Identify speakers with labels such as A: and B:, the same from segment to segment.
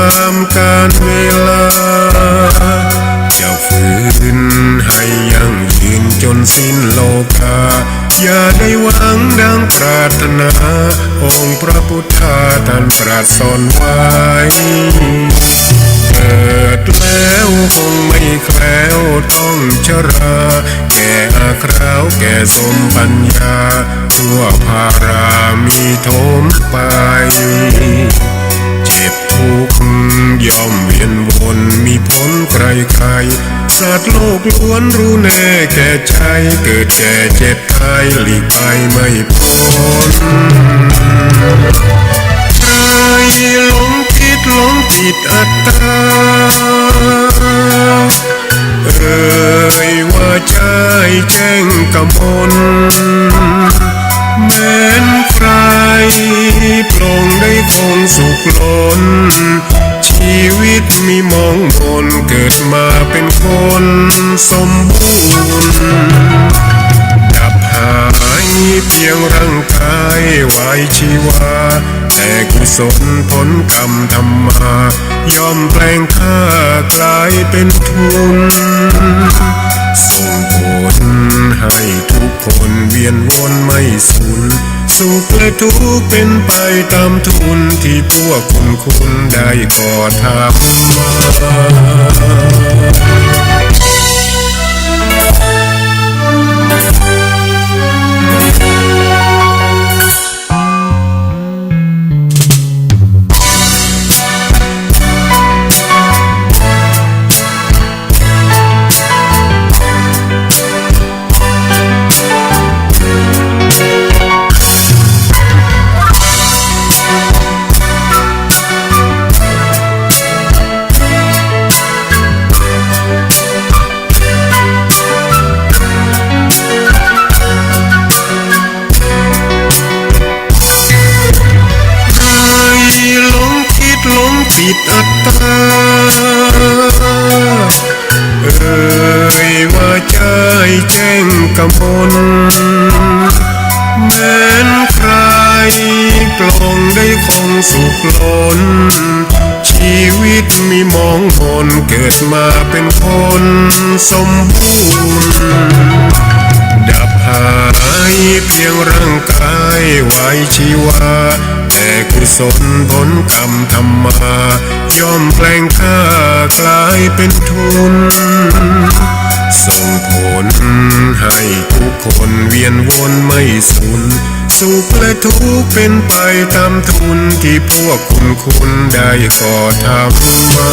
A: ามกาลเวลาจะฝืนให้ยั่งยืนจนสิ้นโลกาอย่าได้หวังดังปรารถนาองค์พระพุทธาท่านตรัสสอนไว้เกิดแล้วคงไม่แคล้วต้องชราแก่อาคราวแก่สมปัญญาทั่วภารามีโถมไปเจ็บทุกข์ย่อมเวียนวนมีพ้นใครๆสัตว์โลกล้วนรู้แน่แก่ใจเกิดแก่เจ็บตายหลีกไปไม่พ้นใจหลงคิดหลงผิดอัตตาว่าใจแจ้งกำมลแม้นใครปลงได้คงสุขล้นชีวิตมีมองมนเกิดมาเป็นคนสมบูรณ์ดับหายเพียงร่างกายไว้ชีวาแต่กุศลผลกรรมธรรมาย่อมแปลงค่ากลายเป็นทุนส่งผลให้ทุกคนเวียนวนไม่สูญสุขและทุกข์เป็นไปตามทุนที่พวกคุณได้ก่อทำมาผิดอัตตาว่าใจแจ้งกำมลแม้นใครปลงได้คงสุขล้นชีวิตมีมองมนเกิดมาเป็นคนสมบูรณ์ดับหายเพียงร่างกายไว้ชีวาแต่กุศลผลกรรมธรรมาย่อมแปลงค่ากลายเป็นทุนส่งผลให้ทุกคนเวียนวนไม่สูญสุขและทุกข์เป็นไปตามทุนที่พวกคุณได้ก่อทำมา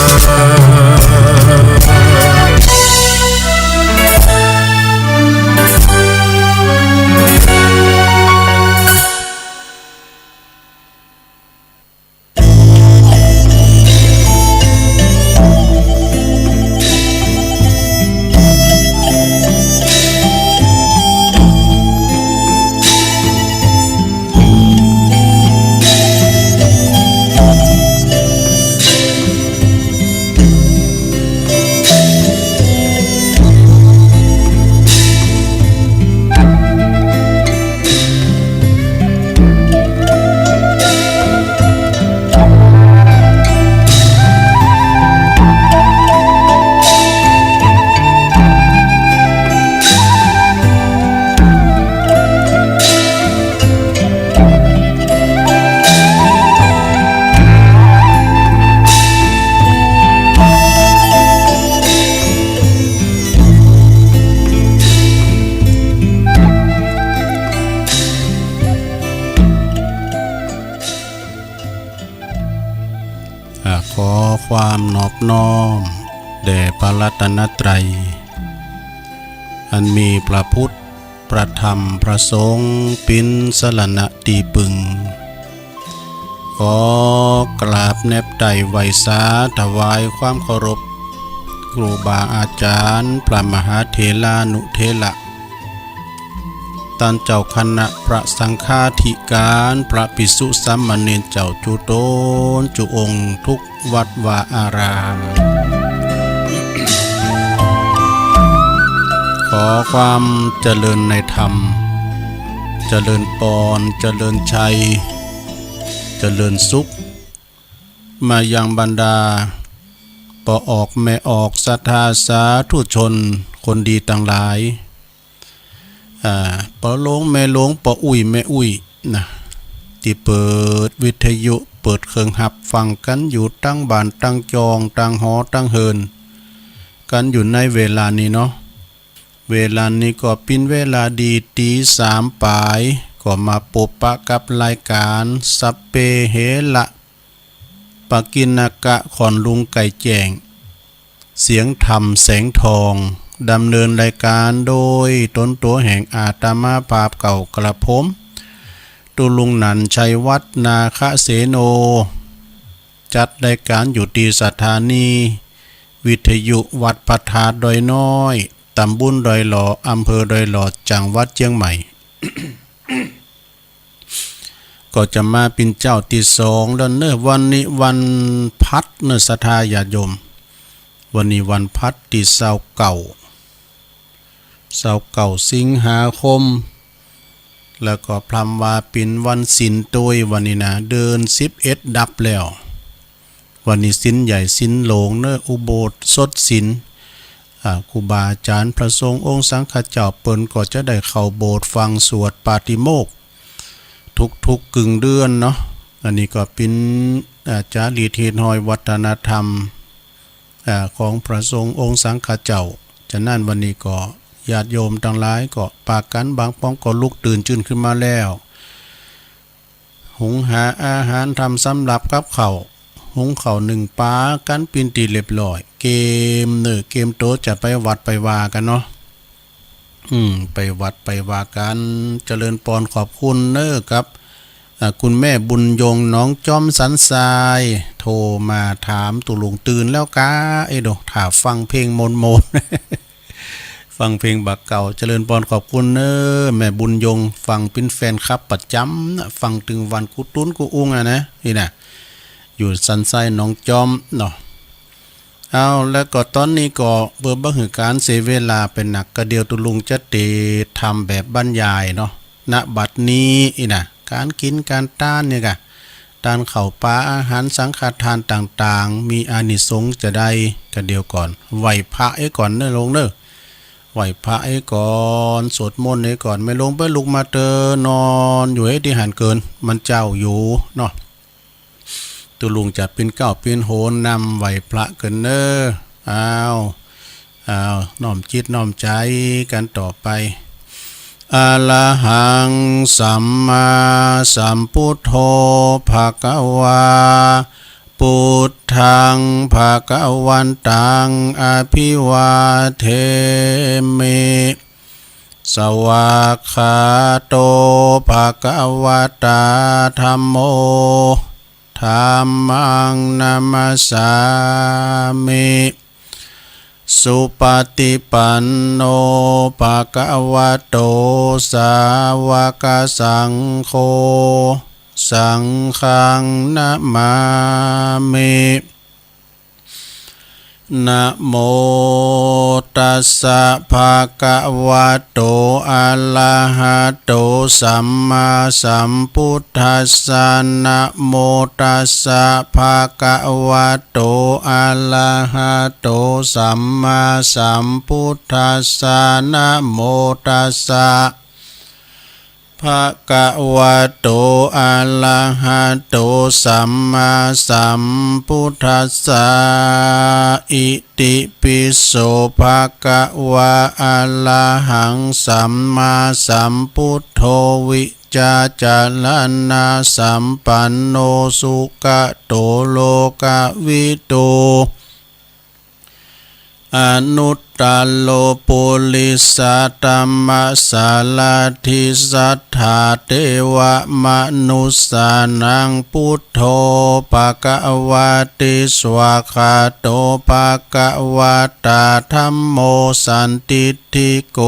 A: ขอความนอบน้อมแด่พระรัตนตรัยอันมีพระพุทธพระธรรมพระสงฆ์เป็นสรณะตีปึงขอกราบแนบไต่ไหวสาถวายความเคารพครูบาอาจารย์พระมหาเถรานุเถระท่านเจ้าคณะพระสังฆาธิการพระภิกษุสามเณรเจ้าจุโตนจุองค์ทุกวัดวาอารามขอความเจริญในธรรมเจริญปอนเจริญชัยเจริญสุข
B: มายังบรรดาปอออกแม่ออกศรัทธาสาธุชนคนดีต่างหลายปอหลวงแม่หลวงปออุ้ยแม่อุ้ยนะที่เปิดวิทยุเปิดเครื่องหับฟังกันอยู่ตั้งบ้านตั้งจองตั้งหอตั้งเฮินกันอยู่ในเวลานี้เนาะเวลานี้ก็เป็นเวลาดีตีสามปลายก็มาปบปะกับรายการสัปเปเหละปากินากะขอนลุงไก่แจงเสียงธรรมแสงทองดำเนินรายการโดยต้นตัวแห่งอาตมาภาพเก่ากระผมตุลุงนันชัยวัฒนาคเสโนจัดรายการอยู่ที่สถานีวิทยุวัดพัทาดอยน้อยตำบลดอยหล่ออำเภอดอยหล่อจังหวัดเชียงใหม่ ก็จะมาเป็นเจ้าที่สองแล้วเนอะวันนี้วันพัดเนอะศรัทธาญาติโยมวันนี้วันพัดที่เสาเก่าสิงหาคมแล้วก็พรำว่าเป็นวันศีลตัวยวันนี้นะเดิน11ดับแล้ววันนี้ศีลใหญ่ศีลโหลงเนอะอุโบสถศีลครูบาอาจารย์พระสงฆ์องค์สังฆเจ้าเปิ้นก็จะได้เข้าโบสถ์ฟังสวดปาติโมกข์ทุกกึ่งเดือนเนาะอันนี้ก็เป็นจารีตเทศหอยวัฒนธรรมของพระสงฆ์องค์สังฆเจ้าฉะนั้นวันนี้ก็ญาติโยมทั้งหลายก็ปากกันบางป้องก็ลุกตื่นจื่นขึ้นมาแล้วหุงหาอาหารทำสำหรับกับข้าวหุงข้าวหนึ่งปากันปินตีเรียบร้อยเกมโตจะไปวัดไปวากันเนาะไปวัดไปวากันเจริญปอนขอบคุณเนอะครับคุณแม่บุญยงน้องจอมสันทรายโทรมาถามตุลุงตื่นแล้วกาถ้าฟังเพลงมนฟังเพลงบักเก่าเจริญปอนขอบคุณเนอะแม่บุญยงฟังเป็นแฟนคลับประจำนะฟังถึงวันกูตุ้นกูอุ้งนะนี่นะอยู่สันทรายน้องจอมเนาะเอาแล้วก็ตอนนี้ก็เบื่อบังหือการเสียเวลาเป็นหนักกระเดียวตุลุงจะเตทำแบบบรรยายเนาะณบัดนี้การกินการต้านเนี่ยต้านเข่าปลาอาหารสังฆทานต่างๆมีอานิสงส์จะได้กระเดียวก่อนไหวพระก่อนเนอะลงเนอะไหวพระก่อนสวดมนต์ก่อนไม่ลงไปลุกมาเตอนอนอยู่ให้ที่หันเกินมันเจ้าอยู่เนาะตุลุงจะเป็นเก้าเป็นโหนนำไหวพระเกินเนอน้อมจิตน้อมใจกันต่อไปอะระหังสัมมาสัมพุทโธภะคะวาพุทธังภะคะวันตังอภิวาเทมิสวากขาโตภะคะวะตาธัมโมธัมมังนามัสสามิสุปฏิปันโนภะคะวะโตสาวกสังโฆสังฆังนะมามินะโมตัสสะภะคะวะโตอะระหะโตสัมมาสัมพุทธัสสะนะโมตัสสะภะคะวะโตอะระหะโตสัมมาสัมพุทธัสสะนะโมตัสสะภะคะวะโตอะระหะโตสัมมาสัมพุทธัสสะอิติปิโสภะคะวะอะระหังสัมมาสัมพุทโธวิจาจารณะสัมปันโนสุขโตโลกวิโตอนุตตโลปุริสตัมมะสาลาธิสัทธาเทวมนุสสานังพุทโธภะคะวะติสวากขาโตภะคะวะตาธัมโมสันติทิโก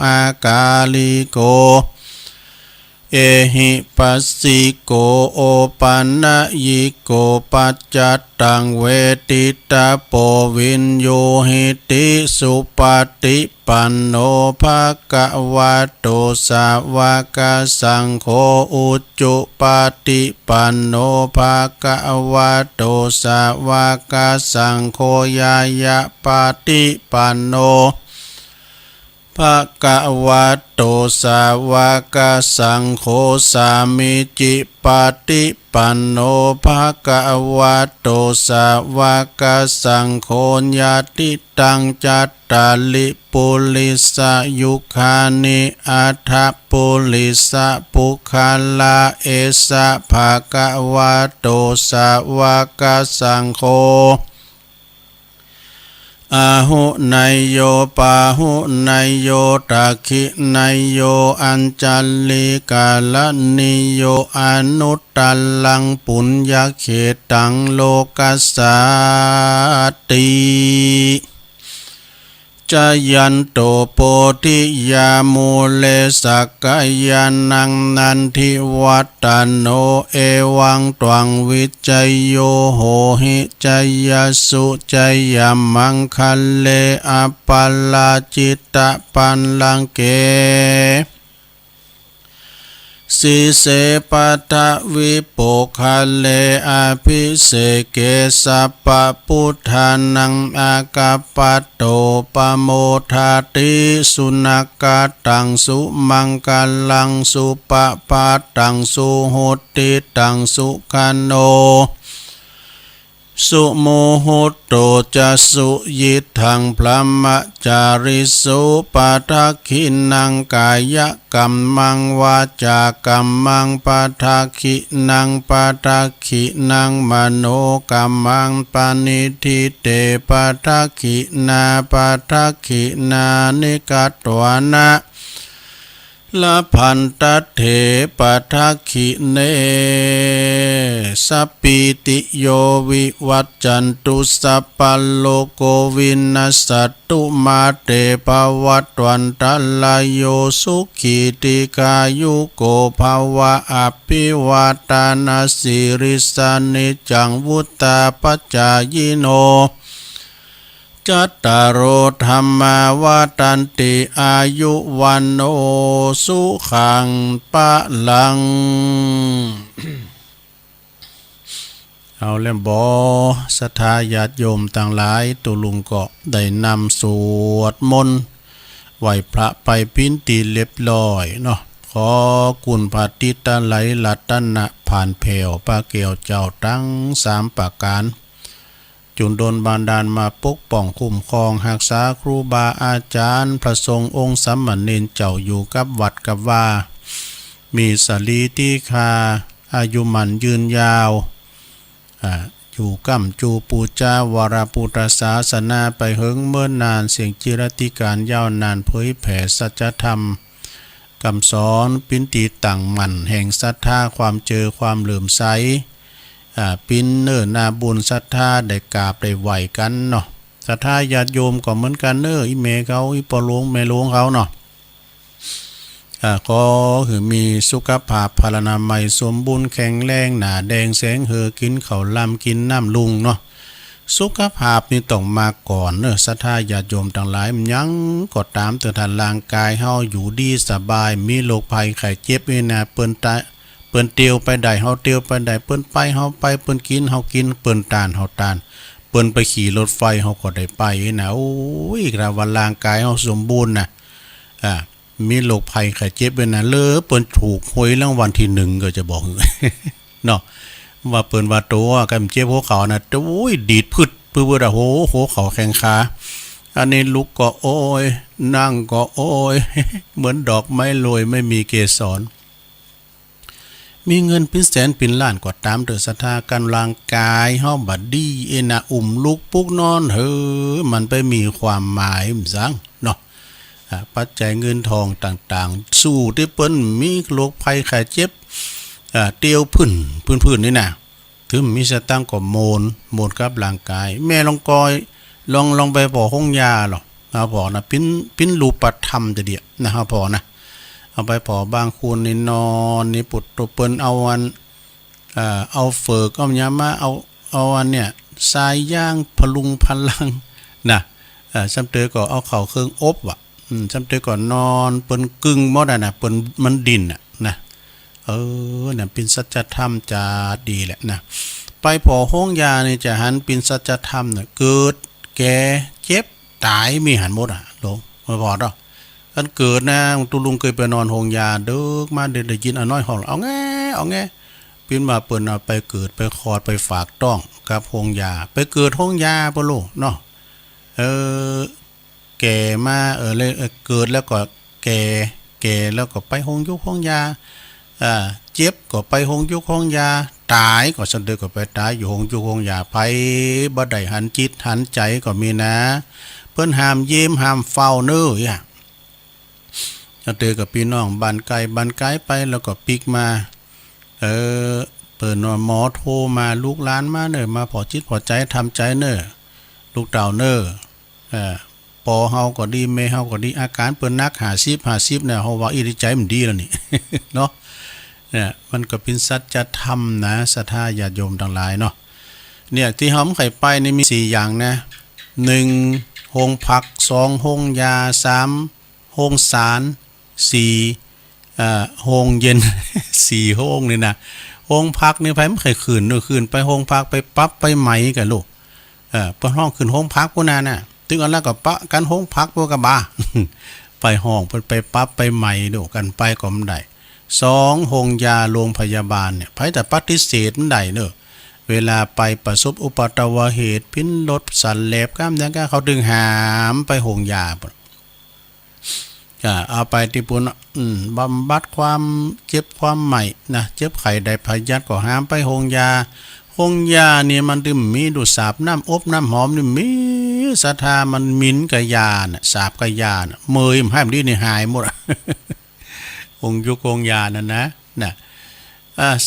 B: อากาลิโก เอหิปัสสิโกโอปันนะยิโกปัจจัตตังเวทิตาโปวินโยหิติสุปฏิปันโนภะคะวะโตสาวกสังโฆอุจจุปฏิปันโนภะคะวะโตสาวกสังโฆยายะปฏิปันโนภะคะวะโตสาวกสังโฆสามิจิปฏิปันโนภะคะวะโตสาวกสังโฆญาติตังจัตตาลิปุลิสยุคานิอัฏฐปุลิสปุคาลาเอสะภะคะวะโตสาวกสังโฆอาหุไนโยปาหุไนโยตักขิไนโยอัญจัลลิกาลนิโยอนุตตัลลังปุญญเขตังโลกัสสาติจายันโตโพธิยามูเลสักกายานังนันทิวัตตโนเอวังตวังวิจัยโยโหหิจัยยสุจัยยมังคัลเลอปัลลาจิตตปันลังเกสิเสปัทวิโปคะเลอภิเสเกสัพพพุทธานังอากาปัตโตปโมทาติสุนักกตังสุมังกลังสุปปาตังสุโหติตังสุขันโนสุโมโหโตจะสุยิทังพระมจาริสุปัทขินังกายกัมมังวาจากัมมังปัทขินังปัทขินังมโนกัมมังปณิทิเตปัทขินาปัทขินานิกัตวานะละพันตเถปัทขิเนสัพพิติโยวิวัจจันตุสัพพะโลโกวินัสสตุมาเตภวัตวันตลายโยสุขีติกายุโกภวะอภิวาทานาสิริสานิจังวุตตาปัจจายโนจัตตารโอธรรมาวาตันติอายุวันโนสุขังปะลัง เอาเล่มบอศรัทธาญาติโยมต่างหลายตุลุงก็ได้นำสวดมนต์ไหวพระไปพินตีเรียบร้อยเนาะขอกุณพระติตาไหลลัตนะผ่านแผ่วปาเกี่ยวเจ้าตั้ง3ประการจุนโดนบานดาลมาปกป้องคุ้มครองรักษาครูบาอาจารย์พระสงฆ์องค์สัมมาเนรเจ้าอยู่กับวัดกับว่ามีสลีติคาอายุมันยืนยาวอยู่กัมจูปูจาวรปุตตศาสนาไปเหิงเมื่อนานเสียงจิรติการยาวนานเผยแผ่สัจธรรมคำสอนปินตีต่างมันแห่งศรัทธาความเจอความเหลื่อมใสปินเนื้อนาบุญศรัทธาได้กราบได้ไหวกันเนาะศรัทธาญาติโยมก็เหมือนกันเนื้ออีเมเขาอีปอหลวงแม่หลวงเขาเนาะก็คือมีสุขภาพพลานามัยสมบูรณ์แข็งแรงหนาแดงแสงเหือกินข้าวลำกินน้ำลุงเนาะสุขภาพนี่ต้องมาก่อนเนอะศรัทธาญาติโยมต่างหลายมันยังก็ตามเตือนทานร่างกายเฮาอยู่ดีสบายมีโรคภัยไข้เจ็บนี่นะเปิ้นตายเปิ้นเตียวไปได้เฮาเตียวไปได้เปิ้นไปเฮาไปเปิ้นกินเฮากินเปิ้นตานเฮาตานเปิ้นไปขี่รถไฟเฮาก็ได้ไปนะโอ้ยกระว่าร่างกายเฮาสมบูรณ์นะมีโรคภัยไข้เจ็บด้วยนะเลิเปิ้นถูกหวยรางวัลที่1ก็จะบอกเนาะว่าเปิ้นว่าตัวกันเจ็บหัวเข่านะโอ้ยดีดพึดปื้อๆโหหัวเข่าแข็งขาอันนี้ลุกก็โอ้ยนั่งก็โอ้ยเหมือนดอกไม้โรยไม่มีเกสรมีเงินเป็นแสนเป็นล้านกว่าตามเด้อศรัทธาการร่างกายเฮาบัดดีนะลุกปุกนอนมันไปมีความหมายซังเนาะปัจจัยเงินทองต่างๆสู้ที่เปิ้นมีโรคภัยไข้เจ็บเตียวพื้นนี่นะถึงมีสตังก็โมนกับร่างกายแม่ลองกอยลองไปพอห้องยาหรอกพอนะปิ้นรูปธรรมจะเดียวนะพอนะ เอาไปพอบางคูนนี่นอนนี่ปุดตัวเปิ้นเอาอันเอาเฟิกเอาหยังมาเอาอันเนี่ยทรายย่างพลุงพลังนะจำเตอก็เอาเข้าเครื่องอบว่ะจำเตอก่อนนอนเปิ้นกึ่งหมดน่ะเปิ้นมันดินน่ะนะเนี่ยเป็นสัจธรรมจะดีแหละนะไปพอห้องยานี่จะหันเป็นสัจธรรมน่ะเกิดแก่เจ็บตายมีหันหมดลงมาพอดอกกันเกิดนะตุลุงเคยไปนอนห้องยาเด้อมาได้ยินน้อยห้องเอาแงปิ้นมาเปิ้นเอาไปเกิดไปคลอดไปฝากต้องกับห้องยาไปเกิดห้องยาบ่ลูกเนาะแก่มาเลยเกิดแล้วก็แก่แล้วก็ไปห้องยุคห้องยาเจ็บก็ไปห้องยุคห้องยาตายก็สันเดอก็ไปตายอยู่ห้องยุคห้องยาไปบ่ได้หันจิตหันใจก็มีนะเพิ่นห้ามเยี่ยมห้ามเฝ้าเน้อสันเดอกับพี่น้องบ้านไกลไปแล้วก็ปิกมาเปิดนอนหมอโทรมาลูกหลานมาเน้อมาพอจิตพอใจทำใจเน้อลูกเต่าเน้อปอเฮาก็ดีแม่เฮาก็ดีอาการเปิ้นนัก50เนี่ยเฮาว่าอีใจมันดีแล้วนี่ เนาะเนี่ยมันก็เป็นสัจธรรมนะศรัทธาญาติโยมทั้งหลายเนาะเนี่ยที่เฮาไข่ไปนี่มี4อย่างนะ1โรงผัก2โรงยา3โรงสาร4โรงเย็น 4โรงนี่นะโรงผักนี่ไผมันเคยขึ้นด้วยขึ้นไปโรงผักไปปั๊บไปไหมกันลูกเปิ้นห้องขึ้นโรงผักพุ่นน่ะตึงอันแล้วก็ปะกันโรงผักพวกกะบา ไปห้องเพิ่นไปปั๊บไปไหมดูกันไปก็บ่ได้2โรงยาโรงพยาบาลเนี่ยไผแต่ปฏิเสธได้เด้อเวลาไปประสบอุบัติเหตุพินรถสั่นแหลบกล้ามจังก็เขาดึงหามไปโรงยาพุ่นเอาไปที่ปุ่นบำบัดความเจ็บความใหม่นะเจ็บไข้ได้พยัดก็หามไปโรงยานี่มันตึมมีดูสาบน้ำอบน้ำหอมนี่มีศรัทธามันมิ้นกับยาน่ะสาบกับยาน่ะเมยให้มันดีนี่หายหมด องค์ยุคองยานั่นนะ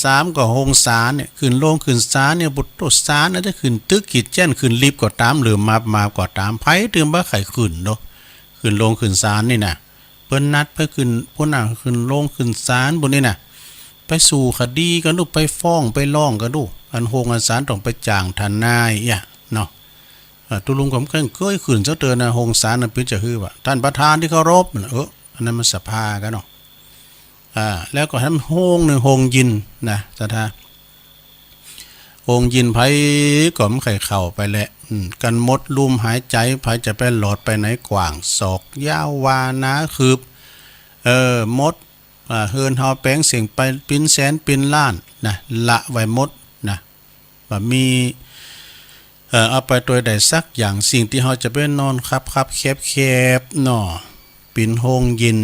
B: 3ก็โรงสารเนี่ยขึ้นโรงขึ้นสารเนี่ยบุตรสารน่ะจะขึ้นตึกกิจแจ้นขึ้นลิฟต์ก็ตามหรือมาก็ตามไผตื่มบ่ไข้ขึ้นเนาะขึ้นโรงขึ้นสารนี่น่ะเปิ้นนัดไปขึ้นพุ่นน่ะขึ้นโรงขึ้นศาลพุ่นนี่น่ะไปสู่คดีกันลูกไปฟ้องไปร้องกันลูกอันโรงอันศาลต้องไปจ้างทนายเนาะตุลุงผมเคยขึ้นซะเตือนนะโรงศาลน่ะเป็นจะฮือว่าท่านประธานที่เคารพอันนั้นมันสภากันเนาะแล้วก็ทำโรงนึงโรงยินนะศรัทธาโรงยินไผก็ไม่เคยเข้าไปแหละกันมดลุมหายใจไผจะไปหลอดไปไหนกว่างศอกยาววานาคืบมดเฮือนเฮาแป้งเสียงไปปิ้นแสนปิ้นล้านนะละไว้มดนะว่ามีเอาไปตัวใดสักอย่างสิ่งที่เฮาจะไปนอนครับแคบเนาะปิ่นโฮงยิน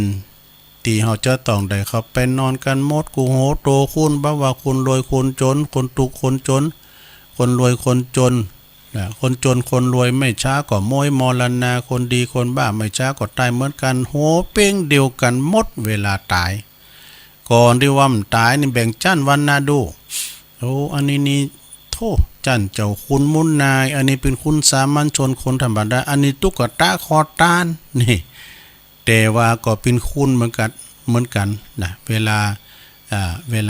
B: ที่เฮาจะต้องได้เข้าไปนอนกันมดกูโหโตคุณบ่ว่าคุณรวยคนจนคนทุกข์คนจนคนรวยคนจนคนจนคนรวยไม่ช้าก็โมยมรณาคนดีคนบ้าไม่ช้าก็ตายเหมือนกันโหเป้งเดียวกันหมดเวลาตายก่อนที่ว่ามันตายนี่แบ่งจั่นวันนาดูอันนี้นี่โทจั่นเจ้าคุณมุนนายอันนี้เป็นคุณสามัญชนคนธรรมดาอันนี้ตุ๊กตาคอตานนี่แต่ว่าก็เป็นคุณเหมือนกันนะเวล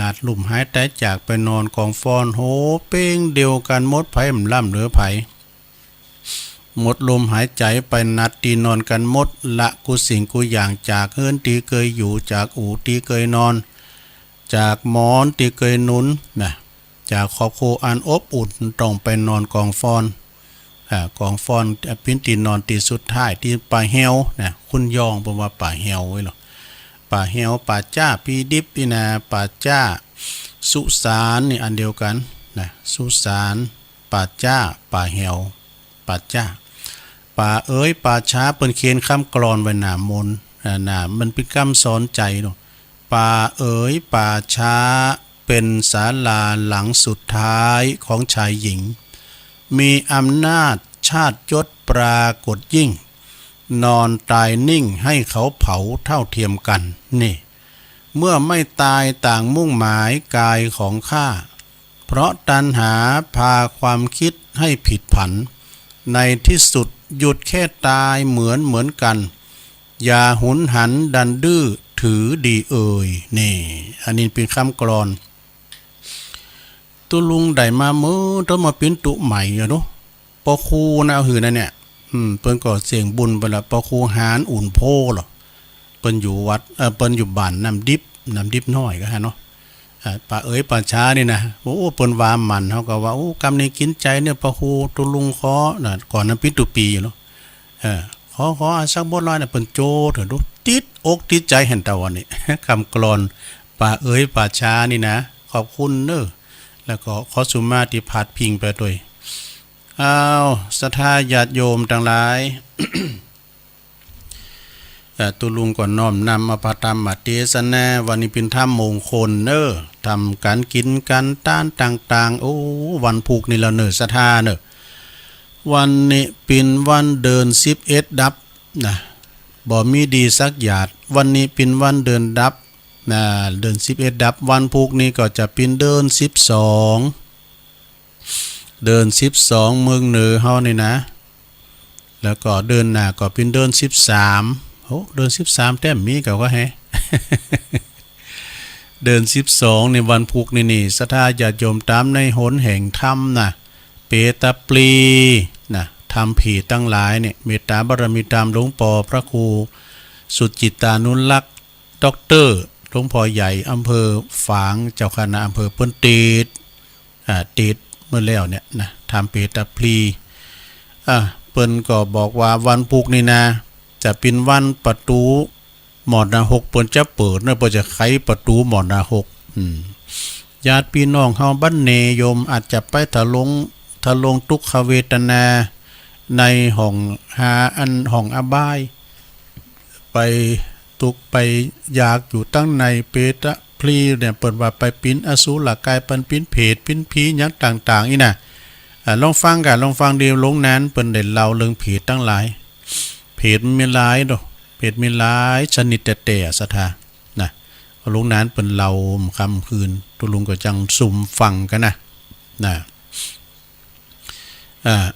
B: าลุ่มหายใจจากไปนอนกองฟอนโหเป้งเดียวกันหมดไผมันล่ำเหลือไผหมดลมหายใจไปนัดตีนอนกันหมดละกูสิ่งกูอย่างจากเฮือนตีเคยอยู่จากอู่ตีเคยนอนจากหมอนตีเคยนุนนะจากครอบครัวอันอบอุ่นต้องไปนอนกองฟอนกองฟอนพินตีนอนตีสุดท้ายที่ป่าเฮวนะคุณยองบอกว่าป่าเฮวไว้หรอป่าเฮวป่าจ้าปีดิบนี่นะป่าจ้าสุสานนี่อันเดียวกันนะสุสานป่าจ้าป่าเฮวป่าจ้าป่าป่าช้าเปิ้นเขียนคำกลอนไว้หน้ามนมันเป็นคำสอนใจเนาะป่าป่าช้าเป็นศาลาหลังสุดท้ายของชายหญิงมีอำนาจชาติยศปรากฏยิ่งนอนตายนิ่งให้เขาเผาเท่าเทียมกันนี่เมื่อไม่ตายต่างมุ่งหมายกายของข้าเพราะตัณหาพาความคิดให้ผิดผันในที่สุดหยุดแค่ตายเหมือนกันอย่าหุนหันดันดื้อถ ถือดีเอ่ยนี่อันนี้เป็นคำกลอนตุลุงได้มาเมื่อต้องมาเป็นตุใหม่เนาะปอคูนะหือนั่นเนี่ยเปิ้นก็เสียงบุญไปละปอคูหารอุ่นโพหรอเปิ้นอยู่วัดเปิ้นอยู่บ้านน้ำดิบน้อยก็ฮะเนาะป่าเอ๋ยป่าช้านี่นะโอ้เปิ้นว่ามันเฮาก็ว่าโอ้กำนี้กินใจเนี่ยปอคูตุลุงขอน่ะก่อนนั้นปิตุปีเนาะขอสักบ่ร้อยน่ะเปิ้นโจเถอะดูติดอกติดใจเห็นตะวันนี่ คำกลอนป่าเอ๋ยป่าช้านี่นะขอบคุณเด้อแล้วก็ขอสุมาที่พาดพิงไปด้วยอ้าวศรัทธาญาติโยมทั้งหลาย ตุลุงก่อนน้อมนำมาประธรรมเทศนาวันนี้เป็นธรรมมงคลเนอทำการกินกันต้านต่างๆโอ้วันผูกนี่ละเนอศรัทธาเนอวันนี้เป็นวันเดิน11ดับนะบ่มีดีสักหยาดวันนี้เป็นวันเดินดับนะเดิน11ดับวันผูกนี้ก็จะเป็นเดิน12เดิน12เมืองเหนือเฮานี่นะแล้วก็เดินหน้าก็เป็นเดิน13โอ้เดิน13แต้มมีก็ว่าแฮ เดิน12ในวันพุกนี่ศรัทธาญาติโยมตามในหนแห่งธรรมนะเปตปลีนะทำผีตั้งหลายเนี่ยเมตตาบารมีตามหลวงปอพระครูสุจิตานุลักษ์ด็อกเตอร์หลวงพ่อใหญ่อำเภอฝางเจ้าคณะอำเภอเปิ้นตีดเมื่อแล้วเนี่ยนะทำเปตปลีเปิ้นก็บอกว่าวันพุกนี่นะจะเป็นวันประตูหมอนา6เปิ้นจะเปิดเนาะเปิ้นจะไขประตูหมอนา6ญาติพี่น้องเฮาบ้านเนยมอาจจะไปทะลงทุกขเวทนาในห้องห้องอบายไปตุกไปอยากอยู่ตั้งในเปตะพลีเนี่ยเปิดว่าไปปิ้นอสูรกายปันปิ้นเพศปิ้นผีหยังต่างๆนี่น่ะลองฟังเดียวลงนั้นเปิ้นได้เล่าเรื่องผีตั้งหลายเพศมีหลายดอกเพศมีหลายชนิดแต่ศรัทธานะลงนั้นเปิ้นเล่าค่ำคืนตุลุงก็จังสุ่มฟังกันนะ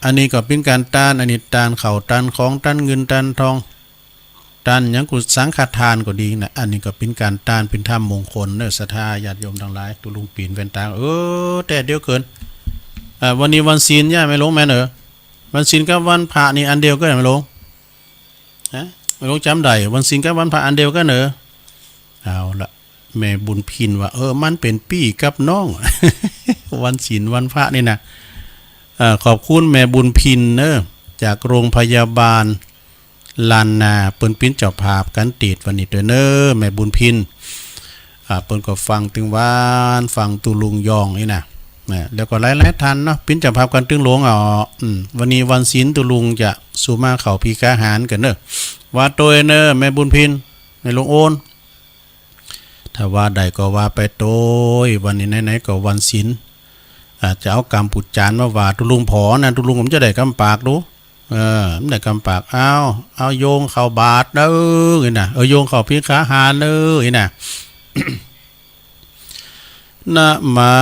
B: อันนี้ก็เป็นการต้านอันนี้ต้านเข่าต้านของต้านเงินต้านทองต้านยังกุสังฆทานก็ดีนะอันนี้ก็เป็นการต้านเป็นธรรมมงคลเด้อศรัทธาญาติโยมทั้งหลายตุลุงปีนแว่นตาแต่เดียวเกินวันนี้วันศีลย่าไม่ลงแม่นวันศีลกับวันพระนี่อันเดียวก็ไม่ลงไม่ลงจำได้วันศีลกับวันพระอันเดียวก็เอาละแม่บุญพินว่ามันเป็นปี้กับน้อง วันศีลวันพระนี่นะขอบคุณแม่บุญพินจากโรงพยาบาลลานนาเปิ้นปิ้นเจ้าภาพกันติดวันนี้ด้วยแม่บุญพินเปิ้นก็ฟังถึงวานฟังตุลุงยองนี่นะแล้วก็หลายๆท่านเนาะปิ้นเจ้าภาพกันตึงหลวงวันนี้วันศีลตุลุงจะสุมาเขาพีกาหารกันว่าโตยแม่บุญพินในหลวงโอนถ้าว่าใดก็ว่าไปโตยวันนี้ไหนๆก็วันศีลจะเอากรรมปุจจานมาว่าตุลุงผอนะตุลุงผมจะได้กำปากดูมันได้กำปากเอาโยงเข้าบาทเด้อนี่นะโยงเข้าพิกาหารเด้อนี่นะ นะมา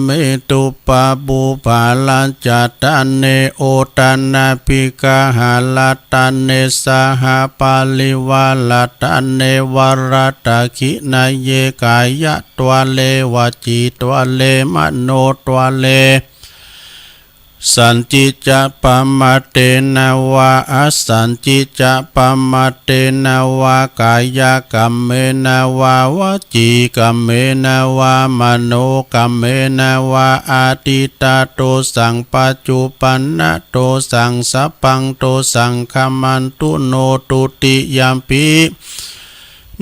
B: เมตุปะบุปาลัจจตเนโอตันาปิกาหาลตันเนสหปาลิวาลตันเนวรตะขินาเยกายะตัวเลวจีตัวเลมโนตัวเลสันจิจะปะมาเตนาวาอสันจิจะปะมาเตนาวากายกรรมเมนาวาวจีกรรมเมนาวามโนกรรมเมนาวาอาติตาโตสังปัจจุปันนะโตสังสัพพังโตสังคมันตุโนตุติยัมปิ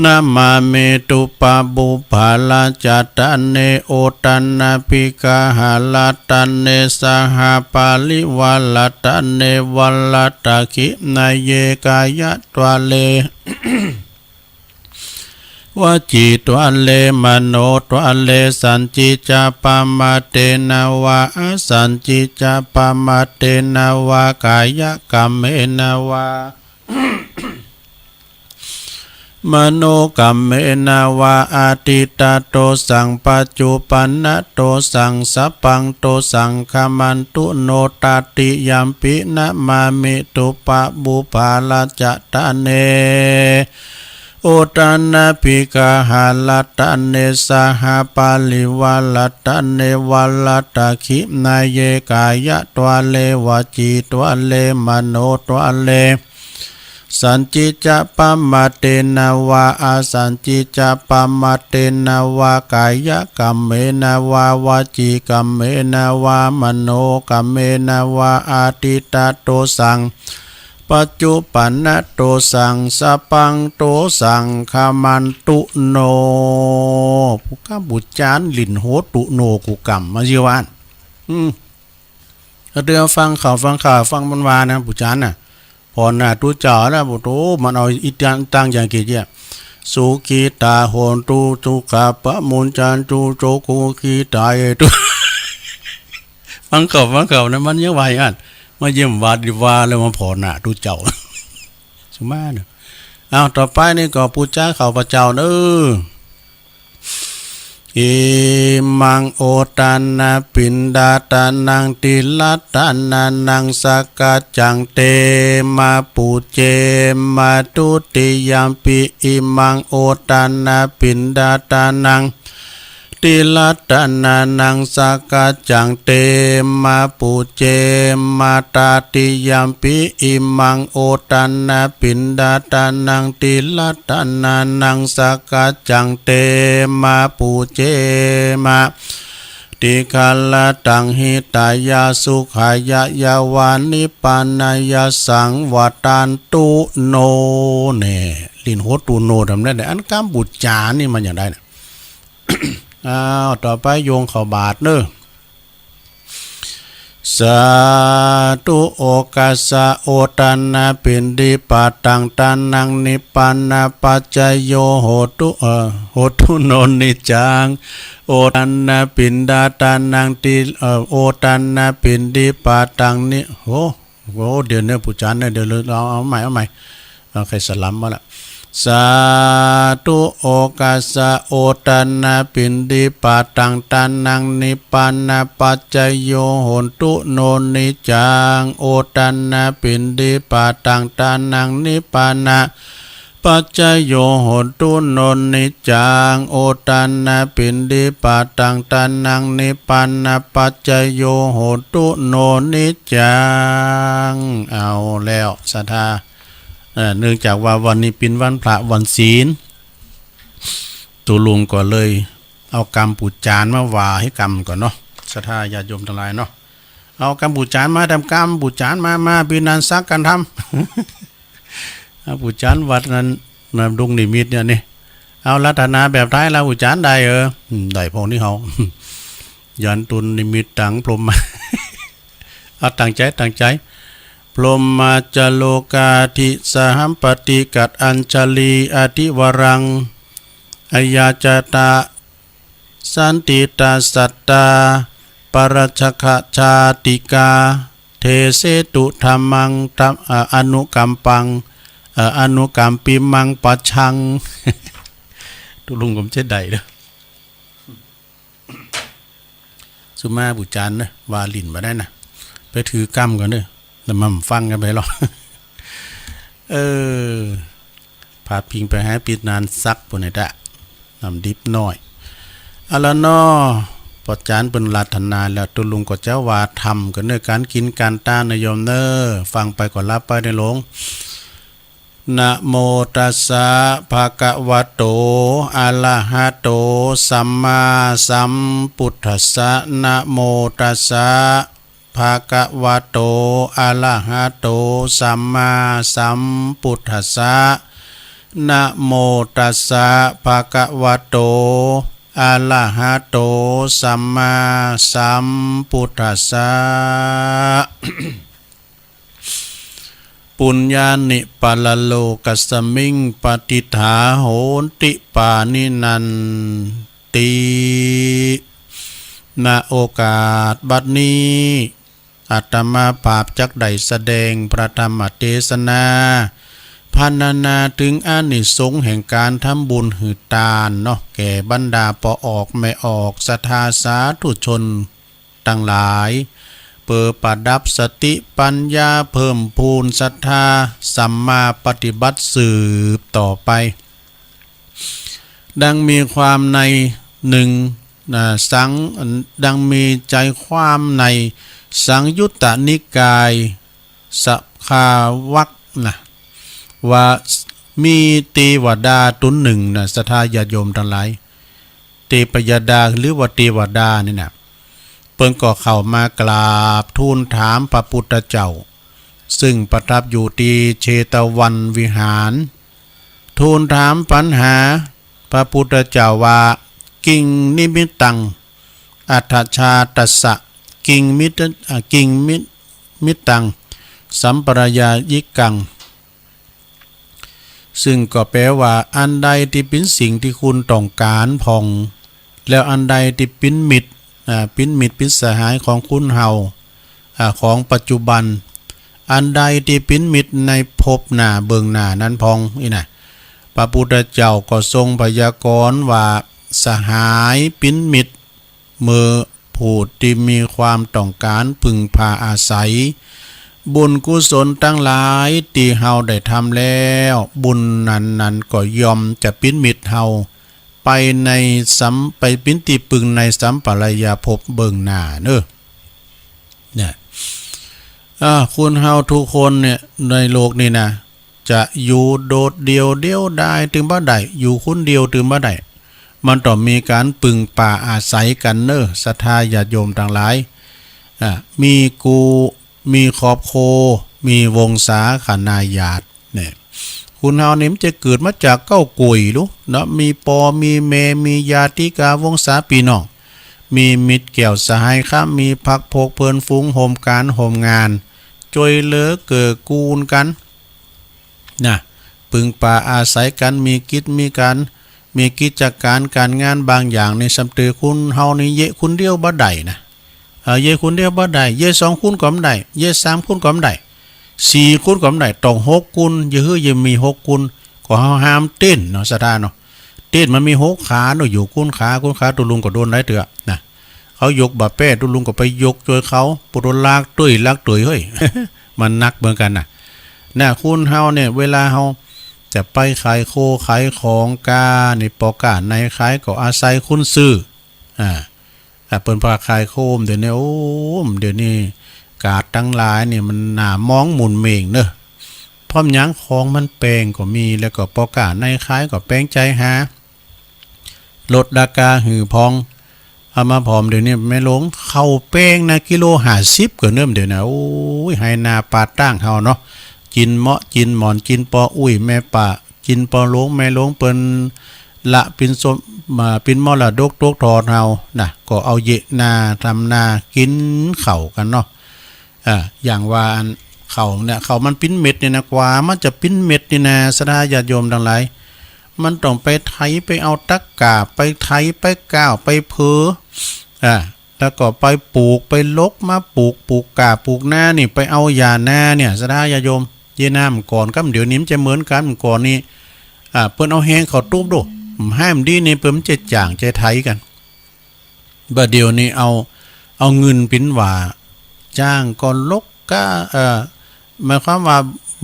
B: นะมาเมตุปะบุภาลจตเนโอตันนาปิกาหาลตันเนสหปาลิวาลตันเนวัลตะขินาเยกายะตัวเล วจีตัวเลมโนตัวเลสันจิจาปมาเตนาวาสันจิจาปมาเตนาวากายกรรมเมนาวา มโนกรรมเมนาวาอาติตาโตสังปัจจุปันนะโตสังสัพพังโตสังคมันตุโนตติยัมปินะมามิตุปะบุปาลจตเน โอตันนาภิกาหาลตันเนสหปาลิวาลตันเนวัลตะขินายเยกายะตัวเลวจีตัวเลมโนตัวเลสันจิจะปัมมาเตนาวาอาสันจิจะปัมมาเตนาวากายกัมเมนาวาวาจีกัมเมนาวามโนกัมเมนาวาอาติตาโตสังปัจจุปันนโตสังสปังโตสังขมันตุโนผู้กำบุจานลินโหตุโนกุกรรมมาเยาวานเดือฟังข่าวฟังมันวานะบุจานน่ะพอน่ะตุจ่าแล้วบุโตมันเอาอีตั้งอย่างเกียสุขีตาโหนตุตุกะปะมุนจันตุโจกุขีตาเอตุฟังข่าวนะมันยังไหวอ่ะมาเยี่ยมวาดิวาแล้วมาพอหน้าตุเจ้าสมาเนี่ยเอาต่อไปนี่ก็ปูจ้าข่าวพระเจ้าเด้ออิมังโอตานาปินดาตานังติลัตตานานังสกัจจังเตมาปูเจมาตุติยามปิอิมังโอตานาปินดาตานังติลัตตานานังสกัจจังเตมาปูเจมาตาติยามปิอิมังโอตานาปินดาตานังติลัตตานานังสกัจจังเตมาปูเจมาติคาลตังหิตายาสุขายะยาวานิปานายาสังวตานตุโนเนลินโหตุโนทำได้แต่อันกามบุจจานี่มันอย่างไรเนี่ย อ้าวต่อไปโยงเข้าบาทเนอะสาธุโอกาสะโอตันนาปินดิปัตตังตันนังนิปันนาปัจจโยโหตุโนนิจังโอตันนาปินดาตันนังติโอตันนาปินดิปัตตังนิโหเดี๋ยวเนี่ยผู้จันเนี่ยเดี๋ยวเอาใหม่เอาใครสลัมมาละสาธุโอกาสะโอตันนาปินดิปัตตังตันนังนิปันนาปัจจโยโหตุโนนิจังโอตันนาปินดิปัตตังตันนังนิปันนาปัจจโยโหตุโนนิจังโอตันนาปินดิปัตตังตันนังนิปันนาปัจจโยโหตุโนนิจังเอาแล้วศรัทธาเนื่องจากว่าวันนี้เป็นวันพระวันศีลตุลุงก็เลยเอากรรมปูจานมาว่าให้กรรมก่อนเนาะศรัทธาญาติโยมทั้งหลายเนาะเอากรรมปูจานมาทำกรรมปูจานมาปีนันซักกันทำปูจานวัดนั้นนำดงนิมิตเนี่ยนี่เอาลัทนาแบบท้ายเราปูจานได้ได้พอนี้เขายันตุนนิมิตตังพรหมเอาตั้งใจพรหมจโลกาธิสหัมปติกัดอัญชลีอธิวรังอยาจตาสันติตาสัตตาปรัชขชาติกาเทเสตุธรรมังอนุกัมปังอนุกัมปิมังปัจฉังตุลุงผมเช็ดใดเด้อสุมาบุจานนะวาลินมาได้นะไปถือกรรมก่อนเด้อแล้วมาฟังกันไปหรอพาพิงไปให้ปิดนานซักปุ่นไอ้ดะนำดิบน้อยอะละนอปอจานเป็นลาธนาแล้วตุลุงก็เจ้าว่าทำกันเนื้อการกินการต้านนโยมเนอฟังไปก่อนรับไปในหลวงนะโมตัสสะภะคะวะโตอะระหะโตสัมมาสัมพุทธัสสะนะโมตัสสะภะคะวะโตอะระหะโตสัมมาสัมพุทธัสสะนะโมตัสสะภะคะวะโตอะระหะโตสัมมาสัมพุทธัสสะ ปุญญานิปัลโลกัสมิงปฏิฐาโหนติปานินันติณโอกาสบัดนี้อาตมาภาพจักได้แสดงพระธรรมเทศนาพรรณนาถึงอานิสงส์แห่งการทำบุญหือทานเนาะแก่บรรดาปออกไม่ออกศรัทธาสาธุชนทั้งหลายเปิดประดับสติปัญญาเพิ่มพูนศรัทธาสัมมาปฏิบัติสืบต่อไป ดังมีความในหนึ่งสังดังมีใจความในสังยุตตนิกายสภาวักนะว่ามีเทวดาตนหนึ่งนะศรัทธาญาติโยมทั้งหลายเทพยดาหรือว่าเทวดานี่นะเพิ่นก็เข้ามากราบทูลถามพระพุทธเจ้าซึ่งประทับอยู่ที่เชตวันวิหารทูลถามปัญหาพระพุทธเจ้าว่ากิงนิมิตตังอัฏฐชาตัสสะกิงมิตตังสัมปรายายิกังซึ่งก็แปลว่าอันใดที่เป็นสิ่งที่คุณต้องการพองแล้วอันใดที่เป็นมิตรเป็นสหายของคุณเฮาของปัจจุบันอันใดที่เป็นมิตรในภพหน้าเบื้องหน้านั้นพองนี่นะพระพุทธเจ้าก็ทรงพยากรณ์ว่าสหายเป็นมิตรเมื่อผู้ที่มีความต้องการพึ่งพาอาศัยบุญกุศลทั้งหลายที่เฮาได้ทำแล้วบุญนั้นก็ยอมจะเป็นมิตรเฮาไปเป็นที่ปึงในสัมปรายภพเบื้องหน้าเนี่ยคุณเฮาทุกคนเนี่ยในโลกนี้นะจะอยู่โดดเดี่ยวได้ถึงบ่ได้อยู่คนเดียวถึงบ่ได้มันต้องมีการปึงป่าอาศัยกันศรัทธาญาติโยมทั้งหลายมีกูมีครอบครัวมีวงศาคณาญาติเนี่ยคุณเฮานี่มันจะเกิดมาจากเก้ากุยลูกเนาะมีปอมีแม่มีญาติกาวงศาพี่น้องมีมิตรแก้วสหายครับมีพักพกเพิ่นฟุ้งโฮมการโฮมงานจอยเหลือเกิดกูลกันนะปึงป่าอาศัยกันมีกิจการการงานบางอย่างในสำเตือคุณเฮานี่เยคุณเดียวบ่ได้นะเยคุณเดียวบ่ได้เยสองคุณก็บ่ได้เยสามคุณก็บ่ได้สี่คุณก็บ่ได้ต้องหกคุณยังมีหกคุณก็เฮาห้ามเต้นเนาะศรัทธาเนาะเต้นมันมีหกขาเนาะอยู่คุณขาตุลุงก็โดนได้เถอะนะเขายกบาแป้ตุลุงก็ไปยกช่วยเขาปุโรลากตุ้ยเฮ้ย มันนักเหมือนกันน่ะคุณเฮาเนี่ยเวลาเฮาจะไปขายโคขายของกาในปอกาในขายก็อาศัยคุณซื้อเปิ้นพาขายโคมเดี๋ยวนี้กาดทั้งหลายเนี่ยมันหน้ามองหมุนเมงพร้อมหยังของมันแปลงก็มีแล้วก็ปอกาในขายก็แปลงใจหาลดราคาหือพองเอามาผอมเดี๋ยวนี้แม่ลงเข้าแป้งนะกิโล50ก็เนิ่มเดี๋ยวนะโอ้ยให้นาปาตั้งเฮาเนาะกินเมาะกินหมอนกินปออุ้ยแม่ป่ากินปอหลงแม่หลงเปิ้นละปินสมมาปินมอละดกทอเฮานะก็เอาเยนาทำนากินข้าวกันเนาะอย่างว่าข้าวเนี่ยข้าวมันปิ้นเม็ดเนี่ยนะกว่ามันจะปิ้นเม็ดนี่นะศรัทธาญาติโยมทั้งหลายมันต้องไปไถไปเอาตะกาไปไถไปก้าวไปเพอแล้วก็ไปปลูกไปลกมาปลูกกาปลูกหน้านี่ไปเอายาหน้าเนี่ยศรัทธาญาติโยมเยน้ำก่อนก็เดี๋ยวนี้มันจะเหมือนกันก่อนนี่เปิ้นเอาแห้งเขาตุ้มดูห้ามดีนี่เปิ้นจะจ่างจะไถกันบ่เดี๋ยวนี้เอาเงินปิ้นว่าจ้างก่อนลกก็หมายความว่า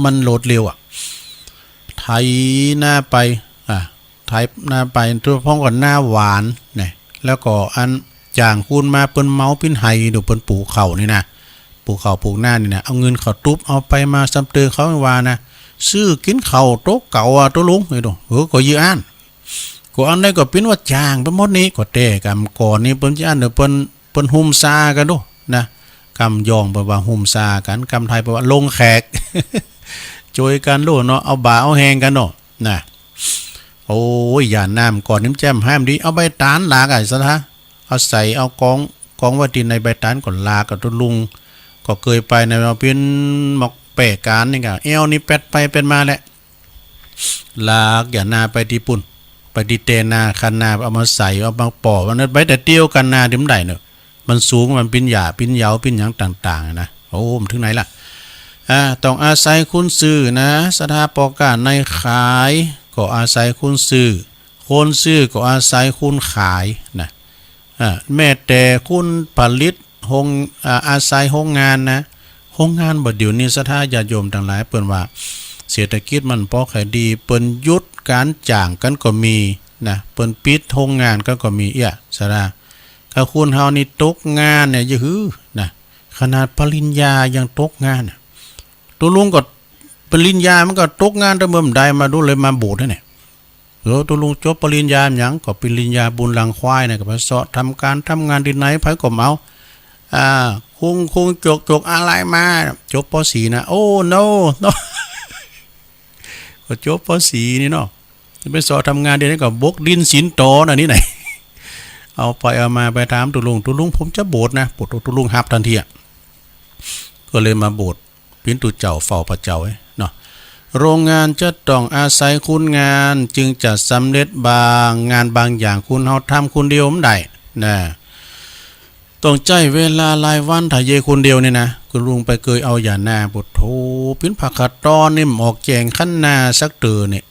B: มันโหลดเร็วไถหน้าไปไถหน้าไปตัวพ้องก่อนหน้าหวานเนี่ยแล้วก็อันจ่างคูณมาเปิ้นเมาปิ้นไห้ดูเปิ้นปลูกข้าวนี่นะปลูกข้าวปลูกหน้านี่นะเอาเงินเขาตุ๊บเอาไปมาซ้ำเตือเขาว่านะซื้อกินข้าวโต๊ะเก่าตัวลุงไอ้ดูก็ยื้ออันได้ก็เป็นว่าจ่างไปหมดนี้ก็แต่กำก่อนนี่เปิ้นจะอันเดี๋ยวเปิ้นหุ่มซากันดูนะกำยองไปว่าหุ่มซากันกำไทยไปว่าลงแขกโจยกันดูเนาะเอาบ่าเอาแหงกันเนาะนะโอ้ยอย่าน้ำก่อนนิ้มแจ่มห้ามดีเอาใบตาลลากซะนะเอาใส่เอากองว่าดินในใบตาลก่อนลากับตัวลุงก็เคยไปในเราเป็นหมอกแปะการนี่ก็เอวนี่เป็ดไปเป็นมาแหละลากอย่านาไปที่ปุ่นไปที่เตนาคันนาเอามาใส่เอามาปอกมันไปแต่เตี้ยวกันนาดิ้มได้เนอะมันสูงมันปิ้นหยาปิ้นเหยาปิ้นหยังต่างๆนะโอ้มถึงไหนล่ะต้องอาศัยคุณซื้อนะสถาปกาในขายก็อาศัยคุณซื้อคนซื้อก็อาศัยคุณขายนะแม้แต่คุณผลิตอาศัยโรงงานนะโรงงานบ่เดี๋ยวนี้ศรัทธาญาติโยมทั้งหลายเปิ้นว่าเศรษฐกิจมันพอขายดีเปิ้นยุดการจ้างกันก็มี นะเปิ้นปิดโรงงานก็มีซะนะถ้าคุณเฮานี่ตกงานเนี่ยอย่าฮือนะขนาดปริญญายังตกงานตัวลุงก็ปริญญามันก็ตกงานแต่เมื่อใดมาดูเลยมาโบสถ์เนี่ยตัวลุงจบปริญญาหยังก็ปริญญาบุญหลังควายเนี่ยก็ไปเสาะทำงานที่ไหนไผก็เมาคงจกอะไรมาจบป .4 นะโอ้ no ก็จบป .4 นี่เนาะจะไปสอบทำงานเดี๋ยวนี้ก็บกดินสินโตนะนี่ไหนเอาไปเอามาไปถามตุลุงผมจะโบสถ์นะโบสถ์ตุลุงฮับทันทีก็เลยมาโบสถ์ปิ้นตุเจ้าเฝ้าพระเจ้าเนาะโรงงานจะต้องอาศัยคุณงานจึงจะสำเร็จบางงานบางอย่างคุณเฮาทำคุณเดียวไม่ได้นะต้องใจเวลารายวันถ้าเยคนเดียวนี่นะคุณลุงไปเคยเอาอย่าหน้าบทโธปิ้นผักขัดตอนนี่ออกแจงขั้นหน้าสักเตือเนี่ย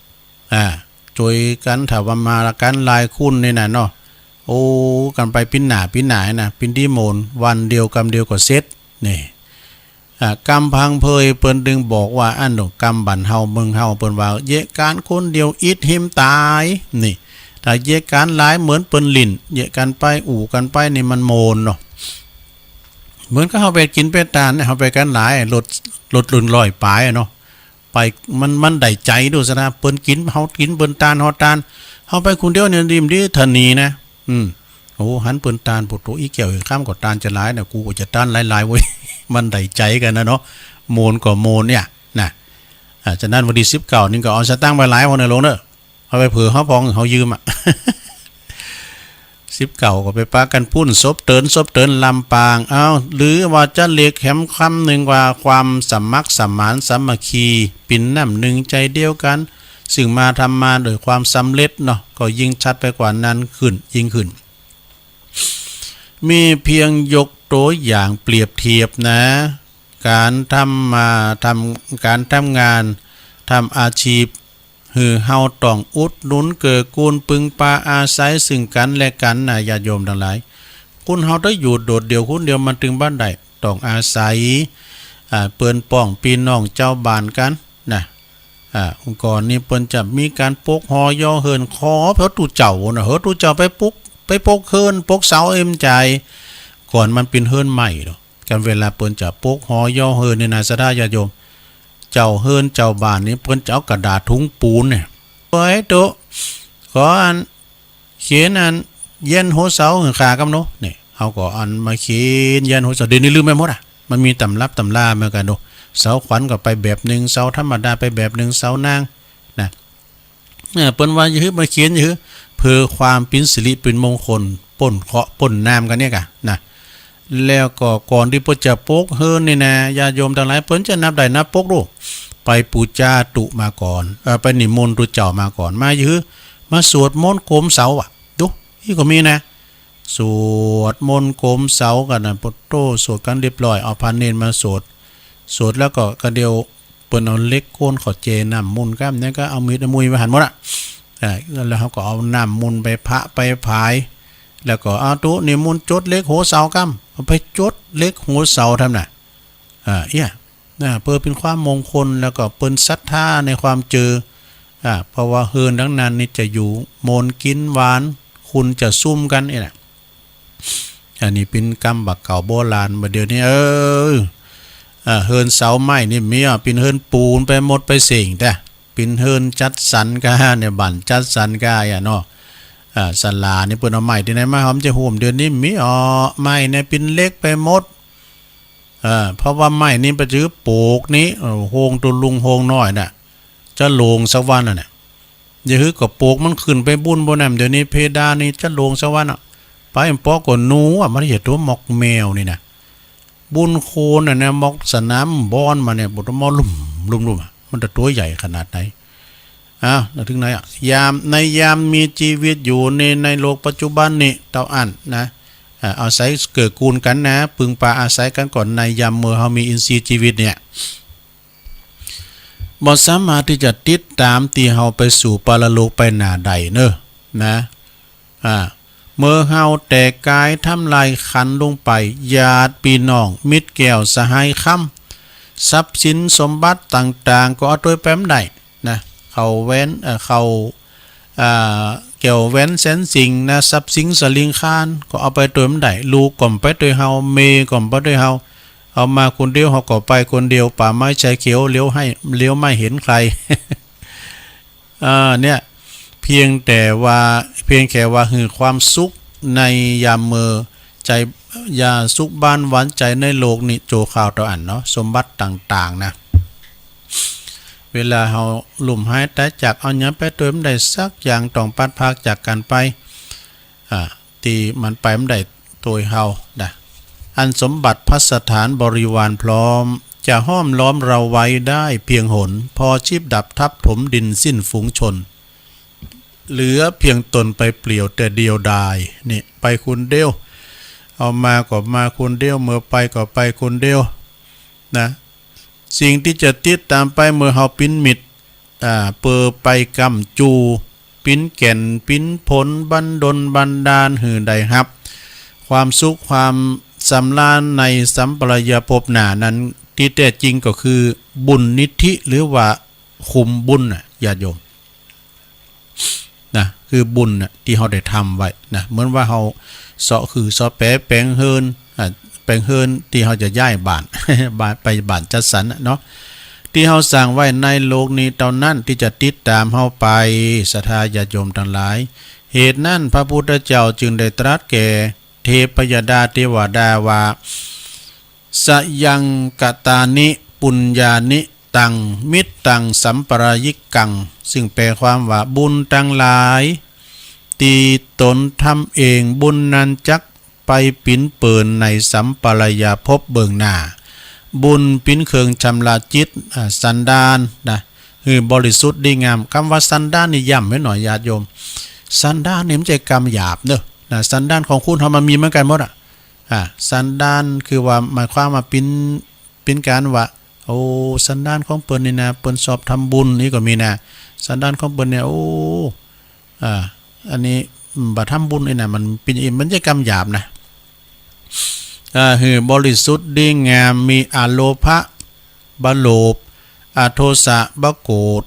B: ช่วยกันถ้าว่ามาละกันลายคุณนี่นะเนาะโอ้กันไปปิ้นหนานะปิ้นดีโมนวันเดียวกำเดียวก็เสร็จนี่กำพังเพยเปิ้นดึงบอกว่าอันดอกกำบันเฮาเมืองเฮาเปิ้นว่าเยะการคนเดียวอิดหิมตายนี่ถ้าเยะการหลายเหมือนเปิ้นลิ่นเยะกันไปอู่กันไปนี่มันโมนเนาะเหมือนก็เฮาไปกินเป็ดตาลเฮาไปกันหลายลดลุ่นลอยปลายเนาะไปมันได้ใจดูซะนะเปิ้นกินเฮากินเปิ้นตาลเฮาตาลเฮาไปคนเดียวเนี่ยดิมดิทนีนะโอ้หันเปิ้นตาลปุโตอีแก้วข้ามก็ตาลจะหลายน่ะกูก็จะตาลหลายๆเว้ยมันได้ใจกันนะเนาะโมนก็โมนเนี่ยนะฉะนั้นวันที่19นี่ก็เอาสตางค์ไปหลายคนในลงเด้อเอาไปเผื่อเฮาพองเฮายืม19ก็ไปปากันพุ่นซบเตินลำปางหรือว่าจะเรียกแคมคำหนึ่งว่าความสมัครสมานสามัคคีปิ่นน้ำหนึ่งใจเดียวกันซึ่งมาทำมาโดยความสำเร็จเนาะก็ยิ่งชัดไปกว่านั้นยิ่งขึ้นมีเพียงยกตัวอย่างเปรียบเทียบนะการการทำงานทำอาชีพเฮาต้องอุดหนุนเกิดกูลปึงปาอาศัยซึ่งกันและกันนะญาติโยมทั้งหลายคุณเฮาได้อยู่โดดเดี่ยวคุณเดียวมันถึงบ้านใดต้องอาศัยเปิ้นป้องพี่น้องเจ้าบ้านกันนะองค์กรนี้เปิ้นจะมีการปกหอย่อเฮินขอเพราะตู่เจ้าน่ะตู่เจ้าไปปกเฮินปกเสาเอ็มใจก่อนมันเป็นเฮินใหม่เนาะกันเวลาเปิ้นจะปกหอย่อเฮินนี่นะสะดาญาติโยมเจ้าเฮินเจ้าบ้านนี่เพิ่นจะเอากระดาษถุงปูนเนี่ยไว้โตขออันเขียนอันเย็นหัวเสาขากำโนนี่เฮาก็อันมาเขียนเย็นหัวเสาเดี๋ยวนี้ลืมไปหมดมันมีตำราเหมือนกันโดเสาขวัญก็ไปแบบนึงเสาธรรมดาไปแบบนึงเสานางนะเปิ้นว่ายื้อมาเขียนยื้อเพื่อความเป็นสิริเป็นมงคลป่นเคาะป่นน้ำกันเนี่ยกะนะแล้วก็ก่อนที่เพิ่นจะปกเฮิรนนี่นะญาติโยมทั้งหลายเพิ่นจะนับได้นับปกดูไปปูจาตุมาก่อนไปนิมนต์ตุเจ้ามาก่อนมายื้อมาสวดมนต์โคมเสาดูนี่ก็มีนะสวดมนต์โคมเสากันนะพุทโธสวดกันเรียบร้อยเอาพระเนรมาสวดแล้วก็กระเดียวเปิ้นเอาเล็กโคนขอเจน้ำมนต์ก้ามเนี่ยก็เอามีดมุยมาหันหมดแล้วเขาก็เอาน้ำมนต์ไปพระไปผายแล้วก็เอาตุนิมนต์จดเล็กโหเสาก้ามเอาไปจดเล็กโหเสาทำน่ะเพื่อเป็นความมงคลแล้วก็เปิ้นศรัทธาในความเจอเพราะว่าเฮิรนดังนั้นนี่จะอยู่มนกินหวานคุณจะซุ่มกันนี่แหละอันนี้เป็นกรรมบักเก่าโบราณมาเดี๋ยวนี้เฮิรนเสาไม้นี่มีเป็นเฮิรนปูนไปหมดไปเสิ่งแต่เป็นเฮิรนจัดสรรกาเนี่ยบั่นจัดสรรกาเนาะศาลานี่เปิ้นเอาไม้ที่ไหนมาหอมจะห่มเดือนนี้มีไม้เนี่ยเป็นเล็กไปหมดเพราะว่าไม้นี่ประจื้อปลูกนี้โฮงตุลุงโฮงน้อยน่ะจะโลงสักวันน่ะอย่าฮือก็ปลูกมันขึ้นไปบุญบ่นำเดี๋ยวนี้เพดานนี่จะโลงสักวันไปปอก็หนูมันเห็นตัวหมอกแมวนี่นะบุญโคนน่ะนะหมอกสนามบอนมาเนี่ยบ่ต้องมาลุ่มมันจะตัวใหญ่ขนาดไหนถึงไหนยามมีชีวิตอยู่ในโลกปัจจุบันนี่เต้าอั้นนะอาศัยเกิดกูลกันนะปึงปาอาศัยกันก่อนในยามเมื่อเฮามีอินทรีย์ชีวิตเนี่ยบ่สามารถที่จะติดตามที่เฮาไปสู่ปรโลกไปหน้าใดเนอะนะเมื่อเฮาแต่กายทำลายขันลงไปญาติพี่น้องมิตรแก้วสหายค่ำทรัพย์สินสมบัติต่างๆก็เอาตัวแป้มได้นะเขาเว้นเขา เกี่ยวแว้นแสนสิงนะทรัพย์สินสลิงคานก็เอาไปตัวมันได้ลูกก่อมไปตัวเฮาเมก่อมไปตัวเฮาเอามาคนเดียวเฮาก็ไปคนเดียวป่าไม้ชายเขียวเลี้ยวไม่เห็นใคร เนี่ยเพียงแต่ว่าคือความสุขในยามมือใจยาสุขบ้านหวานใจในโลกนี่โจข่าวต่ออันเนาะสมบัติต่างๆนะเวลาเฮาหลุ่มหายแต่จากเอาหยังไปตัวมันได้สักอย่างต้องปัดพากจากกันไปที่มันไปมันได้ตัวเฮานะอันสมบัติพัสถานบริวารพร้อมจะห้อมล้อมเราไว้ได้เพียงหนพอชีพดับทับถมดินสิ้นฝูงชนเหลือเพียงตนไปเปลี่ยวแต่เดียวดายนี่ไปคนเดียวเอามาก็มาคนเดียวเมื่อไปก็ไปคนเดียวนะสิ่งที่จะติดตามไปเมื่อเฮาปิ้นมิดเปอไปกำจูปิ้นแก่นปิ้นผลบันดลบันดาลหือใดฮับความสุขความสำราญในสัมปรายภพหน้านั้นที่แท้จริงก็คือบุญนิธิหรือว่าคุมบุญญาติโยมนะคือบุญที่เราได้ทำไว้นะเหมือนว่าเราเสาะคือเสาะแปลงเฮินแปลงเฮินที่เราจะย้ายบ้าน ไปบ้านจัดสรรเนาะที่เราสร้างไว้ในโลกนี้เท่านั้นที่จะติดตามเราไปศรัทธาญาติโยมทั้งหลายเหตุนั้นพระพุทธเจ้าจึงได้ตรัสแก่เทพยดาเทวดาว่าสยังกตานิปุญญานิตังมิตตังสัมปรายิกังซึ่งแปลความว่าบุญทั้งหลายตีตนทำเองบุญนั้นจักไปปิ้นเปินในสัมปรายภพเบื้องหน้าบุญปิ้นเคืองชำระจิตสันดานนะคือบริสุทธิ์ดีงามคำว่าสันดานนี่ย้ำไว้หน่อยญาติโยมสันดานนี่มันจะกรรมหยาบเนอะนะสันดานของคุณทำมันมีเหมือนกันหมดสันดานคือว่าหมายความว่าปิ้นการว่าโอ้สันดานของเปิ้นนี่นะเปิ้นสอบทำบุญนี่ก็มีนะสันดานของเปิ้นเนี่ยโอ้อันนี้บ่ทำบุญนี่นะมันเป็นมันจะกรรมหยาบนะคือบริสุทธิ์ดีงามมีอโลภะบะโลภโทสะบะโกรธ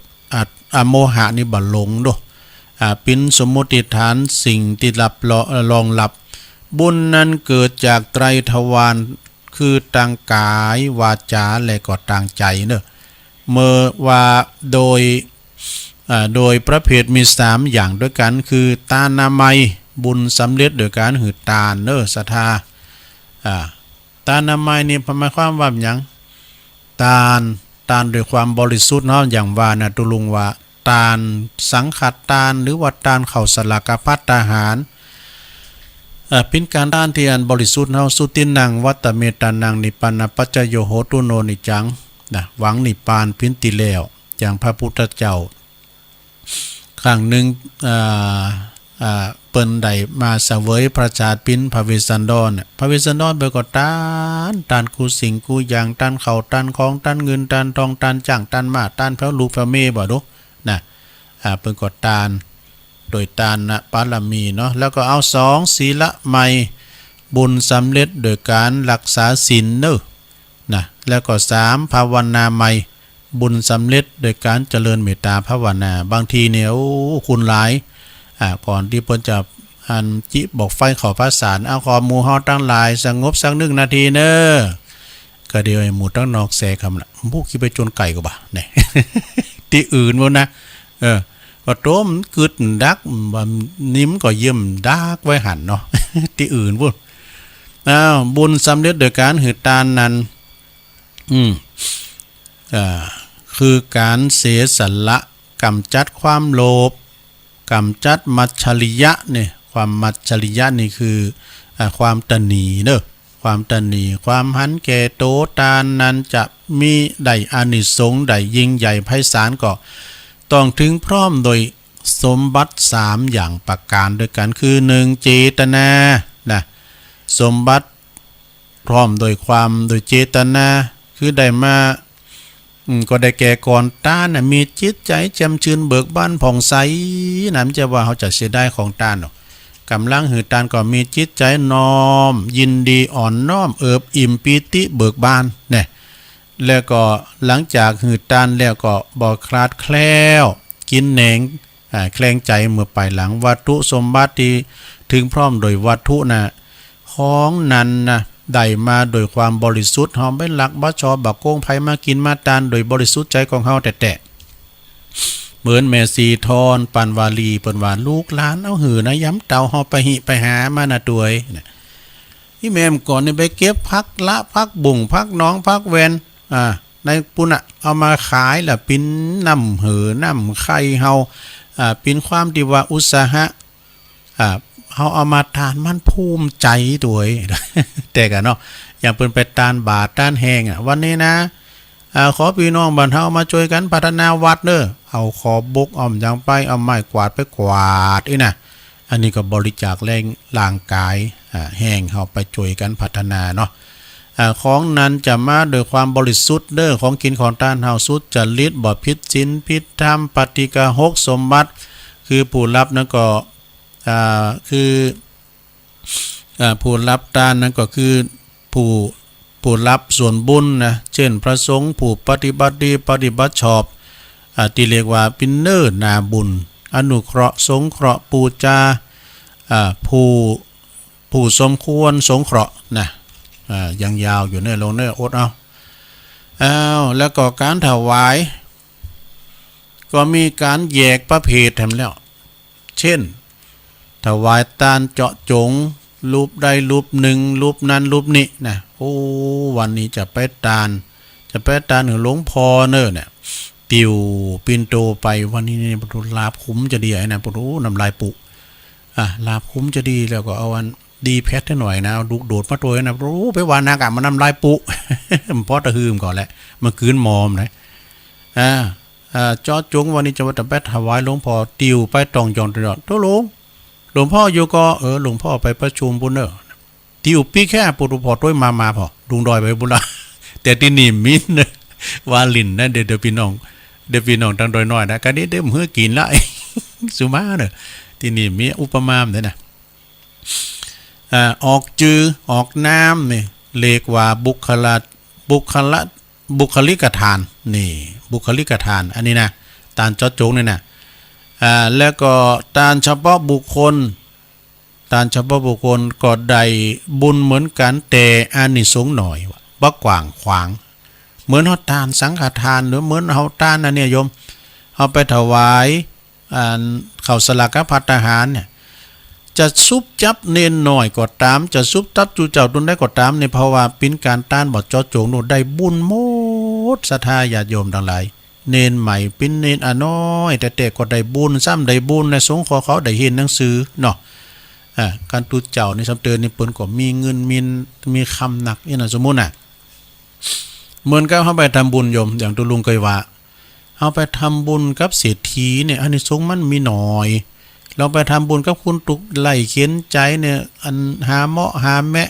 B: อโมหะนี่บะหลงด้วยเป็นสมมติฐานสิ่งที่รองรับบุญนั้นเกิดจากไตรทวารคือทางกายวาจาและก็ทางใจเนอะเมื่อว่าโดยประเภทมี3อย่างด้วยกันคือทานามัยบุญสำเร็จโดยการหือทานเนอะศรัทธาทานามัยนี่หมายความว่าอย่างทานโดยความบริสุทธิ์เนาะอย่างว่านะตุลุงว่าทานสังขัดทานหรือว่าทานเข้าสลากภัตตาหารเป็นการทานที่อันบริสุทธิ์เนาะสุตินังวัตเมตานังนิพพานะปัจจโยโหตุโนนิจังนะหวังนิพพานพินติแล้วอย่างพระพุทธเจ้าครั้งหนึ่งเปิ้นได้มาเสวยพระชาติปิ้นพระเวสสันดรพระเวสสันดรเบิกก็ตานกูสิ่งกูอย่างตานเขาตานของตานเงินตานทองตานจ้างตานมาตานพระลูกพระเมบ่ดุนะเปิ้นก็ตานโดยทานนะปารมีเนาะแล้วก็เอา2ศีลใหม่บุญสำเร็จโดยการรักษาศีลเนอะนะแล้วก็3ภาวนาใหม่บุญสำเร็จโดยการเจริญเมตตาภาวนาบางทีเนี่ยโอ้คุณหลายก่อนที่เพิ่นจะอันจิบอกไฟขอพระสารเอาขอหมู่เฮาตั้งหลายสงบสัก1 นาทีเนอะก็เดี๋ยวไอ้หมู่ตั้งนอกแสคำละพวกคิดไปจนไก่ก็บ่เนี่ย ที่อื่นบ่นะก็โตมกึดดักนิ่มก็เยี่ยมดักไว้หันเนาะ ที่อื่นพุ่นบุญสำเร็จโดยการหือทานนั้นคือการเสียสละกำจัดความโลภกำจัดมัจฉริยะเนี่ยความมัจฉริยะนี่คือความตนีเนอะความตนีความหันแก่โตทานนั้นจะมีได้อานิสงส์ได้ยิ่งใหญ่ไพศาลก็ต้องถึงพร้อมโดยสมบัติ3อย่างประการด้วยกันคือ1เจตนานะสมบัติพร้อมโดยเจตนาคือได้มาก็ได้แก่ก่อนต้านมีจิตใจแจ่มชื่นเบิกบานผ่องใสนั่นจะว่าเขาจะเสียได้ของต้านหรอกกำลังหือตานก็มีจิตใจน้อมยินดีอ่อนน้อมเอิบอิ่มปีติเบิกบานเนี่ยแล้วก็หลังจากหือตานแล้วก็บ่คลาดแคล้วกินแหนง แคลงใจเมื่อไปหลังวัตถุสมบัติที่ถึงพร้อมโดยวัตถุนะของนั้นนะได้มาโดยความบริสุทธิ์เฮาไม่ลักบ่ชอบบักโกงไผมากินมาตานโดยบริสุทธิ์ใจของเฮาแต่เหมือนแม่สีทอนปันวาลีเปิ้นว่าลูกหลานเอาหือนะย้ำเตาเฮาไปหิไปหามานะตวยนี่แม่มก่อนนี่ไปเก็บพักละพักบุ่งพักน้องพักแวนในปุ่นเอามาขายล่ะปิ้นน้ำหือน้ำไข่เฮาปิ้นความที่ว่าอุตสาหะเฮาเอามาทานมันภูมิใจตัวแต่กันเนาะอย่างเปิ้นไปตานบาทตานแห้งวันนี้นะขอพี่น้องบ้านเฮามาช่วยกันพัฒนาวัดเด้อเอาขอบกอ้อมยังไปเอาไม้กวาดไปกวาดนะอันนี้ก็บริจาคแรงร่างกายแห้งเฮาไปช่วยกันพัฒนาเนาะของนั้นจะมาโดยความบริสุทธิ์เด้อของกินของทานเฮาสุจริตบ่ผิดศีลผิดธรรมปฏิกาหกสมบัติคือผู้รับนั้นก็คือผู้รับทานนั้นก็คือผู้รับส่วนบุญนะเช่นพระสงฆ์ผู้ปฏิบัติดีปฏิบัติชอบที่เรียกว่าเป็นเนิ่นนาบุญอนุเคราะห์สงเคราะห์ปูจาผู้สมควรสงเคราะห์นะยังยาวอยู่เนี่ยลงเนี่ยอดเอาแล้วก็การถวายก็มีการแยกประเภททำแล้วเช่นถวายตาลเจาะจงรูปใดรูปหนึ่งรูปนั้นรูปนี้นะโอ้วันนี้จะไปตาลหรือหลวงพ่อเนอะเนี่ยติวปินโตไปวันนี้เนี่ยประตูลาบคุ้มจะดีไอ้นะประตูน้ำลายปุลาบคุ้มจะดีแล้วก็เอาอันดีแพทให้หน่อยนะดูโดดมาตัวนะรู้ไปวานากะมันน้ำลายปุมันพอตะฮืมก่อนแหละมันคืนมอมนะจอจงวันนี้จะว่าแต่แปถวายหลวงพ่อติวไปตองจองตลอดตัวหลวงพ่ออยู่ก็หลวงพ่อไปประชุมบุญเนอะติวปีแค่ปุถุพอต้วยมาพอลุงดอยไปบุญละแต่ที่นี่มินเนอะวาลินนะเดี๋ยวพี่น้องตั้งโดยน้อยนะกันนี้เดี๋ยวมือกินละสุมาเนอะที่นี่มีอุปมาเนี่ยนะออกจือออกน้ำนี่เรียกว่าบุคลิกทานนี่บุคลิกทานอันนี้นะตานจอดจงเนี่ยนะแล้วก็ตานเฉพาะบุคคลก็ได้บุญเหมือนกันแต่อานิสงส์หน่อยบ่กว้างขวางเหมือนเฮาทานสังฆทานหรือเหมือนเฮาทานอันเนี่ยโยมเฮาไปถวายข้าวสลากกับภัตตาหารเนี่ยจะซุบจับเนนหน่อยก็ตามจะซุบจับจูเจ้าตุนได้ก็ตามในภาวะปิ้นการต้านบ่จอจงโนได้บุญหมดศรัทธาญาติโยมทั้งหลายเนนใหม่ปิ้นเนนน้อยแต่ก็ได้บุญซ้ำได้บุญในสงฆ์เขาได้เห็นหนังสือเนาะการตุเจ้าในสำเตือนนี่เปิ้นก็มีเงินมีคำหนักนี่นะสมมุติเหมือนกับเฮาไปทำบุญโยมอย่างตุลุงเคยว่าเฮาไปทำบุญกับเศรษฐีเนี่ยอานิสงส์มันมีน้อยเราไปทำบุญกับคุณตุกไล่เขียนใจเนี่ยอันหาเหมาะหาแมะ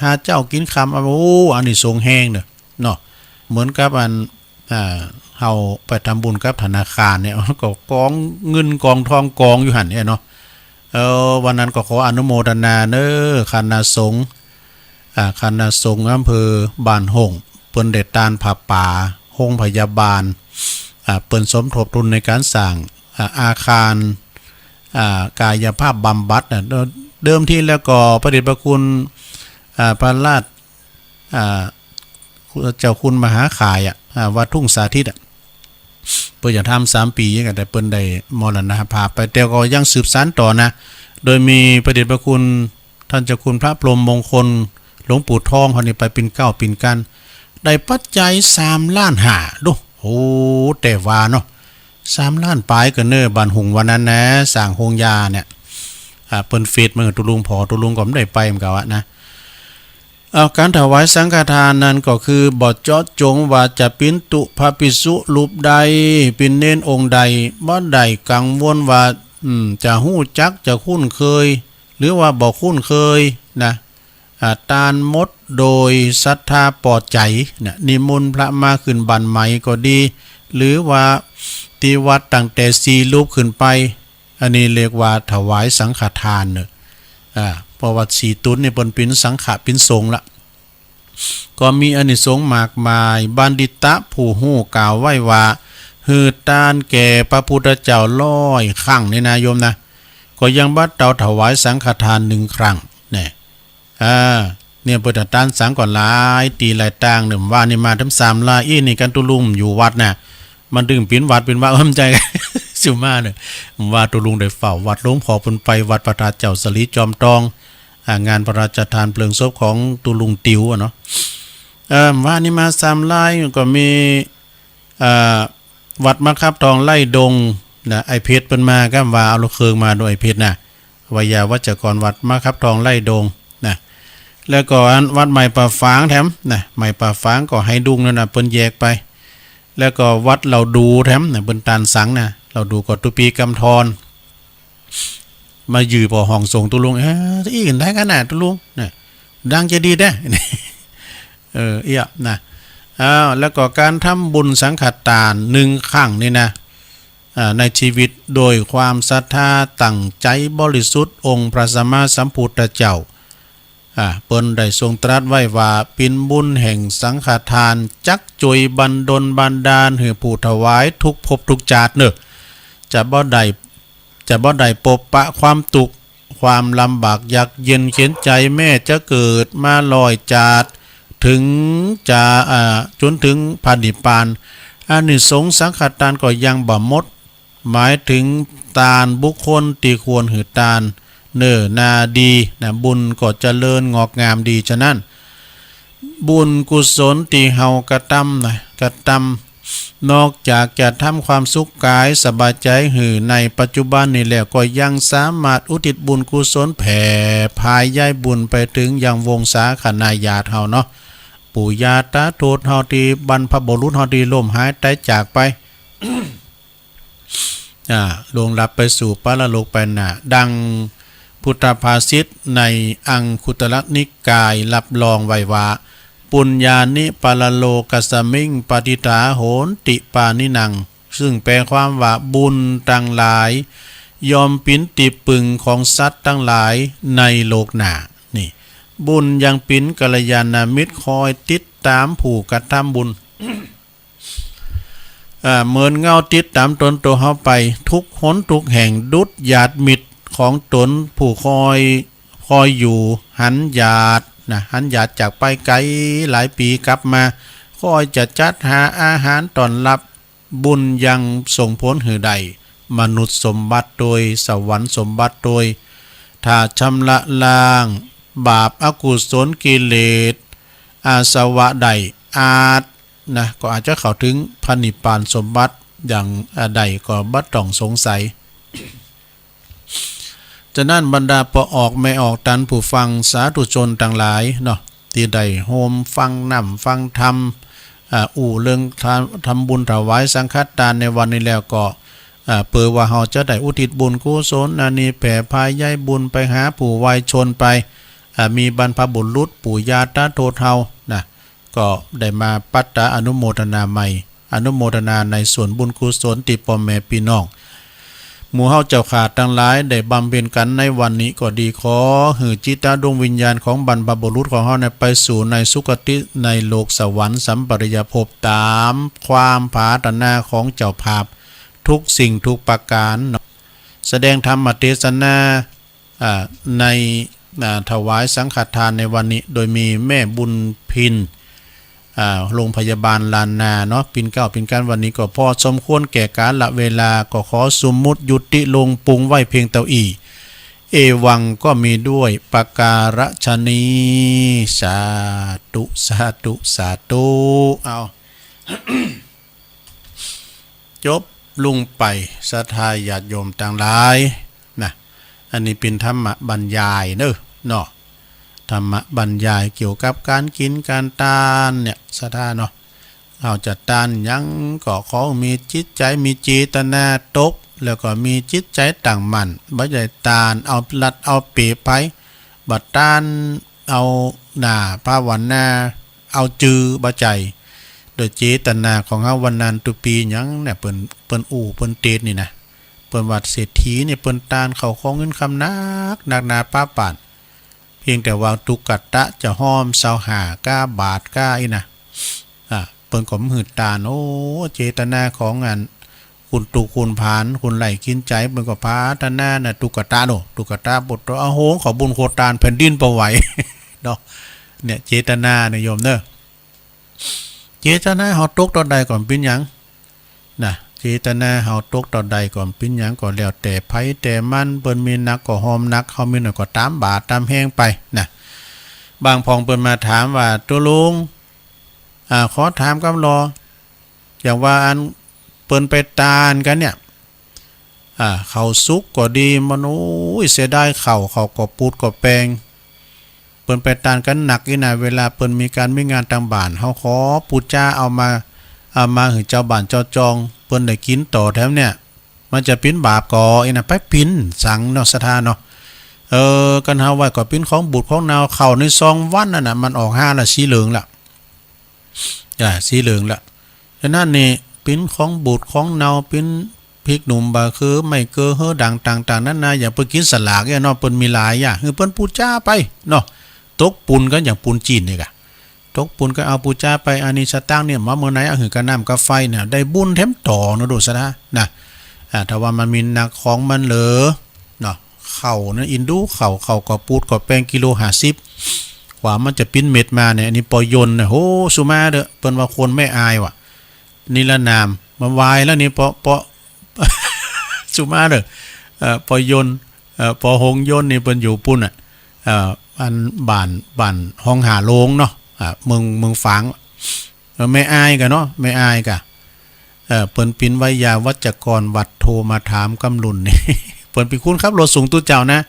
B: หาเจ้ากินคำโอ้อันนี้ทรงแห้งเนาะเหมือนกับอันเฮาไปทำบุญกับธนาคารเนี่ยก็กองเงินกองทองกองอยู่หันเนี่ยเนาะวันนั้นก็ขออนุโมทนาเด้อคณะสงฆ์อำเภอบ้านหงเปิ้นได้ตานผ้าป่าโรงพยาบาลเปิ้นสมทบทุนในการสร้างอาคารกายภาพบำบัดเนี่ยเดิมที่แล้วก็ประเดชพระคุณพระราชเจ้าคุณมหาข่ายวัดทุ่งสาธิตเปิ้นจะทำ3 ปีกันแต่เปิ้นได้มรณภาพไปแต่ก็ยังสืบสานต่อนะโดยมีประเดชพระคุณท่านเจ้าคุณพระพรหมมงคลหลวงปู่ทองเขานี่ไปปิ่นเก้าปิ่นกันได้ปัจจัย3 ล้านห้าดูโอ้แต่ว่าเนาะ3 ล้านปลายกันเนอบ้านหุงวันนั้นนะสร้างโรงยาเนี่ยเปิ้นเฟซมันตุลุงก็ไม่ได้ไปเหมือนกันนะการถวายสังฆทานนั้นก็คือบ่เจาะจงว่าจะปิ้นตุพระภิกษุรูปใดเป็นเน้นองค์ใดบ่ได้กังวลว่าจะฮู้จักจะคุ้นเคยหรือว่าบ่คุ้นเคยนะตานมดโดยศรัทธาปลอดใจเนี่ยนิมนต์พระมาขึ้นบันใหม่ก็ดีหรือว่าที่วัดตั้งแต่4 รูปขึ้นไปอันนี้เรียกว่าถวายสังฆทานเนอะเพราะว่า4 ตุนนี่เป็นสังฆะเป็นสงฆ์ละก็มีอานิสงส์มากมายบัณฑิตะผู้ฮู้กล่าวไว้ว่า หือตานแก่พระพุทธเจ้า100ครั้งนี่นะโยมนะก็ยังบัดเตาถวายสังฆทาน1ครั้งเนี่ยเนี่ยเปิดตานสังก่อนหลายตีหลายต่างเนี่ยว่านี่มาทั้ง3ลายนี่กันตุลุมอยู่วัดน่ะมันดึงปิ่นวัดเป็นว่าใจ สุมาเนี่ยว่าตุลุงได้เฝ้าวัดหลวงพ่อเพิ่นไปวัดพระธาตุเจ้าสลีจอมทองงานพระราชทานเพลิงศพของตุลุงติวเนาะว่านี่มา3ลายก็มีวัดมะครับทองไล่ดงนะไอเพชรเปิ้นมาก็ว่าเอาลูกเคืองมาด้วยไอเพชรนะวิยาวัจกรวัดมะครับทองไล่ดงนะแล้วก็วัดใหม่ป่าฝางแถมนะใหม่ป่าฝางก็ให้ดุงนั่นน่ะเปิ้นแยกไปแล้วก็วัดเราดูแถมนะเปิ้นตานสังนะเราดูก็ตุปีกำธรมายือพอห้องส่งตุลุงอีกันได้กันน่ะตุลุงนะดังจะดีได้เอี้ยนะแล้วก็การทำบุญสังฆทาน1ครั้งนี่นะในชีวิตโดยความศรัทธาตั้งใจบริสุทธิ์องค์พระสัมมาสัมพุทธเจ้าเปิ้นได้ทรงตรัสไว้ว่าเป็นบุญแห่งสังฆทานจักจุยบันดลบันดาลให้ผู้ถวายทุกภพทุกชาติเนอะจะบ่ได้ปบปะความตุกข์ความลำบากยากเย็นเข็นใจแม่จะเกิดมาลอยจาดถึงจะจนถึงพระนิพพานอานิสงส์สังฆทานก็ยังบ่หมดหมายถึงทานบุคคลที่ควรหือทานนาดีนะบุญก็เจริญงอกงามดีฉะนั้นบุญกุศลที่เฮากระทำนอกจากจะทำความสุขกายสบายใจหือในปัจจุบันนี่แล้วก็ยังสามารถอุทิศบุญกุศลแผ่พายย้ายบุญไปถึงยังวงศาคณาญาติเฮาเนาะปู่ย่าตาโทษเฮาที่บรรพบุรุษเฮาที่ล่มหายตายจากไป ลงรับไปสู่ปรโลกไปน่ะดังพุทธภาษิตในอังคุตรนิกายรับรองไว้ว่าปุญญานิปรโลกัสมิงปฏิฐาโหนติปานินังซึ่งแปลความว่าบุญทั้งหลายยอมปินติปึงของสัตว์ทั้งหลายในโลกหน้านี่บุญยังปินกัลยาณมิตรคอยติดตามผู้กระทำบุญ เหมือนเงาติดตามตนตัวเฮาไปทุกหนทุกแห่งดุจญาติมิตรของตนผู้คอยอยู่หันญาติหันญาติจากไปไกลหลายปีกลับมาคอยจะจัดหาอาหารต้อนรับบุญยังส่งผลหือใดมนุษย์สมบัติโดยสวรรค์สมบัติโดยถ้าชำระล้างบาปอกุศลกิเลสอาสวะใดก็อาจจะเข้าถึงพระนิพพานสมบัติอย่างใดก็บ่ต้องสงสัยฉะนั้นบรรดาพอออกไม่ออกตันผู้ฟังสาธุชนต่างหลายเนาะที่ได้โฮมฟังนำฟังธรรมเรื่องทำบุญถวายสังฆทานในวันนี้แล้วก็เปิดว่าเฮาจะได้อุทิศบุญกุศลอันนี้แผ่พายย้ายบุญไปหาผู้วัยชนไปมีบรรพบุรุษปู่ย่าตาโทษเฮานะก็ได้มาปัตตาอนุโมทนาใหม่อนุโมทนาในส่วนบุญกุศลที่พ่อแม่พี่น้องหมู่เฮาเจ้าขาดทั้งหลายได้บำเพ็ญกันในวันนี้ก็ดีขอหือจิตดวงวิญญาณของบรรพบุรุษของเฮาไปสู่ในสุคติในโลกสวรรค์สัมปริยภพตามความปรารถนาของเจ้าภาพทุกสิ่งทุกประการแสดงธรรมเทศนาในถวายสังฆทานในวันนี้โดยมีแม่บุญพินโรงพยาบาลลานนาเนาะปิ่นเก้าปิ่นกันวันนี้ก็พอสมควรแก่กาลเวลาก็ขอสมมุติยุติลงปรุงไว้เพียงเท่าอีเอวังก็มีด้วยปการฉนีสาธุสาธุสาธุเอา จบลุงไปศรัทธาญาติโยมต่างหลายนะอันนี้เป็นธรรมบรรยายเนาะธรรมบรรยายเกี่ยวกับการกินการทานเนี่ยศรัทธาเนาะเอาจัดทานยังก็ขอมีจิตใจมีเจตนาตกแล้วก็มีจิตใจตั้งมั่นบ่ใช่ทานเอาลัดเอาเปรียบไปบัดทานเอาหน้าภาวนาเอาจือบ่ใจโดยเจตนาของเฮาวันนั้นตุปีหยังเนี่ยเปิ้นอู่เปิ้นเตดนี่นะเปิ้นวัดเศรษฐีเนี่ยเปิ้นทานเข้าของเงินคำนักหนาป้าป่านเพียงแต่ว่าตุกัตตะจะห้อมเสาหาก้าบาทก้าอีนะเปิ้นก็หืดตาโอ้เจตนาของงาน คุณตุคุณผานคุณไหลกินใจเบิ่งก็พาท่านหน้าน่ะตุกตาโนตุกตาบทตัวโหงขอบุญโคตานแผ่นดินประไหว เนาะเนี่ยเจตนาเนี่ยโยมเด้อเจตนาเฮาตกตอนใดก่อนเป็นหยังนะเจตนาเฮาตกตอนใดก่อนเป็นหยังก็แล้วแต่ไผแต่มันเปิ้นมีนักก็หอมนักเฮามีน้อยก็ตามบาตามแห้งไปนะบางพองเปิ้นมาถามว่าตัวลุงขอถามกำรออย่างว่าอันเปิ้นไปตาลกันเนี่ยเขาสุกก็ดีมันโอ้ยเสียดายเขาก็ปูดก็แปลงเปิ้นไปตานกันหนักอีน่ะเวลาเปิ้นมีการมีงานทางบ้านเฮาขอปู่จ้าเอามาให้เจ้าบ้านเจ้าจองเปิ้นได้กินต่อแถมเนี่ยมันจะปิ้นบาปก่ออีน่ะไปปิ้นสังเนาะสถานเนาะกันเฮาไว้ก็ปิ้นของบุตรของนาวเข้าในซองวันนั่นน่ะมันออก5ละสีเหลืองละสีเหลืองละฉะนั้นนี่ปิ้นของบุตรของนาวปิ้นพริกหนุ่มบาคือไม่เกอเฮอดังต่างๆนั้นนะอย่าไปกินสลากเนี่ยเนาะเปิ้นมีหลายอย่างคือเปิ้นปูจ้าไปเนาะตกปุนก็อย่างปุนจีนนี่กะตกปุนก็เอาปูจ้าไปอานิสตังเนี่ยมาเมื่อไหนเอาหือกระน้ำกระไฟเนี่ยได้บุญแถมต่อเนาะดูซะนะถ้าว่ามันมีนักของมันเหลือเนาะเข่านะอินดูเข่าก็ปูดก็แป้งกิโล50กว่ามันจะปิ้นเม็ดมาเนี่ยอันนี้ปอยนเนี่ยโหสุมาเด้อเปิ้นว่าคนไม่อายว่ะนี่ละนามมาวายแล้วนี่ปอสุมาเด้อปอยนปอหงยนนี่เปิ้นอยู่ปุ่นอ่ะอันบ้านห้องหาโลงเนาะเมืองฝางไม่อายกันเนาะไม่อายกะเปิ้นปินไว้ยาวัจกรวัดโทรมาถามกำลุนนี่ เปิ้นไปคุ้นครับรถส่งตู้เจ้านะ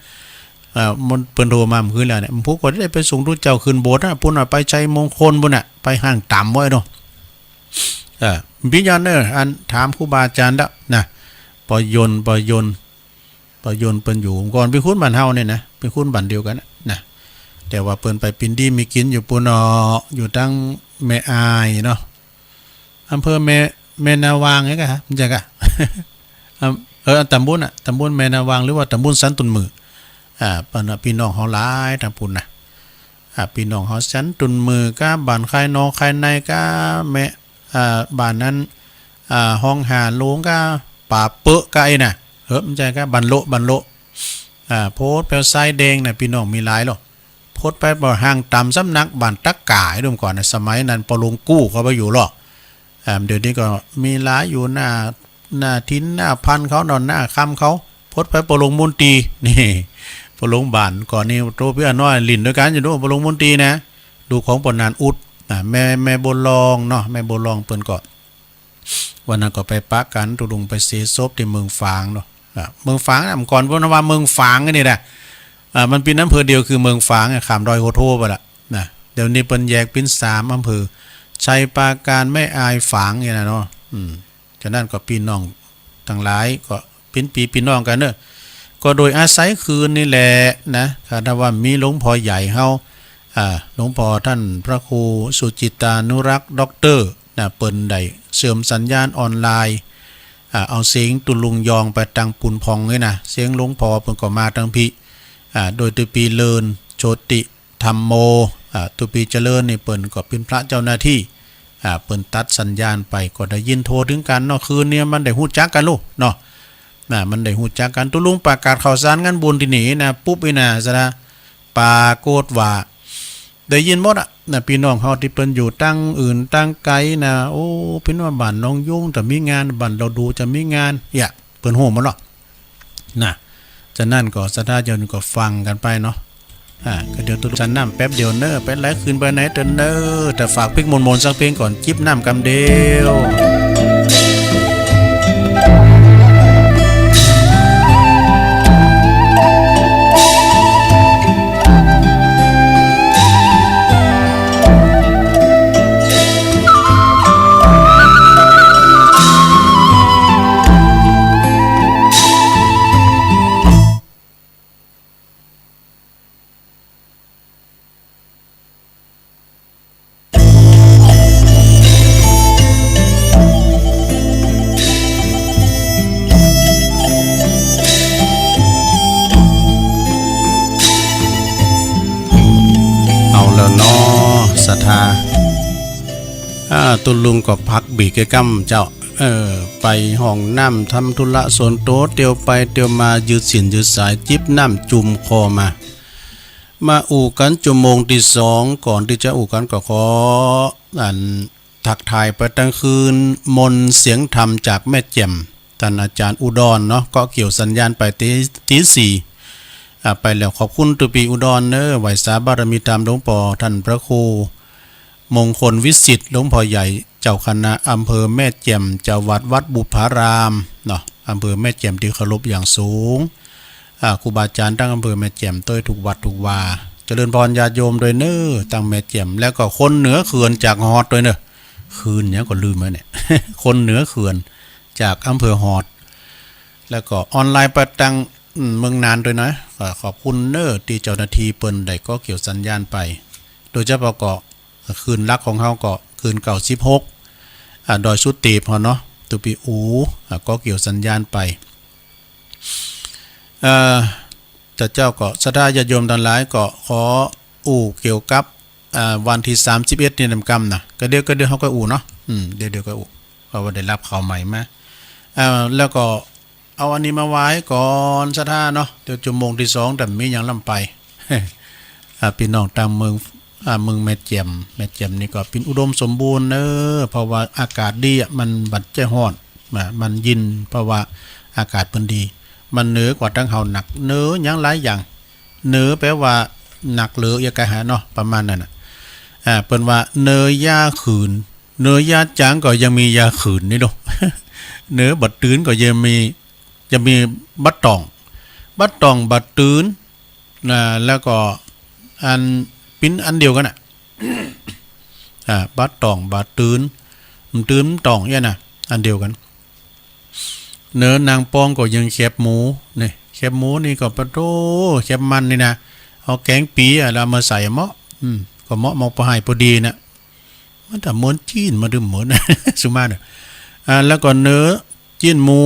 B: มันเปิ้นโทรมาเมื่อคืนแล้วเนี่ยผู้ก็ได้ไปส่งตู้เจ้าขึ้นโบสถ์นะปุ่นไปใจมงคลปุ่นน่ะไปห้างต่ำไว้เนาะพิญญาเนออันถามครูบาอาจารย์แล้วนะปอยนเปิ้นอยู่ก่อนไปคุ้นบ้านเฮาเนี่ยนะไปคุ้นบ้านเดียวกันนะแต่ว่าเปิ้นไปปินดีมีกินอยู่ปุ่นอยู่ตั้งแม่อายเนาะอำเภอแม่นาวางไงกะฮะมันจะกะ ตำบลแม่นาวางหรือว่าตำบลสันตุนมือปนพี่น้องเฮาหลายทางปุ่นนะพี่น้องเฮาสันตุนมือก็บ้านใครนอใครในก็แม่บ้านนั้นห้องหาโลงก็ป่าเปอะก็ไอ้น่ะมันจะก็บันโลโพสต์แปลไซแดงน่ะพี่น้องมีหลายหรอกโพสต์ไปบ่ห่างตามสำนักบ้านตักกายดมก่อนในสมัยนั้นปลงกู้เขาไปอยู่หรอกเดี๋ยวนี้ก็มีหลายอยู่หน้าทิ้นหน้าพันเขานอนหน้าค่ำเขาโพสต์ไปปลงมนตรีนี่ปลงบ้านก่อนนี่โตพี่น้อยลิ้นด้วยกันอยู่ด้วยปลงมนตรีนะดูของปนานอุดแม่บุญรองเนาะแม่บุญรองเปิ้นก็วันนั้นก็ไปปะกันตุลุงไปเสซบที่เมืองฝางเนาะเมืองฝางน่ะก่อนเพราะว่าเมืองฝางนี่แหละมันเป็นอำเภอเดียวคือเมืองฝางขามดอยโหโทไปละนะเดี๋ยวนี้เปิ้นแยกเป็น3อำเภอชัยปราการแม่อายฝางนี่นะเนาะฉะนั้นก็พี่น้องทั้งหลายก็เป็นพี่น้องกันเด้อก็โดยอาศัยคืนนี่แหละนะถ้าว่ามีหลวงพ่อใหญ่เฮาหลวงพ่อท่านพระครูสุจิตานุรักษ์ด็อกเตอร์นะเปิ้นได้เสริมสัญญาณออนไลน์เอาเสียงตุลุงยองไปตังปุนพองนี่นะเสียงหลวงพ่อเปิ้นก็มาทั้งพี่โดยตุปีเลินโชติธรรมโมตุปีเจริญนี่เปิ้นก็เป็นพระเจ้าหน้าที่เปิ้นตัดสัญญาณไปก็ได้ยินโทรถึงกันเนาะคืนนี้มันได้ฮู้จักกันลูกเนาะมันได้ฮู้จักกันตุลุงประกาศข่าวสารงานบุญที่นี่นะปุ๊บนี่นะซะนะปรากฏว่าได้ยินหมดพี่น้องเฮาที่เปิ้นอยู่ตั้งอื่นตั้งไกลนะโอ้เป็นว่าบ้านน้องยุ่งแต่มีงานบ้านเราดูจะมีงานเปิ้นโหมหมดหรอกนะฉะนั้นก็สถาญาณก็ฟังกันไปเนาะก็เดี๋ยวตุจันน้ำแป๊บเดียวเนอเป็นไรคืนไปไหนเดินเนอแต่ฝากพริกมนสักเพลงก่อนจิบน้ำกำเดียวศรัทธาตุลุงก็พักบีกกั้มเจ้า ไปห้องน้ำทำธุระส่วนตัวเตียวไปเตียวมายืดสินยืดสายจิบน้ำจุ่มคอมาอู่กันชั่วโมงที่สองก่อนที่จะอู่กันก็ขอทักทายไปตั้งคืนมนเสียงธรรมจากแม่แจ่มท่านอาจารย์อุดรเนาะก็เกี่ยวสัญญาณไปตีสี่ไปแล้วขอบคุณตุปีอุดรเนอไหวสาบารมีตามหลวงพ่อท่านพระครูมงคลวิสิทธิ์หลวงพ่อใหญ่เจ้าคณะอำเภอแม่แจ่มเจ้าวัดบุพารามเนาะอำเภอแม่แจ่มที่เคารพอย่างสูงครูบาอาจารย์ตั้งอำเภอแม่แจ่มต้อยถูกวัดถูกวาเจริญพรญาติโยมโดยเนอตั้งแม่แจ่มแล้วก็คนเหนือเขื่อนจากฮอดโดยเนอคืนเนี้ยก็ลืมแล้วเนี่ย คนเหนือเขื่อนจากอำเภอฮอดแล้วก็ออนไลน์ประตังเมืองนานด้วยนะขอบคุณเนอที่เจ้าหน้าที่เปิ้นได้ก็เกี่ยวสัญญาณไปโดยเฉพาะก็คืนรักของเขาก็คืนเก่า16ดอยสุเตปเนาะตุปีอูก็เกี่ยวสัญญาณไปแต่เจ้าก็ศรัทธาญาติโยมทั้งหลายก็ขอเกี่ยวกับวันที่31นี่นำกรรมนะก็เดี๋ยวเฮาก็เนาะเดี๋ยวก็เพราะว่าได้รับข่าวใหม่มาแล้วก็เอาอันนี้มาไว้ก่อนศรัทธาเนาะเดี๋ยวชั่วโมงที่2แต่มีหยังลำไป พี่น้องตามเมืองแม่แจ่มนี่ก็เป็นอุดมสมบูรณ์เพราะว่าอากาศดีมันบัดใจฮ้อนมันยินเพราะว่าอากาศเพิ่นดีมันเหนือกว่าทั้งเฮาหนักเหนือหยังหลายอย่างเหนือแปลว่าหนักเหลืออย่ากะหาเนาะประมาณนั้นน่ะเปิ้นว่าเนยยาขืนเนยยาจางก็ยังมียาขืนนี่ดอก เนื้อบัดตื้นก็ยังมีบัดตองบัดตื้นแล้วก็อันปิ้นอันเดียวกันน่ะ บัดตองบัดตื้นตองเนี่ยน่ะอันเดียวกันเนื้อนางปองก็ยังแคบหมูนี่แคบหมูนี่ก็ปะโตแคบมันนี่นะเอาแกงปีแล้วมาใส่เมาะก็เมาะพอให้พอดีนะมันแต่เหมือนจีนมาดื่มเหมือน สุมาเนี่ยแล้วก็เนื้อจีนหมู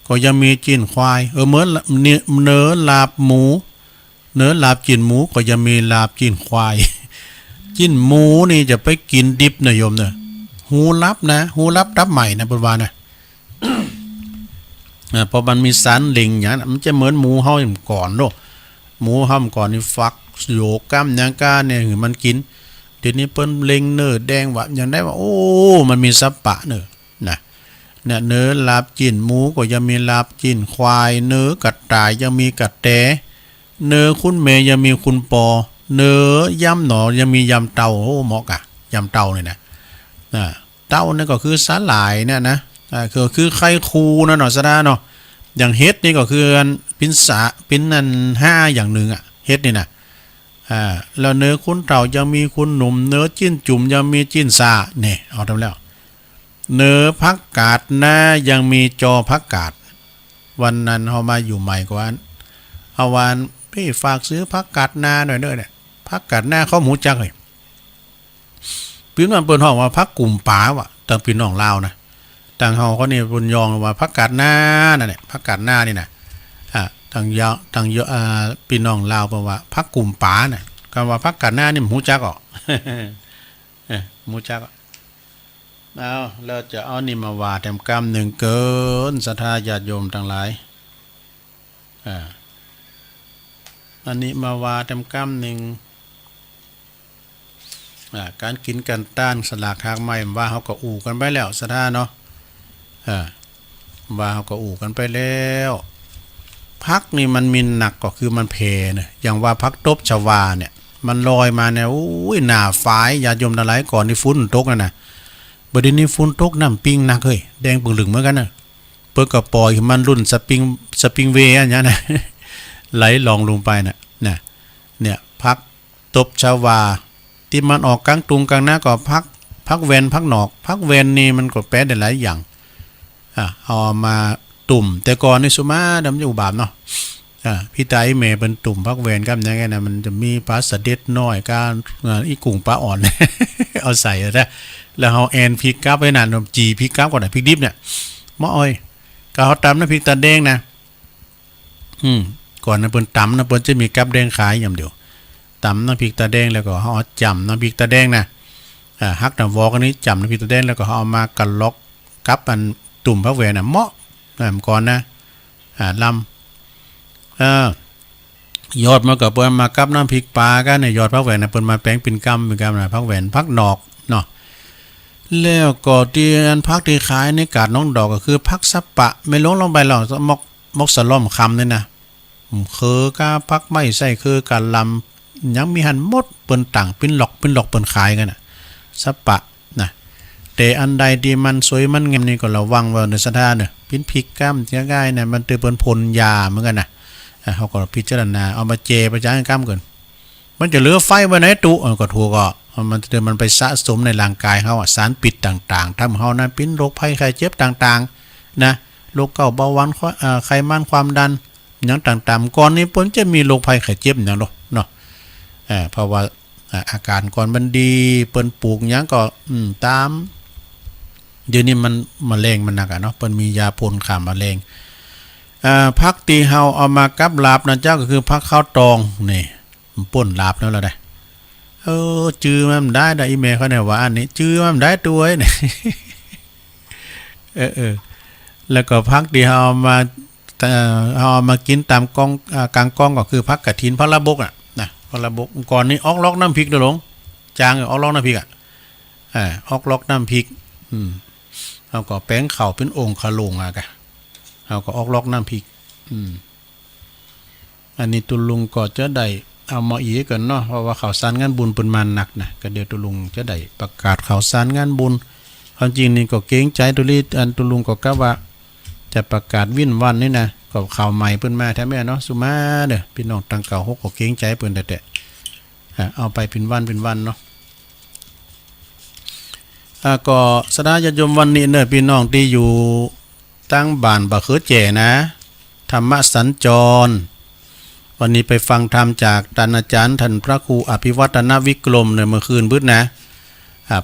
B: ก็ยังมีจีนควายเหมือนเนื้อลาบหมูเนื้อลาบจีนหมูก็ยังมีลาบจีนควาย จีนหมูนี่จะไปกินดิบนะโยมเนี่ยหูลับรับใหม่นะบนวานะ พอมันมีสารลิงอย่างนั้นมันจะเหมือนหมูเฮาก่อนโลกหมูเฮาก่อนนี่ฟักโยกล้ามยังก้าเนี่ยมันกินเดี๋ยวนี้เปิ้นเล็งเนื้อแดงว่าอย่างได้ว่าโอ้มันมีสับปะเนื้อนะเนี่ยเนื้อลาบจีนหมูก็ยังมีลาบจีนควายเนื้อกระต่ายยังมีกระแตเนื้อคุณเมย์ยังมีคุณปอเนื้อยำหนอยังมียำเต่าโอ้เหมาะกะยำเต่าเนี่ยนะเต่านี่ก็คือสาหร่ายเนี่ยนะคือไข่คูนะเนาะซะเนาะอย่างเฮ็ดนี่ก็คือปิ้นนั่น5อย่างนึงเฮ็ดนี่นะแล้วเนื้อคุณเต่ายังมีคุณหนุ่มเนื้อจิ้นจุ่มยังมีจิ้นซาเนี่ยเอาทำแล้วเนื้อผักกาดหน้ายังมีจอผักกาดวันนั้นเฮามาอยู่ใหม่กว่าเอาวันพี่ฝากซื้อผักกาดหน้าหน่อยเด้อเนี่ยผักกาดหน้าเขาหมูจักเลยพี่น้องเปิ้นฮ้องว่าผักกุ่มป๋าว่ะตามพี่น้องลาวนะต่างเฮาเขานี่บนยองว่าผักกาดหน้านั่นแหละผักกาดหน้านี่นะทางยาวพี่น้องลาวบอกว่าผักกุ่มป๋าน่ะคำว่าผักกาดหน้านี่หมูจักอ่ะ หมูจักเอาเราจะเอานี่มาว่าแถมกรรมหนึ่งเกินศรัทธาญาติโยมทั้งหลายอันนี้มาว่าแถมกรรมหนึ่งการกินกันต้านสลากหากไม้ว่าเขาก็อู่กันไปแล้วศรัทธาเนาะว่าเขาก็อู่กันไปแล้วพักนี่มันมีหนักก็คือมันเพเนี่ยอย่างว่าพักตบชวาเนี่ยมันลอยมาเนี่ยอุ้ยหน้าฝายญาติโยมทั้งหลายก่อนนี่ฝุ่นตกนะบัดนี้ฝุ่นตกน้ำปิ้งนักเฮ้ยแดงปึงหลึงเหมือนกันนะเปิดกระปอยมันรุ่นสปริงเวย์อย่างนี้นะ ไหลลองลงไปเนี่ยพักตบชวาที่มันออกกลางตุงกลางหน้าก็พักเวนพักหนอกพักเวนนี่มันก็แปลได้หลายอย่างเอามาตุ่มแต่ก่อนนี่สุมาดำอยู่บาปเนาะพี่ตาอีเมย์เป็นตุ่มพักเวนกันยังไงนะมันจะมีปลาสะเด็ดน้อยการอีกุ้งปลาอ่อน เอาใส่แล้วเอาแอนพริกกับไว้นานจีพริกกับก่อนนะพริกดิบเนี่ยมะอ้อยก็เขาตำน้ำพริกตาแดงนะก่อนนะเปิ้นตำนะเปิ้นจะมีกับแดงขายอย่างเดียวตำน้ำพริกตาแดงแล้วก็เขาจำน้ำพริกตาแดงนะฮักน้ำวอกันนี้จำน้ำพริกตาแดงแล้วก็เขาเอามากระล็อกกับอัน ตุ่มพักแหวนน่ะเหมาะก่อนนะลำยอดมากับเปิ้นมากับน้ำพริกปลากันเนี่ยยอดพักแหวนน่ะเปิ้นมาแปลงเป็นกำนะพักแหวนพักดอกเนาะแล้วก็ที่อันพักที่ขายในกาดน้องดอกก็คือพักสับปะไม่ลงไปหรอกมกสล่อมคำเนี่ยนะคือกาพักไม่ใส่คือการลำยังมีหันหมดเปิ้นต่างเป็นหลอกเปิ้นขายกันน่ะสับปะนะแต่อันใดที่มันสวยมันงามนี่ก็ระวังว่าในสถานเนี่ยพินพริกก้ามเจ้าง่ายเนี่ยมันเตือนพ่นยาเหมือนกันนะเขาก็พิจารณาเอามาเจประจานก้ามก่อนมันจะเหลือไฟไว้ไหนตุก็ถูกก็มันเตือนมันไปสะสมในร่างกายเขาสารปิดต่างๆทำเขานั้นเป็นโรคภัยไข้เจ็บต่างๆนะโรคเก่าเบาหวานไขมันความดันอย่างต่างๆก่อนนี้เปิ้นจะมีโรคภัยไข้เจ็บอย่างเนาะเพราะว่าอาการก่อนมันดีเปิ้นปลูกอย่างก็ตามเดี๋ยวนี้มันมะเร็งมันหนักเนาะเปิ้นมียาพ่นฆ่ามะเร็งพักตีเฮาเอามากับลาบนะเจ้าก็คือพักข้าวตองนี่ป่นลาบแล้วได้จื้อมันได้อีเมลเขาเนี่ยว่าอันนี้จื้อมันได้ตัวนี่แล้วก็พักที่เอามากินตามกองกลางกองก็คือพักกระถินพระระบกนะพระระบกก่อนนี้ออกล็อกน้ำพริกเด้อหลงจางออกล็อกน้ำพริกออกล็อกน้ำพริกเอาก็แป้งเข่าเป็นองค์ขลงกะเอาก็ออกล็อกน้ำพริกอันนี้ตุลุงก็จะได้เอามาอีกกันเนาะเพราะว่าข่าวสารงานบุญเป็นมันหนักนะก็เดี๋ยวตุลุงจะได้ประกาศข่าวสารงานบุญความจริงนี่ก็เกรงใจตุลุงก็กะว่าจะประกาศวินวันนี่นะก็ข่าวใหม่เปิ้นมาแท้แม่เนาะสุมาเด้อพี่น้องตังเก่า6ก็เกรงใจเปิ้นแต่เอาไปเป็นวันเนาะก็สดาญาติโยมวันนี้เด้อพี่น้องที่อยู่ตั้งบ้านบะเขือแจ่นะธรรมสัญจรวันนี้ไปฟังธรรมจากท่านอาจารย์ท่านพระครูอภิวัตนวิกรมในเมื่อคืนบึ้ดนะ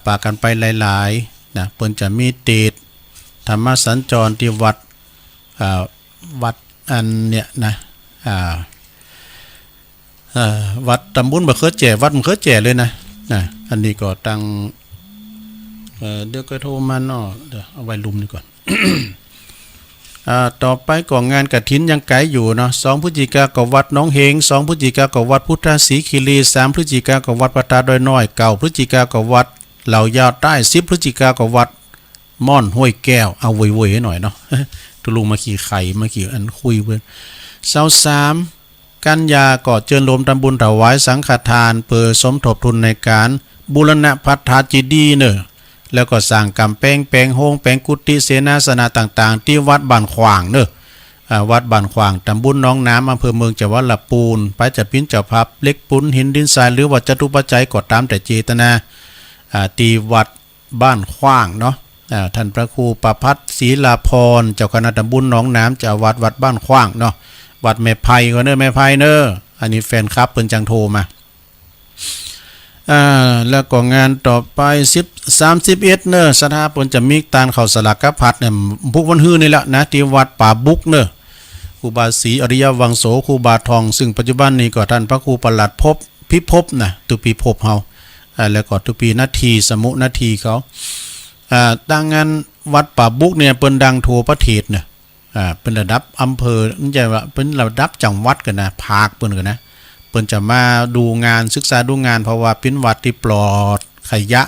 B: ปากันไปหลายๆนะเปิ้นจะมีเตดธรรมสัญจรที่วัดอันเนี่ยนะวัดตำบลบะเขือแจ่วัดบะเขือแจ่เลยนะอันนี้ก็ตั้งเดี๋ยวก็โทรมาเนาะเดี๋ยวเอาไว้ลุมนี่ก่อน ต่อไปก็งานกฐินยังไกลอยู่เนาะ2พฤศจิกายนก็วัดหนองเฮง2พฤศจิกายนก็วัดพุทธศรีคีรี3พฤศจิกายนก็วัดปตาดอยน้อย9พฤศจิกายนก็วัดเหล่ายาวใต้10พฤศจิกายนก็วัดม่อนห้วยแก้วเอาเว่ยๆให้หน่อยเนาะ ตุลุงมาขี่ไข่มาขี่อันคุยเพิ่น23กันยาก็เจิญโลมทำบุญถวายสังฆทานเพื่อสมทบทุนในการบูรณะพัฒนาเจดีย์เนอะแล้วก็สร้างกำแพงโฮงแปลงกุฏิเสนาสนะต่างๆที่วัดบ้านขวางเนอะวัดบ้านขวางตำบลหนองน้ำอำเภอเมืองจังหวัดลำพูนไปจัดพิ้นเจ้าภาพเล็กปุ้นหินดินทรายหรือวัดจตุปัจจัยก็ตามแต่เจตนาตีวัดบ้านขวางเนาะท่านพระครูประภัสศรีลาภรณ์เจ้าคณะตำบลหนองน้ำเจ้าวัดบ้านขวางเนาะวัดแม่ไผ่ก็เนอะแม่ไผ่เนอะอันนี้แฟนคลับเพิ่นจังโทรมาแล้วก็งานต่อไป31เนอะสถาปนจะมีตานเข้าสลักกะพัดเนี่ยพุกวันฮื้อนี่แหละนะที่วัดป่าบุกเนอะครูบาศรีอริยวังโสครูบาทองซึ่งปัจจุบันนี้ก็ท่านพระครูประหลัดพิภพนะตุปีภพเฮาแล้วก็ตุปีนาทีสมุนาทีเขาตั้งงานวัดป่าบุกเนี่ยเปิ้นดังทั่วประเทศเนี่ยเป็นระดับอำเภอนี่จะว่าเป็นระดับจังหวัดกันนะภาคเปิ้นกันนะเปิ้นจะมาดูงานศึกษาดูงานเพราะว่าเป็นวัดที่ปลอดขยะ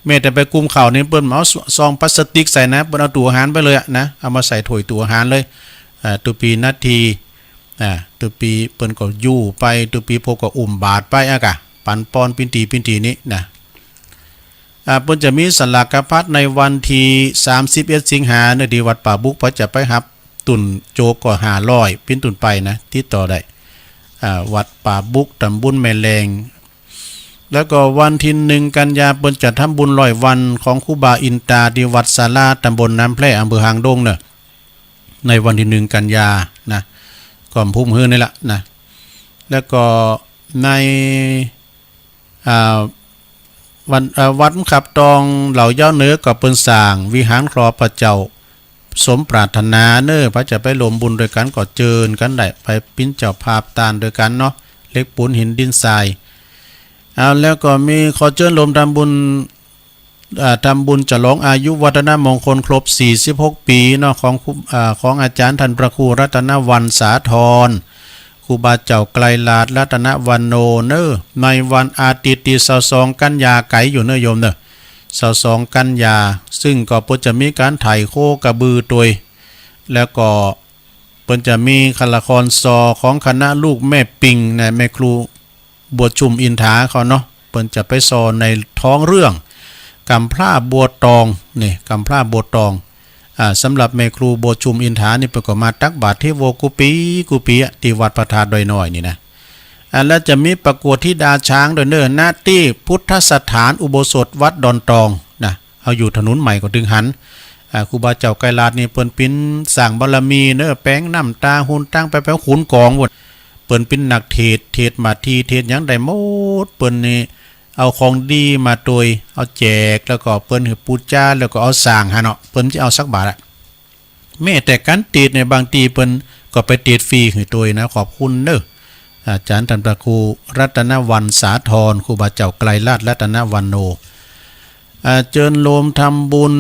B: แม้แต่ไปกุมข่าวนี่เปิ้นเอาซองพลาสติกใส่นะเปิ้นเอาตัวอาหารไปเลยนะเอามาใส่ถ้วยตัวอาหารเลยตุปีนาทีตุปีเปิ้นก็อยู่ไปตุปีพวกก็อุ้มบาทไปกะปันปอนปินตีนี้นะเปิ้นจะมีสลากกพัดในวันที่31สิงหาคมที่วัดป่าบุกเพิ่นจะไปรับตุนโจกก็500ปิ้นตุนไปนะติดต่อได้วัดป่าบุกตำบลแม่แรงแล้วก็วันที่1กันยายนเปิ้นจะทำบุญ100วันของครูบาอินตาที่วัดศาลาตำบลน้ำแพร่อำเภอหางดงเน่ะในวันที่1กันยายนนะก่อมพุ่มฮื้อนี่ล่ะนะแล้วก็ในวัดขับตองเหล่าย่อเนื้อกับเปิ้นสร้างวิหารครอพระเจ้าสมปรารถนาเน้อพระจะไปรวมบุญโดยกันก็เจิญกันได้ไปปิ้นเจ้าภาพตานโดยกันเนาะเล็กปูนหินดินทรายแล้วก็มีขอเชิญรวมทำบุญ ทำบุญฉลองอายุวัฒนมงคลครบ46ปีเนาะของอาจารย์ท่านพระครูรัตนวรรณสาธรครูบาเจ้าไกลลาดรัตนวันโนเนอในวันอาทิตย์ที่22กันยาไกอยู่เนอโยมเนอ22กันยาซึ่งก็เพิ่นจะมีการไถ่โคกระบือตัวยแล้วก็เพิ่นจะมีละครซอของคณะลูกแม่ปิงในแม่ครูบัวชุมอินทาเขาเนาะเพิ่นจะไปซอในท้องเรื่องกำพร้าบัวตองนี่กำพร้าบัวตองสำหรับแม่ครูบัวชุมอินทานี่เพิ่นก็มาตักบาตรที่โวกุปีที่วัดพระธาตุดอยน้อยนี่นะแล้วจะมีประกวดที่ดาช้างด้วยเนอหน้าที่พุทธสถานอุโบสถวัดดอนตองนะเอาอยู่ถนนใหม่ก็ถึงหันครูบาเจ้าไกรลาดนี่เปิ้นปิ้นสร้างบารมีเนอแป้งน้ำตาหุ่นตั้งไปขุนกองหมดเปิ้นปิ้นนักเทศมาทีเทศหยังได้หมดเปิ้นนี่เอาของดีมาโดยเอาแจกแล้วก็เปิ้นให้ปูจาแล้วก็เอาสร้างฮะเนาะเปิ้นจะเอาสักบาทแม้แต่การเทศในบางทีเปิ้นก็ไปเทศฟรีให้ตัวนะขอบคุณเด้ออาจารย์ท่านพระครูรัตนวรรณสาธรครูบาเจ้าไกลลาดรัตนวันโนเจิญโลมทำบุญ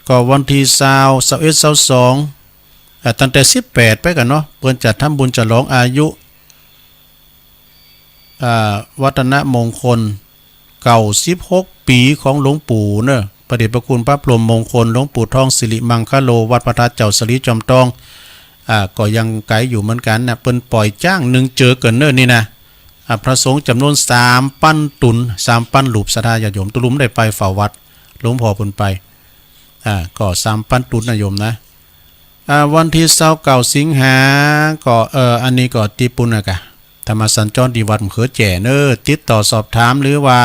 B: ก็วันที่21 22ตั้งแต่18ไปกันเนาะเพิ่นจะทำบุญฉลองอายุวัฒนมงคลเก่า16ปีของหลวงปู่เนอะพระเดชพระคุณพระพรหมมงคลหลวงปู่ทองสิริมังคโลวัดพระธาตุเจ้าสลีจอมทองก็ยังไกลอยู่เหมือนกันนะเปิ้นปล่อยจ้าง1เจอเกินเนอนี่นะพระสงฆ์จำนวน3ปั้นตุน3ปั้นหลุบศรัทธาญาติโยมตุลุมได้ไปเฝ้าวัดหลวงพ่อเพิ่นไปก็3ปั้นตุนนะโยมนะวันที่29สิงหาก็อันนี้ก็ที่ปุ่นนะกะธรรมสัญจรที่วัดมะเขือแจ่เนอติดต่อสอบถามหรือว่า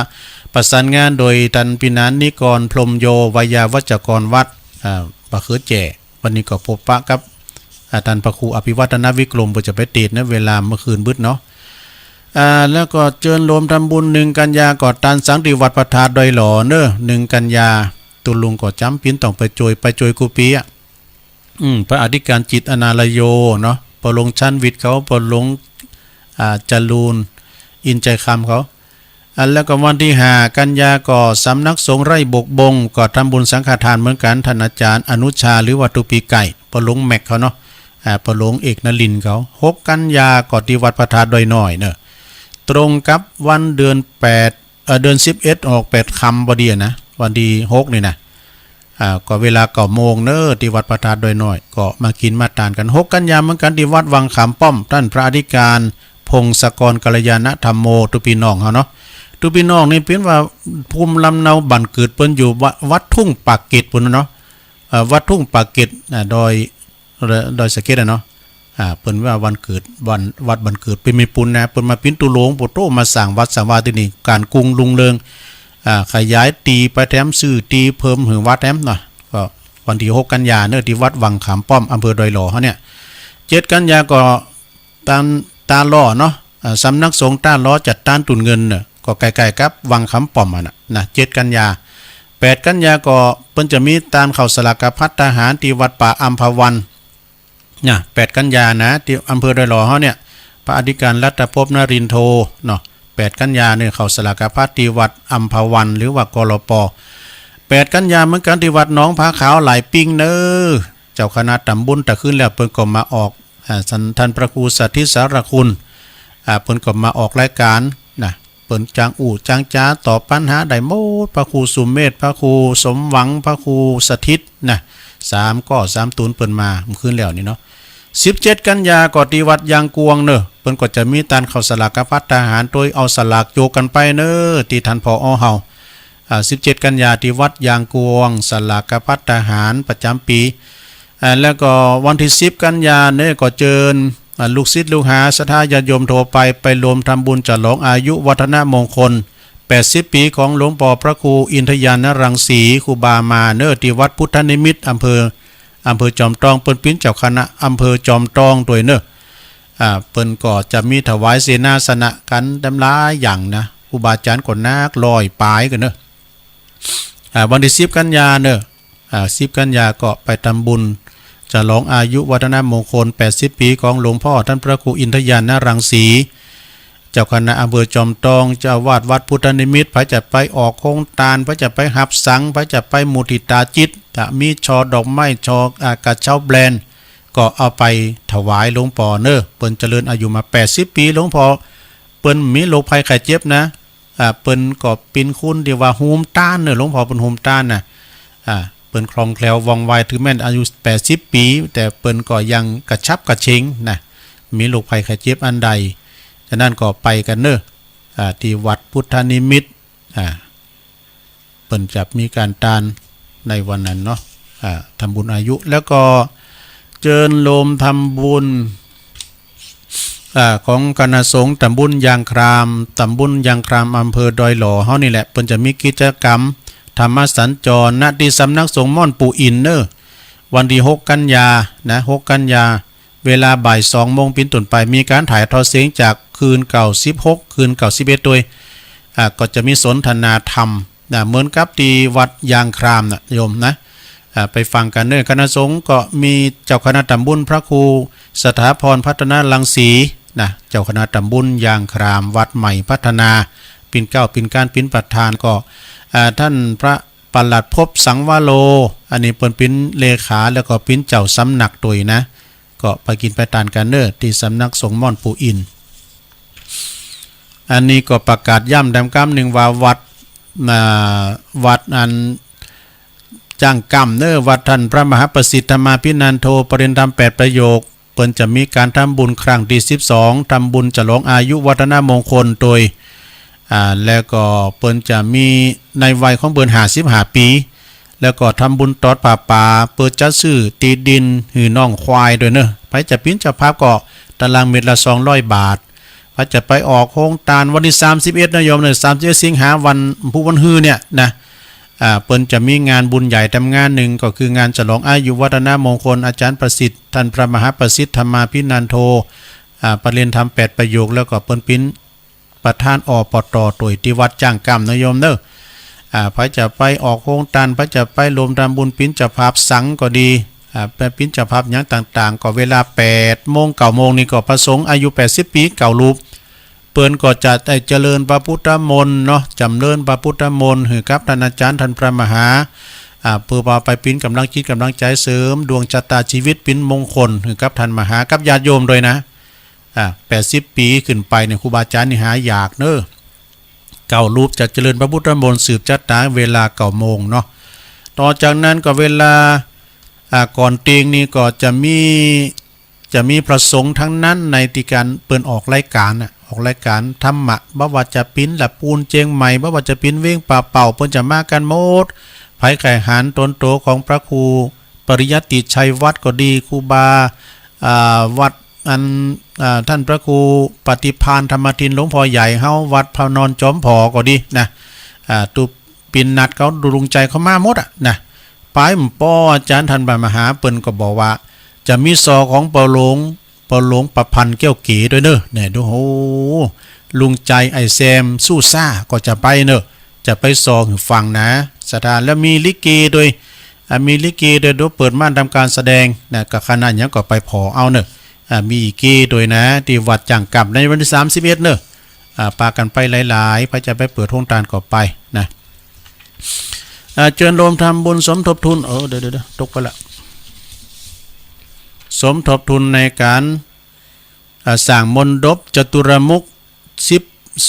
B: ประสานงานโดยท่านปินานนิกรพรหมโยวยาวัจกรวัดมะเขือแจ่วันนี้ก็พบปะกับท่านพระครูอภิวัฒนวิกรมเพื่อจะไปติดนะเวลาเมื่อคืนบึดเนาะแล้วก็เจิญรวมทำบุญ1กันยาก่อตันสังติวัดพระธาตุดอยหล่อเนอ1กันยาตุลุงก็จำปินต้องไปโจยกุปีพระอธิการจิตอนาลโยเนาะปลงชั้นวิทย์เขาปลงจรูนอินใจคำเขาแล้วก็วันที่5กันยาก็สำนักสงฆ์ไร่บกบงก็ทำบุญสังฆทานเหมือนกันท่านอาจารย์อนุชาหรือวัตุปีไก่ปลงแม็กเขาเนาะปลงเอกนลินเขา6กันยาก็ที่วัดพระธาตุดอยน้อยเนอะตรงกับวันเดือน8เดือน11ออก8ค่ำพอดีนะวันที่6นี่นะก็เวลา9 โมงเนอะที่วัดพระธาตุดอยน้อยก็มากินมาทานกัน6กันยาเหมือนกันที่วัดวังขามป้อมท่านพระอธิการพงศกรกัลยาณธรรมโมตุปีน้องเฮาเนาะตุปีน้องนี่เป็นว่าภูมิลำเนาบันเกิดเปิ้นอยู่วัดทุ่งปากเกร็ดพุ่นเนาะวัดทุ่งปากเกร็ดดอยสะเก็ดเนาะเปิ้นว่าวันเกิดวัดบันเกิดเป็นมีปุณนะเปิ้นมาปิ้นตุโลงปุโตมาสร้างวัดสร้างวาที่นี่การกรุงลุงเรืองขยายตีไปแถมซื้อตีเพิ่มถึงวัดแถมเนาะก็วันที่6กันยาเนอะที่วัดวังขามป้อมอำเภอดอยหล่อเฮาเนี่ย7กันยาก็ตาล้อเนาะสำนักสงฆ์ตาล้อจัดต้านตุนเงินเนาะก็ใกล้ๆกับวังขามป้อมนะ7กันยา8กันยาก็เพิ่นจะมีตานเข้าสลากพัฒทหารที่วัดป่าอัมพวันเนี่ย8กันยานะที่อำเภอดอยหล่อเฮาเนี่ยพระอธิการรัตภพนรินโทเนาะ8กันยาเนี่ยเข้าสลากพัฒที่วัดอัมพวันหรือว่ากลป8กันยาเหมือนกันที่วัดหนองผาขาวหลายปิ้งเนอเจ้าคณะตำบลตะขึ้นแล้วเพิ่นก็มาออกท่านพระครูสัทธิสารคุณเพิ่นก็มาออกรายการนะเปิ้นจางจางจ้าตอบปัญหาได้หมดพระครูสุเมธพระครูสมหวังพระครูสถิตนะ3ตุนเปิ้นมาเมื่อคืนแล้วนี่เนาะ17กันยาก็ที่วัดยางกวงเนอะเปิ้นก็จะมีตานเข้าสลากพัฒทหารโดยเอาสลากโยกันไปเนอะที่ท่านผอเฮา17กันยาที่วัดยางกวงสลากพัฒทหารประจำปีแล้วก็วันที่10กันยาเนี่ยก็เจิญลูกศิษย์ลูกหาศรัทธาญาติโยมโทรไปรวมทำบุญฉลองอายุวัฒนมงคล80ปีของหลวงพ่อพระครูอินทยานรังสีครูบามาเนอที่วัดพุทธนิมิตรอำเภอจอมทองเปิ้นปิ้นเจ้าคณะอำเภอจอมทองด้วยเนอเปิ้นก็จะมีถวายเสนาสนะกันดำหลายอย่างนะครูบาอาจารย์ก็นักลอยปลายกันเนอวันที่10กันยาเนอ10กันยาก็ไปทำบุญฉลองอายุวัฒนมงคล80ปีของหลวงพ่อท่านพระครูอินทยานรังสี เจ้าคณะอำเภอจอมทองเจ้าวาดวัดพุทธนิมิตรพระจะไปออกโครงทานพระจะไปหับสังพระจะไปมุทิตาจิตจะมีช่อดอกไม้ช่อกระเช้าแบรนด์ก็เอาไปถวายหลวงพ่อเนอะเปิ้นเจริญอายุมา80ปีหลวงพ่อเปิ้นมีโรคภัยไข้เจ็บนะเปิ้นก็เป็นคุณที่ว่าภูมิต้านเนอะหลวงพ่อเปิ้นภูมิต้านน่ะเปิ้นคล่องแคล่วว่องไวถึงแม้นอายุ80ปีแต่เปิ้นก็ยังกระชับกระเฉงนะมีโรคภัยไข้เจ็บอันใดฉะนั้นก็ไปกันเนอะที่วัดพุทธนิมิตรเปิ้นจะมีการทานในวันนั้นเนาะทำบุญอายุแล้วก็เจิญโลมทำบุญของคณะสงฆ์ตำบลยางครามอำเภอดอยหล่อเฮานี่แหละเปิ้นจะมีกิจกรรมธรรมสัญจรณที่สำนักสงฆ์ม่อนปู่อินเนอร์วันที่6กันยานะ6กันยาเวลาบ่าย2โมงเป็นต้นไปมีการถ่ายทอดเสียงจากคืนเก่า16คืนเก่า11โดยก็จะมีสนทนาธรรมเหมือนกับที่วัดยางครามนะโยมนะไปฟังกันเนอะคณะสงฆ์ก็มีเจ้าคณะตำบลพระครูสถาพรพัฒนารังสีนะเจ้าคณะตำบลยางครามวัดใหม่พัฒนาปิ่นเก้าปิ่นการปิ่นประธานก็ท่านพระปลัดภพสังวโรอันนี้เป็นปิ่นเลขาแล้วก็ปิ่นเจ้าสำนักตัวยนะก็ไปกินไปทานกันเนอะที่สำนักสงฆ์ม่อนปู่อินอันนี้ก็ประกาศย่ำดำกำหนึ่งว่าวัดอันจ้างกรรมเนอวัดท่านพระมหาประสิทธิ์ธรรมาภินันโทปริญธรรม8ประโยคเปิ้นจะมีการทำบุญครั้งที่12ทำบุญฉลองอายุวัฒนมงคลโดยแล้วก็เปิ้นจะมีในวัยของเปิ้น55ปีแล้วก็ทำบุญตอดป่าเปิดจัดซื้อตีดินหือน้องควายด้วยเนอะไปจะปิ้นจะภาพก็ตารางเมตรละ200 บาทพระจะไปออกโครงทานวันที่31นะโยมเนี่ย31สิงหาวันผู้วันฮือเนี่ยนะเปิ้นจะมีงานบุญใหญ่ทำงานหนึ่งก็คืองานฉลองอายุวัฒนมงคลอาจารย์ประสิทธิ์ท่านพระมหาประสิทธิ์ธรรมาภินันโทปริญธรรม8ประโยคแล้วก็เปิ้นปิ้นประธานอปตตัวที่วัดจ้างกรรมนะโยมเด้อพระจะไปออกโครงทานพระจะไปรวมทำบุญปิ้นจะภาพสังก็ดีไปปิ้นจะภาพอย่างต่างๆก็เวลา8โมง9โมงนี่ก็พระสงฆ์อายุ80ปีเก่ารูปเปิ้นก็จะได้เจริญพระพุทธมนต์เนาะจำเริญพระพุทธมนต์ให้กับท่านอาจารย์ท่านพระมหาเพื่อไปปิ้นกำลังคิดกำลังใจเสริมดวงชะตาชีวิตปิ้นมงคลให้กับท่านมหากับญาติโยมด้วยนะ80ปีขึ้นไปเนี่ยครูบาอาจารย์นี่หาอยากเนอะเก่ารูปจะเจริญพระพุทธมนต์สืบชะตาเวลา9โมงเนาะต่อจากนั้นก็เวลาก่อนเตียงนี่ก็จะมีพระสงฆ์ทั้งนั้นในที่การเปิดออกรายการออกรายการธรรมะบ่ว่าจะปิ้นละปูนเจียงใหม่บ่ว่าจะปิ้นเว้งป่าเป่าเพิ่นจะมากันหมดไผไข่หารตนโตของพระครูปริยัติชัยวัดก็ดีครูบาวัดอันท่านพระครูปฏิภาณธรรมทินหลวงพ่อใหญ่เฮาวัดพระนอนจอมผอก็ดีนะตุปินนัดเขาดุงใจเขามาหมดนะปลายป้ออาจารย์ท่านมหาเปิ้นก็บอกว่าจะมีซอของเปาหลงประพันธ์แก้วเก๋ด้วยเนอะเนี่ยดูโหลุงใจไอแซมสู้ซ่าก็จะไปเนอะจะไปซอฟังนะสถานแล้วมีลิเกโดยดูเปิดม่านทำการแสดงนะกับคณะอย่างก็ไปพอเอาเนอะมีอีกเกโดยนะที่วัดจังกับในวันที่31เนอะปากันไปหลายๆพระจะไปเปิดโครงทานก็ไปนะเชิญรวมทำบุญสมทบทุนเดี๋ยวตกไปละสมทบทุนในการสร้างมณฑปจตุรมุข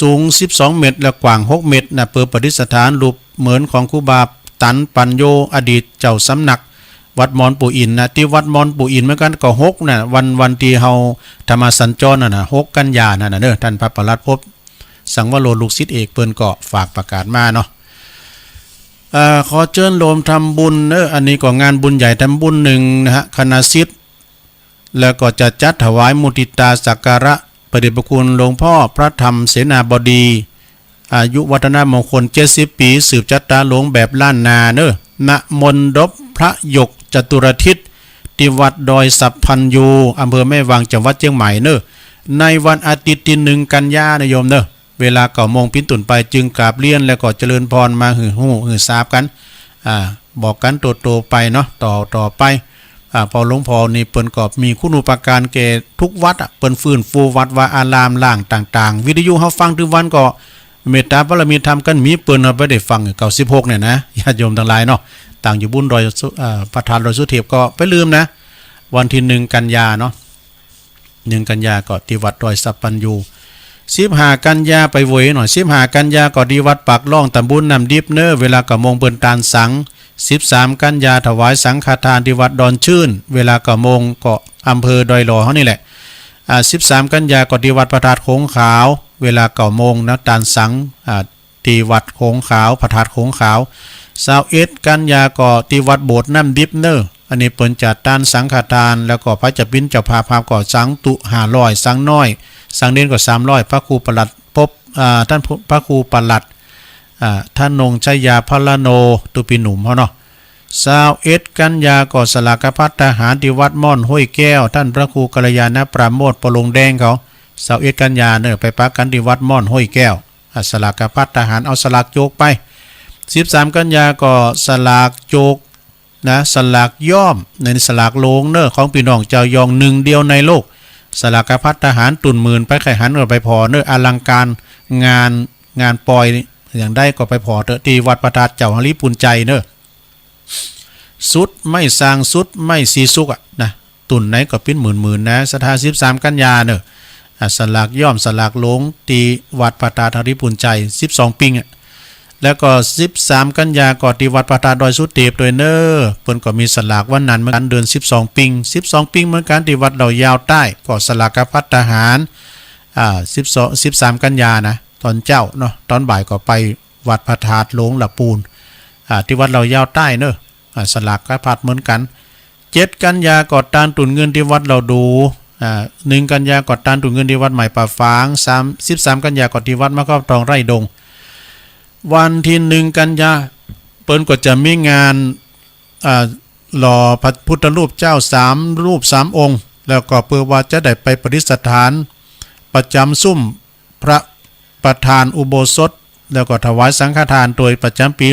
B: สูง12เมตรและกว้าง6เมตรนะเพื่อประดิษฐานรูปเหมือนของครูบาตันปัญโยอดีตเจ้าสำนักวัดมอนปู่อินนะที่วัดมอนปู่อินเหมือนกันก็6นะวันที่เฮาธรรมสัญจรนะ6กันยานั่นน่ะเด้อท่านพระปลัดภพสังวโรลูกศิษย์เอกเปิ้นก็ฝากประกาศมาเนาะขอเชิญรวมทำบุญอันนี้ก็งานบุญใหญ่ทำบุญหนึ่งนะฮะคณะศิษย์แล้วก็จะจัดถวายมุทิตาสักการะประเดชพระคุณหลวงพ่อพระธรรมเสนาบดีอายุวัฒนมงคล70ปีสืบชะตาหลวงแบบล้านนาณมณฑปพระหยกจตุรทิศที่วัดดอยสัพพันยูอำเภอแม่วางจังหวัดเชียงใหม่ในวันอาทิตย์ที่1กันยายนโยมเวลา9โมงปิ้นตุ่นไปจึงกราบเรียนแล้วก็เจริญพรมาหือทราบกันบอกกันโตไปเนาะต่อไป พอหลวงพ่อนี่เปิ้นก็มีคุณูปการแก่ทุกวัดเปิ้นฟื้นฟูวัดว่าอารามล่างต่างๆวิทยุเฮาฟังทุกวันก็เมตตาบารมีธรรมกันมีเปิ้นเอาไปได้ฟัง96เนี่ยนะญาติโยมทั้งหลายเนาะต่างอยู่บุญดอยประธานดอยสุเทพก็ไปลืมนะวันที่1กันยาเนาะ1กันยาก็ที่วัดดอยสัปปัญญู15กันยาไปเวยหน่อย15กันยาก็ที่วัดปากล่องตำบลน้ำดิบเน้อเวลากะโมงเปิ้นตานสัง13กันยาถวายสังฆทานที่วัดดอนชื่นเวลากะโมงก็อำเภอดอยหล่อเฮานี่แหละ13กันยาก็ที่วัดพระธาตุโขงขาวเวลา9 โมงนะตานสังที่วัดโขงขาวพระธาตุโขงขาว21กันยาก็ที่วัดโบสถ์น้ำดิบเน้ออันนี้เปิ้นจัดตานสังฆทานแล้วก็พระจะบินเจ้าภาพก็สังตุ500สังน้อยสังเด่นก็300พระครูประหลัดพบท่านพระครูประหลัดท่านนงชัยยาพลโนตุปิหนุ่มเฮาเนาะ21กันยาก็สลากภัตทหารที่วัดม่อนห้วยแก้วท่านพระครูกัลยาณปราโมทย์ปลงแดงเขา21กันยาเนอะไปปักกันที่วัดม่อนห้วยแก้วสลากภัตทหารเอาสลากโจกไป13กันยาก็สลากโจกนะสลากย่อมในสลากโลงเนอะของพี่น้องเจ้ายองหนึ่งเดียวในโลกสลากภัตทหารตุ่นหมื่นไปไข่หันก็ไปพอเนอะอลังการงานปอยอย่างได้ก็ไปพอเถอะที่วัดประทาดเจ้าหริปุนใจเนอะสุดไม่สร้างสุดไม่สีสุกนะตุ่นไหนก็เป็นหมื่นนะสถาน13กันยาเนอะสลากย่อมสลากหลงตีวัดประทาดหริปุนใจ12ปิงแล้วก็13กันยาก็ที่วัดประทาดดอยสุเทพโดยเนอเพิ่นก็มีสลากวันนั้นเหมือนกันเดือน12ปิงเหมือนกันที่วัดดอยยาวใต้ก็สลากภัตทหาร13กันยานะตอนเจ้าเนาะตอนบ่ายก็ไปวัดพระธาตุหลวงละปูนที่วัดดอยยาวใต้เนอะสลากภัตเหมือนกัน7กันยากอดตานตุนเงินที่วัดเราดู1กันยากอดตานตุนเงินที่วัดใหม่ป่าฟาง13กันยากอดที่วัดมะกอกตองไร่ดงวันที่1กันยาเปิ้นก็จะมีงานหล่อพระพุทธรูปเจ้า3รูป3องค์แล้วก็เพื่อว่าจะได้ไปประดิษฐานประจำซุ่มพระประธานอุโบสถแล้วก็ถวายสังฆทานโดยประจำปี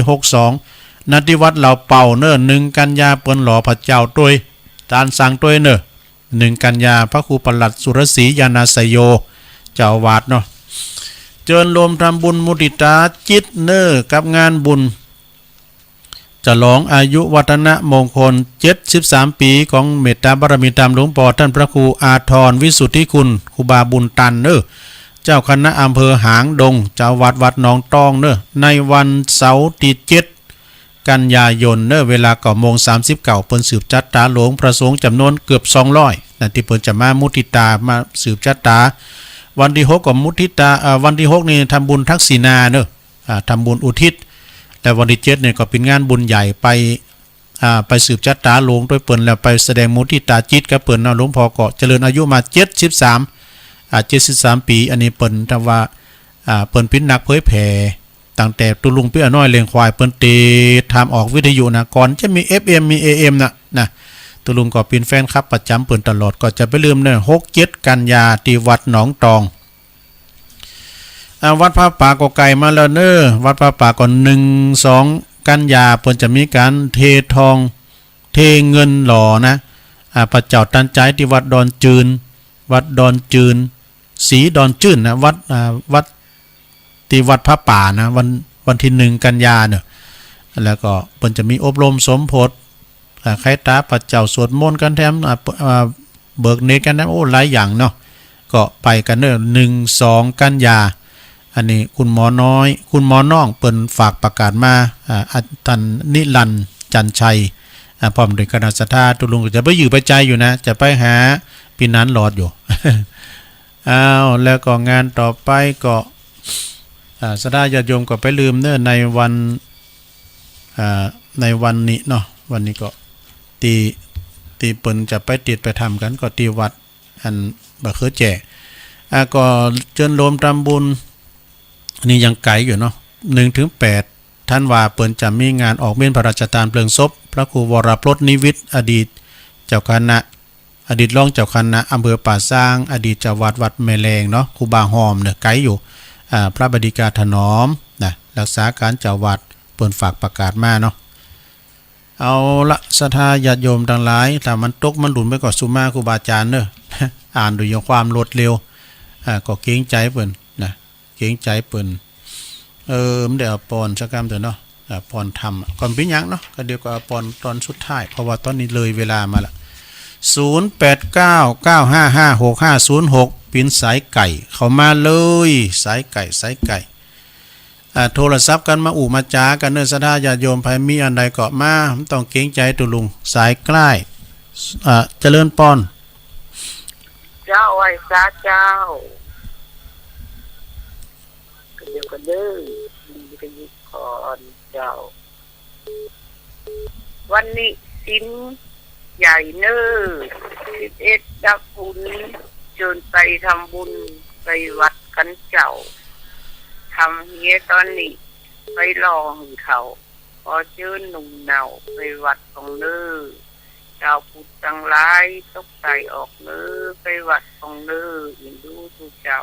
B: 62ณที่วัดเหล่าเป่าเนอ1กันยาเปิ้นหล่อพระเจ้าโดยตานสังโดยเนอ1กันยาพระครูประหลัดสุรศรียานาสโยเจ้าวาดเนาะเจิญรวมทำบุญมุทิตาจิตเนอกับงานบุญจะหลองอายุวัฒนะมงคล73ปีของเมตตาบารมีธรรมหลวงพ่อท่านพระครูอาทรวิสุทธิคุณครูบาบุญตันเนอเจ้าคณะอำเภอหางดงเจ้าวัดหนองตองเนอในวันเสาร์ที่7กันยายนเนอเวลา9 โมง 30เปิ้นสืบจัดตาหลวงพระสงฆ์จำนวนเกือบ200นั่นที่เปิ้นจะมามุทิตามาสืบจัดตาวันที่6ก็มุทิตาวันที่6นี่ทำบุญทักษิณาเนอะทำบุญอุทิศแต่วันที่7เนี่ยก็เป็นงานบุญใหญ่ไปสืบจัดตาหลวงด้วยเปิ้นแล้วไปแสดงมุทิตาจิตกับเปิ้นเนาะหลวงพ่อก็เจริญอายุมา73ปีอันนี้เปิ้นถ้าว่าเปิ้นเป็นนักเผยแผ่ตั้งแต่ตุลุงเปี้ยน้อยเลี้ยงควายเปิ้นตีทำออกวิทยุนะก่อนจะมี FM มี AM นะตุลุงก็เป็นแฟนคลับประจำเปิ้นตลอดก็จะไปลืมเด้อ6-7กันยาที่วัดหนองตองวัดพระป่าก็ไกลมาแล้วเนอวัดพระป่าก็1-2กันยาเปิ้นจะมีการเททองเทเงินหล่อนะพระเจ้าตันใจที่วัดดอนจืนสีดอนจืนนะวัดที่วัดพระป่านะวันที่1กันยาเนอะแล้วก็เปิ้นจะมีอบรมสมโพธิใครตาพระเจ้าสวดมนต์กันแถมเบิกเนตรกันนะโอ้หลายอย่างเนาะก็ไปกันเนอะ1-2กันยาอันนี้คุณหมอน้อยคุณหมอน้องเปิ้นฝากประกาศมาท่านนิรันดร์จันชัยพร้อมด้วยคณะสัทธาตุลุงจะไปอยู่ไปใจอยู่นะจะไปหาปีนั้นหลอดอยู่ แล้วก็งานต่อไปก็สัทธาญาติโยมก็ไปลืมเนอะในวันนี้เนาะวันนี้ก็ตีเปิ้นจะไปติดไปทำกันก็ตีวัดอันบะเขือแจ่ก็เชิญรวมทำบุญนี่ยังไกลอยู่เนาะ1-8ท่านว่าเปิ้นจะมีงานออกเม่นพระราชทานเพลิงศพพระครูวรพจน์นิวิทย์อดีตเจ้าคณะอดีตรองเจ้าคณะอำเภอป่าซางอดีตเจ้าวัดแม่แรงเนาะครูบาหอมเนี่ยไกลอยู่พระบดิกาถนอมนะรักษาการเจ้าวัดเปิ้นฝากประกาศมาเนาะ เอาละศรัทธาญาติโยมทั้งหลายถ้ามันตกมันหลุนไปก็สุมาครูบาอาจารย์เด้อ อ่านด้วยความรวดเร็วก็เกรงใจเปิ้นนะเกรงใจเปิ้นมันได้เอาปอนสักกรรมเถอะเนาะปอนทำก่อนเป็นหยังเนาะก็เดี๋ยวก็เอาปอนตอนสุดท้ายเพราะว่าตอนนี้เลยเวลามาละ0899556506ปินสายไก่เข้ามาเลยสายไก่โทรศัพท์กันมาอู่มาจ้ากันเนื้อศรัทธาญาติโยมภัยมีอันใดก็มาต้องเกรงใจตุลุงสายใกล้เจริญปอน
C: เจ้าไอ้ซาเจ้าเดี๋ยวกันเด้อมีกันยุคอนเจ้าวันนี้สินใหญ่เน้อ11ดับบุญเชิญไปทำบุญไปวัดกันเจ้าทำเฮียตอนนี้ไปรอหึงเขาพอเจอหนุ่มเนาไปวัดของเน้อเจ้าพุทธตั้งหลายตกใจออกเน้อไปวัดของเน้อยินดูทุกเจ้า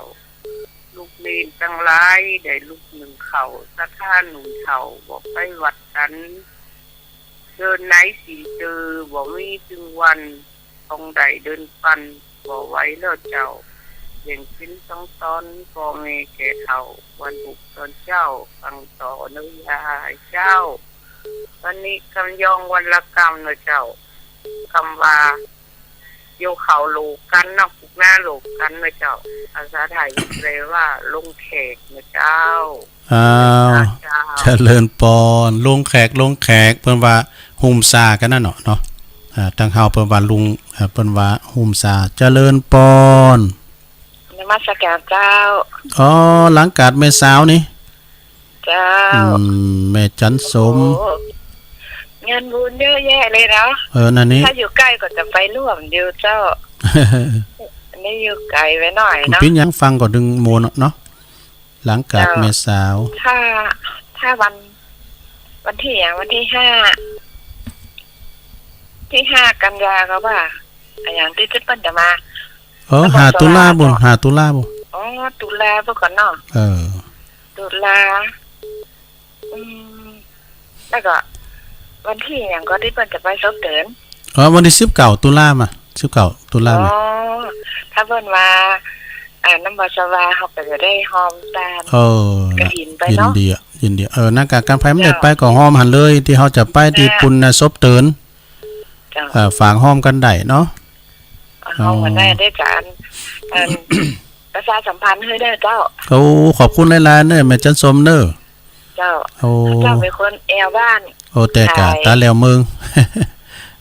C: ลูกเนนตั้งหลายได้ลูกหนึ่งเขาสะท่าหนุ่มเขาบอกไปวัดกันเดินไหนสีเจอบอกมีถึงวันตรงใดเดินปันบอกไว้แล้วเจ้าเห็นชิ้นต้องตอนพอเมแก่เขาวันบุกตอนเจ้าฟังต่อเนื้อยาเจ้าวันนี้คำยองวันละกรรมเนอะเจ้าคำว่าโยเขาโลกันนอกปุกหน้าโลกันเนอะเจ้าภาษาไทยแปลว่าลงแขกเนอะเจ้า
B: เจริญปอนลงแขกเพิ่นว่าหุมซากันนั่นเนาะทางเฮาเพิ่นว่าลุงเพิ่นว่าหุมซาเจริญปอน
C: นมัสการเจ้า
B: หลังกาดแม่สาวนี่
C: เจ้า
B: แม่จันสม
C: งานบุญเยอะแยะเลยเนาะ
B: นั่นนี่
C: ถ้าอยู่ใกล้ก็จะไปร่วมเดียวเจ้านี่อยู่ไกลไว้หน่อยเนาะ
B: ปิ้นยังฟังก็ดึงโมเนาะหลังกาดแม่สาว
C: ถ้าวันที่วันที่5กันยาก็ว่าอย่างที่จะเปิ้นจะมา
B: 5ตุลาบ่5ตุลาบ่
C: ตุลาบ่ก่อนเนาะตุลาแล้วก็วันที่อย่างก็ที่เปิ้นจะไปซบเตือน
B: วันที่19ตุลามา19ตุลา
C: ถ้าเปิ้นว่าน้ำบาสวาเฮาก็จะได้หอมตามกระถินไปเนาะ
B: ยินดีหน้ากากการไผไม่ได้ไปก็หอมหันเลยที่เฮาจะไปที่ปุณณซบเตือนฝากหอมกันได้เนาะ
C: หอมกันได้การประชาสัมพันธ์ให้ได้เจ้า
B: ขอบคุณหลายๆเด้อแม่จันสมเด้อ
C: เจ้าเป็นคนแอวบ้าน
B: แต่กะตาแล้วมึง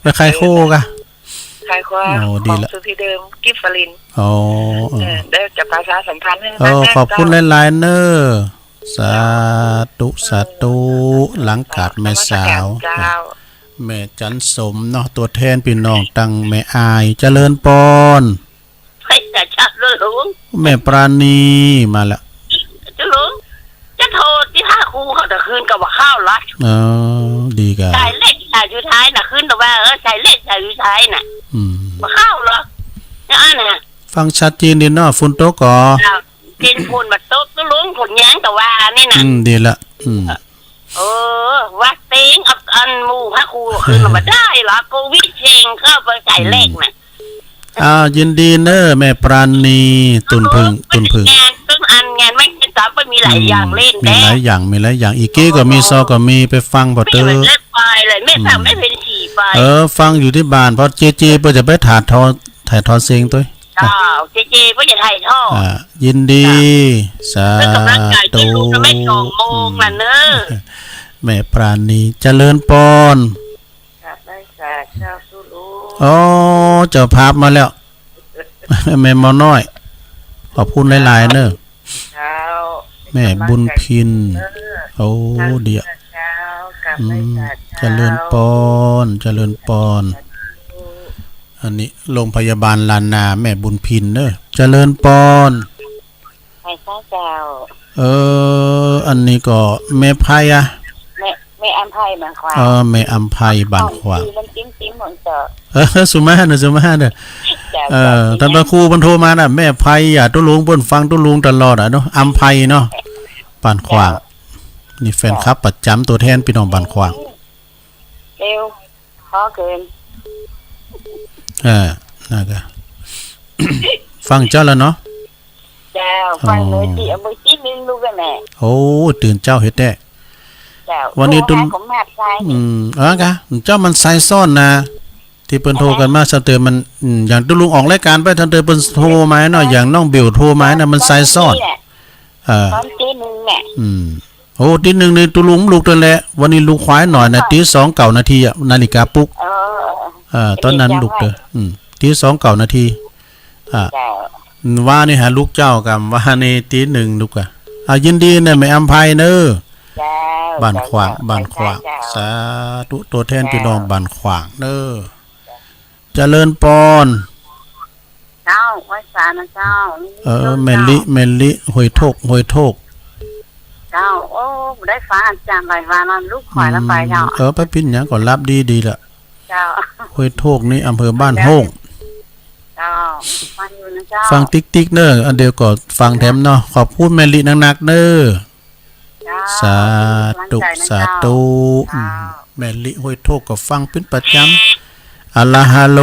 B: ไปใครโคกะ
C: ใครโคของสุธีเดิมกิฟลินได้จะประชาสัมพันธ์ให้
B: ขอบคุณหลายๆเด้อสาธุหลังกาดแม่สาวแม่จันสมเนาะตัวแทนพี่น้องตั้งแม่อายเจริญปอน
C: ให้แต่ชัดเลยลุง
B: แม่ปราณีมาละ
C: จะลุงจะโทษที่ท่าครูเขาจะคืนกับว่าข้าวรัด
B: ดีกัน
C: ใส่เล็กใส่ยูท้ายน่ะคืนแต่ว่าใส่เล็กใส่ยูท้ายน่ะว่าข้าวเหรอเนี่ยน่ะ
B: ฟังชัดเจนดีเนาะฝนตกก่อ
C: กินฝุ่นมาตกก็ลุงผลแย้งแต่ว่านี่น่ะ
B: ดีละ
C: ว่าเต็งอันมูพระครูคืนมาได้เหรอโควิดเชงเข้าไปใส่เล็กน่ะ
B: ยินดีเนอแม่ปราณีตุนพึ่ง
C: งานต้องงานไม่ใช่ซับมีหลายอย่างเล่น
B: มีหลายอย่างอีกกี้ก็มีซอก็มีไปฟังบ่เตอ
C: ไม่เล่นไฟเลยไม่ทำไม่เป็นฉี่ไฟ
B: ฟังอยู่ที่บ้านเพราะเจเพื่อจะไปถ่ายทอเสียงตัว
C: เจเพื่อจะถ่ายทอ
B: ยินดีสาธุ
C: ไม่2 โมงน่ะเนอะ
B: แม่ปราณีเจริญปอนเจ้าภาพมาแล้วแม่หมอน้อยขอบคุณหลายๆเนอะแม่บุญพินเดียวเจริญปอนอันนี้โรงพยาบาลลานนาแม่บุญพินเนอะเจริญปอน
C: ให้ข้าเจ้า
B: อันนี้ก็แม่ไพอะ
C: แม่อัมไพบ้านขวาง
B: แม่อัมไพบ้านขวาง
C: มันจิ้มเหมือนเจอ
B: สุมาเด้อท่านพระครูบรรโทมาน่ะแม่ไพตุลุงเปิ้นฟังตุลุงตลอดเนาะอัมไพเนาะบ้านขวางนี่แฟนคลับประจำตัวแทนพี่น้องบ้านขวาง
C: เร็ว อเกิน
B: น่าก็ ฟังเจ้าแล้วเนาะ
C: เจ้าฟังเลยที่เอาไปจิ้มลูกกันแน่
B: โอ้ตื่นเจ้าเฮ็ดได้
C: เจ้า
B: วันนี้ตุ้ม
C: ของแม่ชาย
B: กะเจ้ามันไซซ่อนนะที่เปิ้นโทรกันมาสเตอมันอย่างตุลุงออกรายการไปทันเตอเปิ้นโทรมาเนาะอย่างน้องบิวโทรมาน่ะมันไซซ่อน
C: ตอนตีหนึ่งเนี่ย
B: โอ้ตีหนึ่งนี่ตุลุงลูกตัวแหละวันนี้ลูกควายหน่อยนะตี2 9นาทีอ่ะนาฬิกาปลุกตอนนั้นลูกเด้อตี2 9นาทีว่านี่หาลูกเจ้ากับว่านี่ตีหนึ่งลูกอ่ะยินดีนะแม่อำไพเด้อบ้านขวางสาธุตัวแทนพี่น้องบ้านขวางเด้อเจริญปอน
C: เจ้าไว้สานะเจ้า
B: แม่ลิหอยโทก
C: เจ้าโอ้ได้ฟ้าจางไหลวานั้นลูกข่อยแล้วไปเจ้า
B: ไปพินหยังก็รับดีละ
C: เจ้า
B: หอยโทกนี่อำเภอบ้านโฮ่ง
C: เจ้าฟังอยู่นะเจ้า
B: ฟังติ๊กเด้ออันเดียวก็ฟังแถมเนาะขอบคุณแม่ลินักๆเด้อสาธุแม่ลิหอยโทกก็ฟังเป็นประจำอัลลาฮัลโหล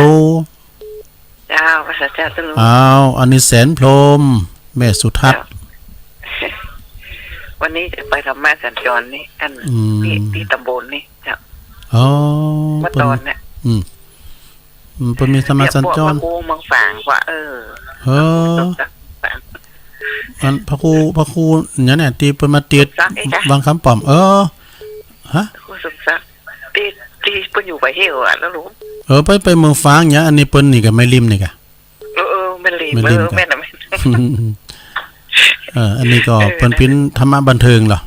C: เจ้าภาษาเจ้าตลุง
B: อันนี้แสนพรหมแม่สุทัศน์
C: วันนี้จะไปธรรมะสัญจรนี่อันที่ตำบลนี่เจ้าเมื่อตอนเนี่ย
B: เปิ้นมีธรรมะสัญจร
C: พระครูมังฝางว่า
B: อันพระครูเนี่ยเนี่ยตีเปิ้นมาเตียดบางคำป้อมฮะ
C: ครูสุศักดิ์ที่เปิ้นอยู่ไปเฮียวแล้วลุง
B: ไปเมืองฟ้างเนี่ยอันนี้เปิ้นนี่ก็ไม่ริมนี่ก็
C: ไม่ริมแม่น
B: อันนี้ก็เปิ้นเป็นธรรมะบันเทิงเหรอ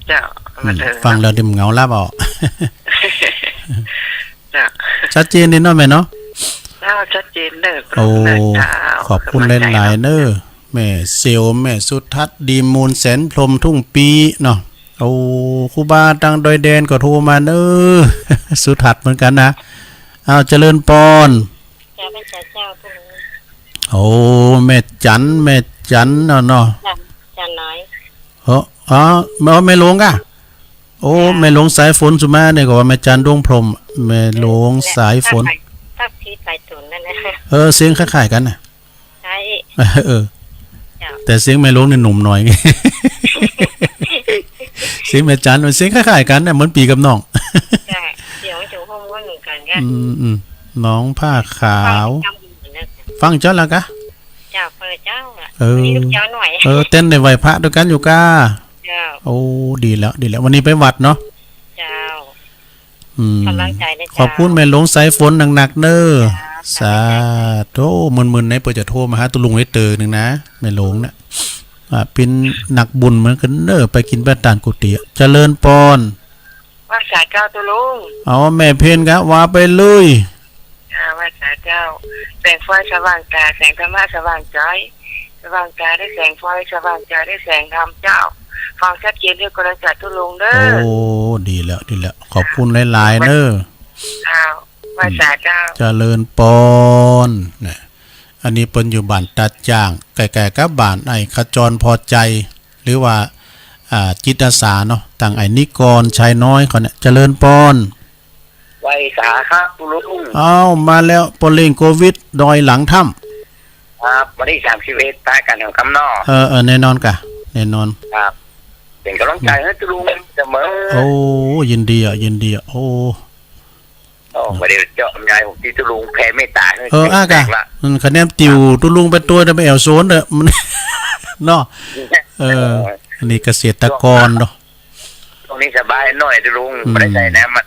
C: เจ้าบันเทิง
B: ฟังแล้วดิมเหงาลับออก
C: จ้ะ
B: ชัดเจนนี่เนาะแม่เนาะ
C: ชัดเจนเด้อ
B: โอ้ขอบคุณหลายๆเด้อแม่เซียวแม่สุทัศน์ดีมูลแสนพรหมทุ่งปีเนาะโอ้ครูบาตังดอยแดนก็โทรมาเด้อสุทัศน์เหมือนกันนะเจริญปอนโอ้แม่จันเนาะ
C: จันน้อย
B: แม่หลวงอ่ะโอ้แม่หลวงสายฝนสุมาเนี่ยก็ว่าแม่จันดวงพรหมแม่หลวงสายฝน
C: ทับทีไปตุนนั่นนะ
B: เสียงคล้ายๆกันน่ะ
C: ใช่
B: แต่เสียงแม่หลวงนี่หนุ่มหน่อยเสียงแม่จันเสียงคล้ายๆกันน่ะเหมือนปีกับน้อง
C: ใช่เสียงจุ๋มว่าเหมือนกันกัน
B: น้องผ้าขาวฟังเจ้าแล้วกะ
C: เจ้าเปิดเจ้านี่ลูกเจ้าหน่อย
B: เต้นในไหวพระด้วยกันอยู่ก้าโอ้ดีแล้ววันนี้ไปวัดเนาะ
C: เจ้ากำลังใจนะ
B: ขอบคุณแม่หลวงสายฝนหนักๆเด้อสาธุมึนๆในเปิดจะโทรมาหาตุลุงไว้เตอนึงนะแม่หลวงเนี่ยเป็นหนักบุญเหมือนกันเด้อไปกินแป้ตานกุฏิเจริญปอน
C: ว่าสายเจ้าตุลุง
B: แม่เพนกะว่าไปเลย
C: ว่าสายเจ้าแสงไฟสว่างตาแสงธรรมะสว่างใจสว่างตาได้แสงไฟสว่างใจได้แสงธรรมเจ้าฟังชัดเจนด้วยกระจัดตุลุงเด้อ
B: โอ้ดีแล้วขอบคุณหลายๆเด้อ
C: ว่าสายเจ้า
B: เจริญปอนเนี่ยอันนี้เปิ้นอยู่บ้านตัดจ้างไกลๆกับบ้านไอ้ขจรพอใจหรือว่าจิตอาสาเนาะต่างไอ้นิกรชายน้อยเขาเนี่ยเจริญปอน
C: ไว้สาครับตุลุง
B: มาแล้วปอเล่งโควิดดอยหลังถ้
C: ำครับวันที่31ตายกันของคำนอ
B: แน่นอนกะแน่นอน
C: ครับเป็นกำลังใจให้ตุลุงเสมอ
B: โอ้ยินดีโอ้
C: ไม่ได้เจาะยายผมที่ตุลุงแผ่เมตตา
B: กะคะแนนติวตุลุงเป็นตัวจะไปแอวโซนเด้อมันเนาะอันนี้เกษตรกรเนาะ
C: ตรงนี้สบายหน่อยตุลุงไม่ได้ใส่น้ำมัน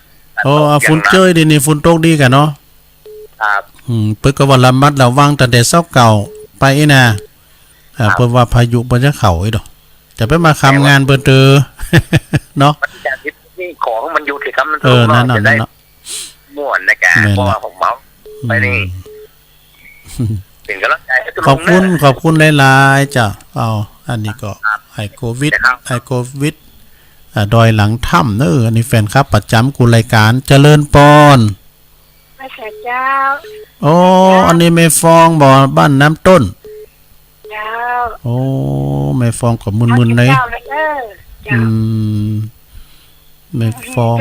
B: ฝุ่นเจ้ยดีนี่ฝุ่นตกดีกันเนาะ
C: ครับ
B: เปิ้นก็ว่าระมัดระวังตั้งแต่เช้าเก่าไปนะเปิ้นว่าพายุเปิ้นจะเข้าอีดอกจะไปมาทำงานเปิ้นเด้อเนาะ
C: นี่ของมันอยู่ที่คำนั้น
B: นั่นน่ะ
C: ม่วนนะแกเพราะว่าผมเมาไปนี่เป็นกำลังใจให้ทุกคน
B: ขอบคุณหลายๆจ้ะอันนี้ก็ไอโควิดดอยหลังถ้ำอันนี้แฟนครับประจำกูรายการเจริญปอน
C: พระเจ้า
B: อันนี้แม่ฟองบ่บ้านน้ำต้น
C: เจ้า
B: แม่ฟองก็มึนๆเลยแม่ฟอง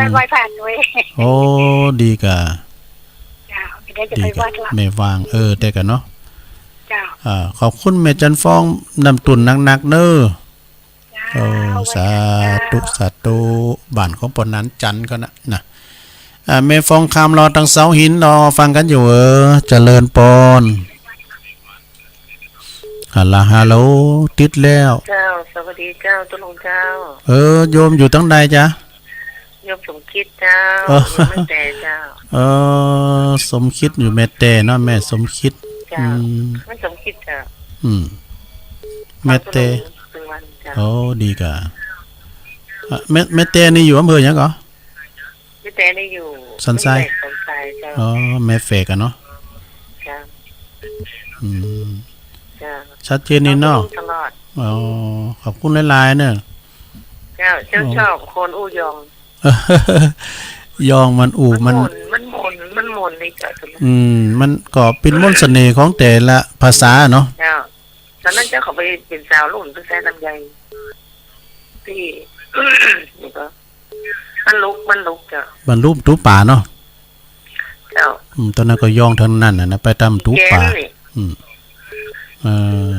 B: ดีกะ
C: ดี๋ยวจะ
B: ดี
C: ไป
B: กั
C: วัดละ
B: แม่วางแต่กันเนาะ
C: เจ้า
B: ขอบคุณแม่จันฟองนำตุนหนักๆเน้อ
C: เจ้า
B: สาธุสาธุบ้านของปนนั้นจันก็นะแม่ฟองคำรอตั้งเสาหินรอฟังกันอยู่เจริญปอนฮัลโหลติดแล้ว
C: เจ้าสวัสดีเจ้าตุลงเจ้า
B: โยมอยู่ตั้งใดจ๊ะ
C: โยมสมคิดเจ้า
B: เออ
C: โยมไม่แต่เจ้า
B: สมคิดอยู่แม่แต่เนาะแม่สมคิด
C: เจ้าไม่สมคิดเจ้า
B: แม่แต่
C: เป็นวันเจ้า
B: โอ้ดีกะแม่แต่นี่อยู่อำเภอหยังก่อ
C: ไม่แต่ได้อยู่
B: สันทราย
C: สันทรายเจ้า
B: แม่เฟกอะเนาะ
C: เจ้า
B: อืม
C: เจ้า
B: ชัดเจนนี่เนาะ
C: ตลอด
B: ขอบคุณหลายๆเนอะ
C: เจ้าชอบคนอู้ยอง
B: ยองมันอู่มัน
C: มันหมนเลยเจ้าตุลง
B: มันก็เป็นมนต์เสน่ห์ของแต่ละภาษาเนาะ
C: เจ้าตอนนั้นเจ้าเขาไปเป็นสาวรุ่นเพิ่งใช้ลำไยที่ นี่ก็มันลุกเจ้า
B: บรรลุตูป่าเนาะ
C: เจ้า
B: ตอนนั้นก็ยองเท่านั้นนะไปตามตู
C: แก
B: ป่าน
C: นี่
B: เออ